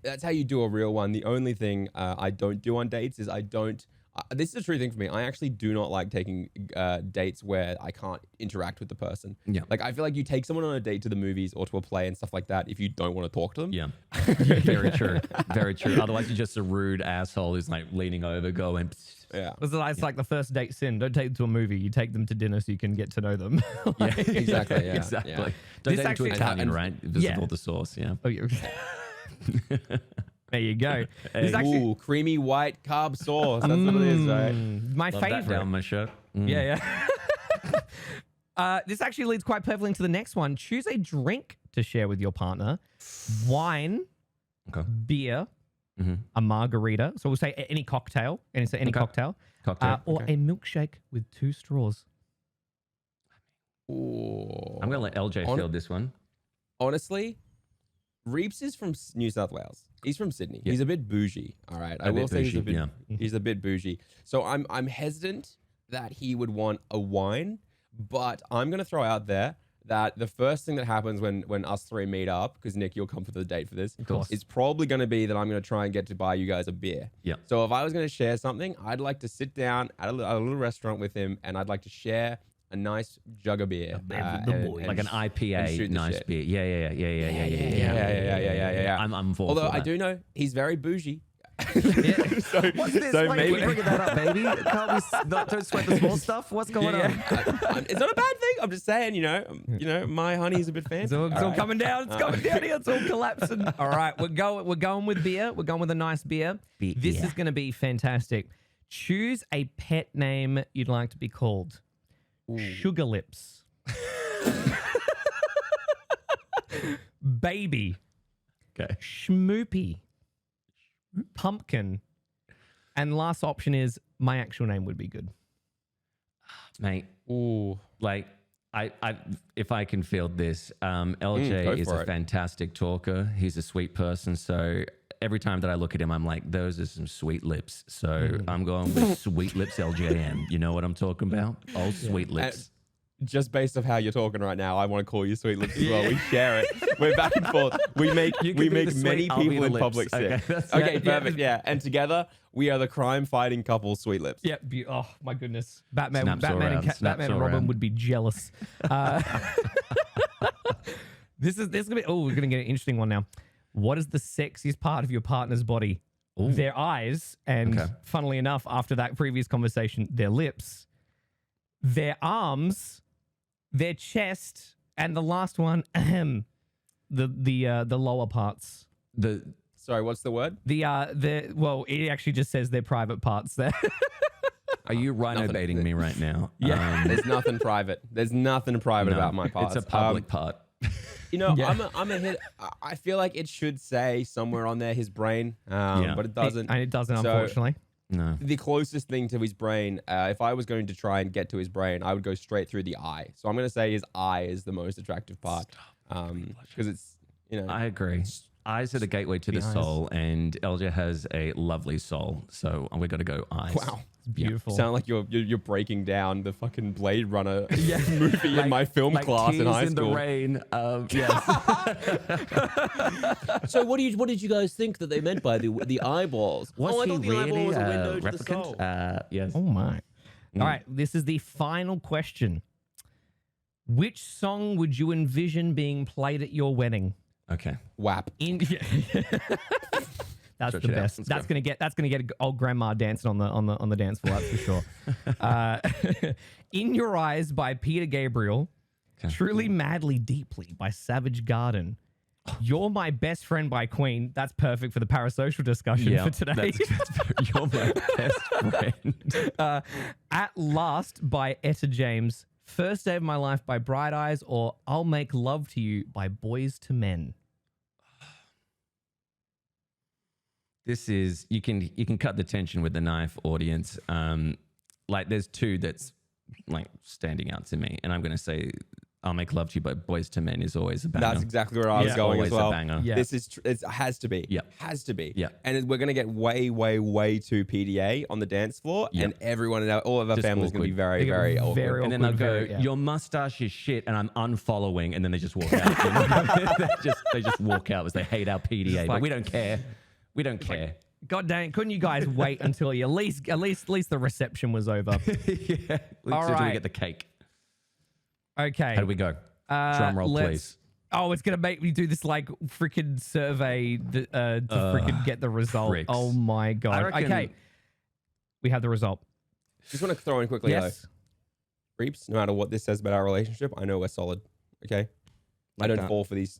That's how you do a real one. The only thing I don't do on dates is this is a true thing for me. I actually do not like taking dates where I can't interact with the person. Yeah. Like, I feel like you take someone on a date to the movies or to a play and stuff like that if you don't want to talk to them. Yeah. Very true. Very true. Otherwise, you're just a rude asshole who's like leaning over, going... Yeah. It's like the first date sin. Don't take them to a movie. You take them to dinner so you can get to know them. Yeah, exactly. Yeah. Exactly. Yeah. Don't take them to Italian, right? Visible the sauce, yeah. Oh, yeah. There you go. Ooh, creamy white carb sauce. That's what it is, right? My Love that favorite. down my shirt. Yeah. This actually leads quite perfectly into the next one. Choose a drink to share with your partner. Wine, beer, a margarita. So we'll say any cocktail. And say any cocktail. Or a milkshake with 2 straws. Ooh. I'm going to let Eljay field this one. Honestly, Reapz is from New South Wales. He's from Sydney. Yeah. He's a bit bougie. All right. I will say he's a bit bougie. So I'm hesitant that he would want a wine, but I'm going to throw out there that the first thing that happens when us 3 meet up, because Nick, you'll come for the date for this, is probably going to be that I'm going to try and get to buy you guys a beer. Yeah. So if I was going to share something, I'd like to sit down at a little restaurant with him, and I'd like to share a nice jug of beer. Like an IPA, nice beer. Yeah. I'm for Although that. I do know he's very bougie. What's this? So Wait, maybe we're bringing that up, baby. Can't we don't sweat the small stuff? What's going on? It's not a bad thing. I'm just saying, you know, my honey's a bit fancy. It's all coming down. It's coming down here. It's all collapsing. All right, we're going with beer. We're going with a nice beer. This is going to be fantastic. Choose a pet name you'd like to be called. Sugar Lips. Baby. Okay. Schmoopy. Pumpkin. And last option is my actual name would be good. Mate. Ooh. Like, I if I can field this, Eljay is a fantastic talker. He's a sweet person. So every time that I look at him, I'm like, those are some sweet lips. So I'm going with sweet lips Eljayem. You know what I'm talking about? Oh, sweet lips. Just based off how you're talking right now, I want to call you sweet lips as well. We share it. We're back and forth. We make many people in public sick. Okay, perfect. Yeah, and together we are the crime-fighting couple, sweet lips. Yeah. Oh my goodness, Batman and Robin would be jealous. This is gonna be. Oh, we're gonna get an interesting one now. What is the sexiest part of your partner's body? Ooh. Their eyes, and funnily enough, after that previous conversation, their lips, their arms, their chest, and the last one, the lower parts. Sorry, what's the word? Well, it actually just says their private parts there. Are you rhino baiting me right now? Yeah. There's nothing private. There's nothing private about my parts. It's a public part. You know, I'm a hit. I feel like it should say somewhere on there his brain, but it doesn't. And it doesn't, unfortunately. No. The closest thing to his brain, if I was going to try and get to his brain, I would go straight through the eye. So I'm going to say his eye is the most attractive part. Because it's, you know. I agree. Eyes are the gateway to the soul, and Eljay has a lovely soul. So we're going to go eyes. Wow. It's beautiful. Sound like you're breaking down the fucking Blade Runner movie in my film class in high school. In the rain. Yes. So what did you guys think that they meant by the eyeballs? Was I he thought the really eyeball was a window to the replicant? soul. Yes. Oh my. All right, this is the final question. Which song would you envision being played at your wedding? Okay. WAP. That's Stretch the best. Let's That's go. gonna get old grandma dancing on the dance floor. That's for sure. In Your Eyes by Peter Gabriel. Okay. Truly Madly Deeply by Savage Garden. You're My Best Friend by Queen. That's perfect for the parasocial discussion for today. You're my best friend. At Last by Etta James. First Day of My Life by Bright Eyes, or I'll Make Love to You by Boys to Men. This is you can cut the tension with the knife, audience. Like there's two that's like standing out to me, and I'm gonna say I'll Make Love to You by Boys to Men is always a banger. That's exactly where I was going always as well. a banger. Yeah. This is it has to be. Yeah. Has to be. Yeah. And we're gonna get way too PDA on the dance floor, and everyone in all of our Just families gonna be awkward. very awkward. And then they'll go, your mustache is shit, and I'm unfollowing, and then they just walk out. You know? they just walk out because they hate our PDA, but we don't care. We don't care. God dang it, couldn't you guys wait until at least the reception was over? Yeah. All Until we right. get the cake. Okay. How do we go? Drum roll, please. Oh, it's gonna make me do this like freaking survey to freaking get the result. Pricks. Oh my god. Okay. We have the result. Just want to throw in quickly Yes. though. Reapz, no matter what this says about our relationship, I know we're solid. Okay. I don't fall for these.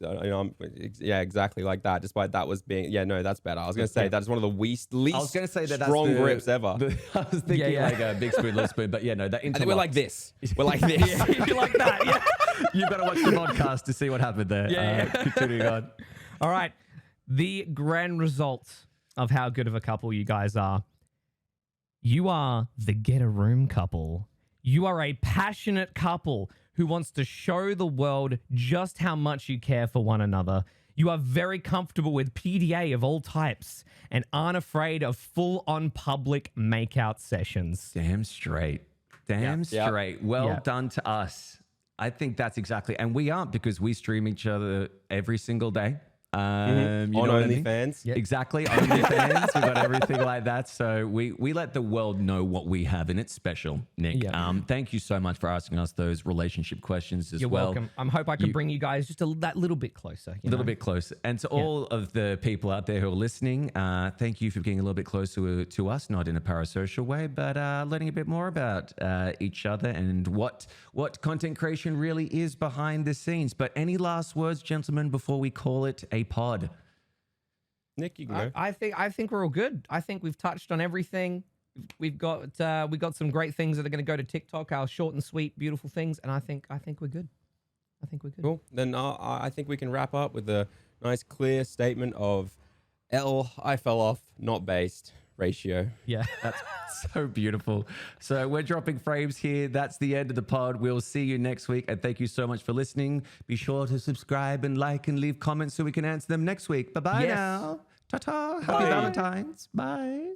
Exactly like that. Despite that was being, that's better. I was going to say that's one of the least I was going to say that strong that's grips ever. I was thinking like a big spoon, little spoon, but that I think interlock. we're like this. We're like this. You like that? Yeah. You better watch the podcast to see what happened there. Continuing on. All right. The grand result of how good of a couple you guys are. You are the get a room couple. You are a passionate couple who wants to show the world just how much you care for one another. You are very comfortable with PDA of all types and aren't afraid of full-on public makeout sessions. Damn straight. Damn straight. Well done to us. I think that's exactly, and we aren't because we stream each other every single day. You on know what I mean? OnlyFans. Yep. Exactly. OnlyFans. We've got everything like that. So we let the world know what we have, and it's special, Nick. Yeah. Thank you so much for asking us those relationship questions as You're well. welcome. I hope I can bring you guys just that little bit closer. A little bit closer. And to all of the people out there who are listening, thank you for getting a little bit closer to us, not in a parasocial way, but learning a bit more about each other and what content creation really is behind the scenes. But any last words, gentlemen, before we call it a pod? Nick, you can go. I think we're all good. I think we've touched on everything. We've got some great things that are going to go to TikTok, our short and sweet, beautiful things, and I think we're good. I think we're good. Cool. Then I think we can wrap up with a nice, clear statement of I fell off, not based ratio. Yeah. That's so beautiful. So we're dropping frames here. That's the end of the pod. We'll see you next week. And thank you so much for listening. Be sure to subscribe and like and leave comments so we can answer them next week. Bye-bye now. Ta-ta. Happy Valentine's. Bye.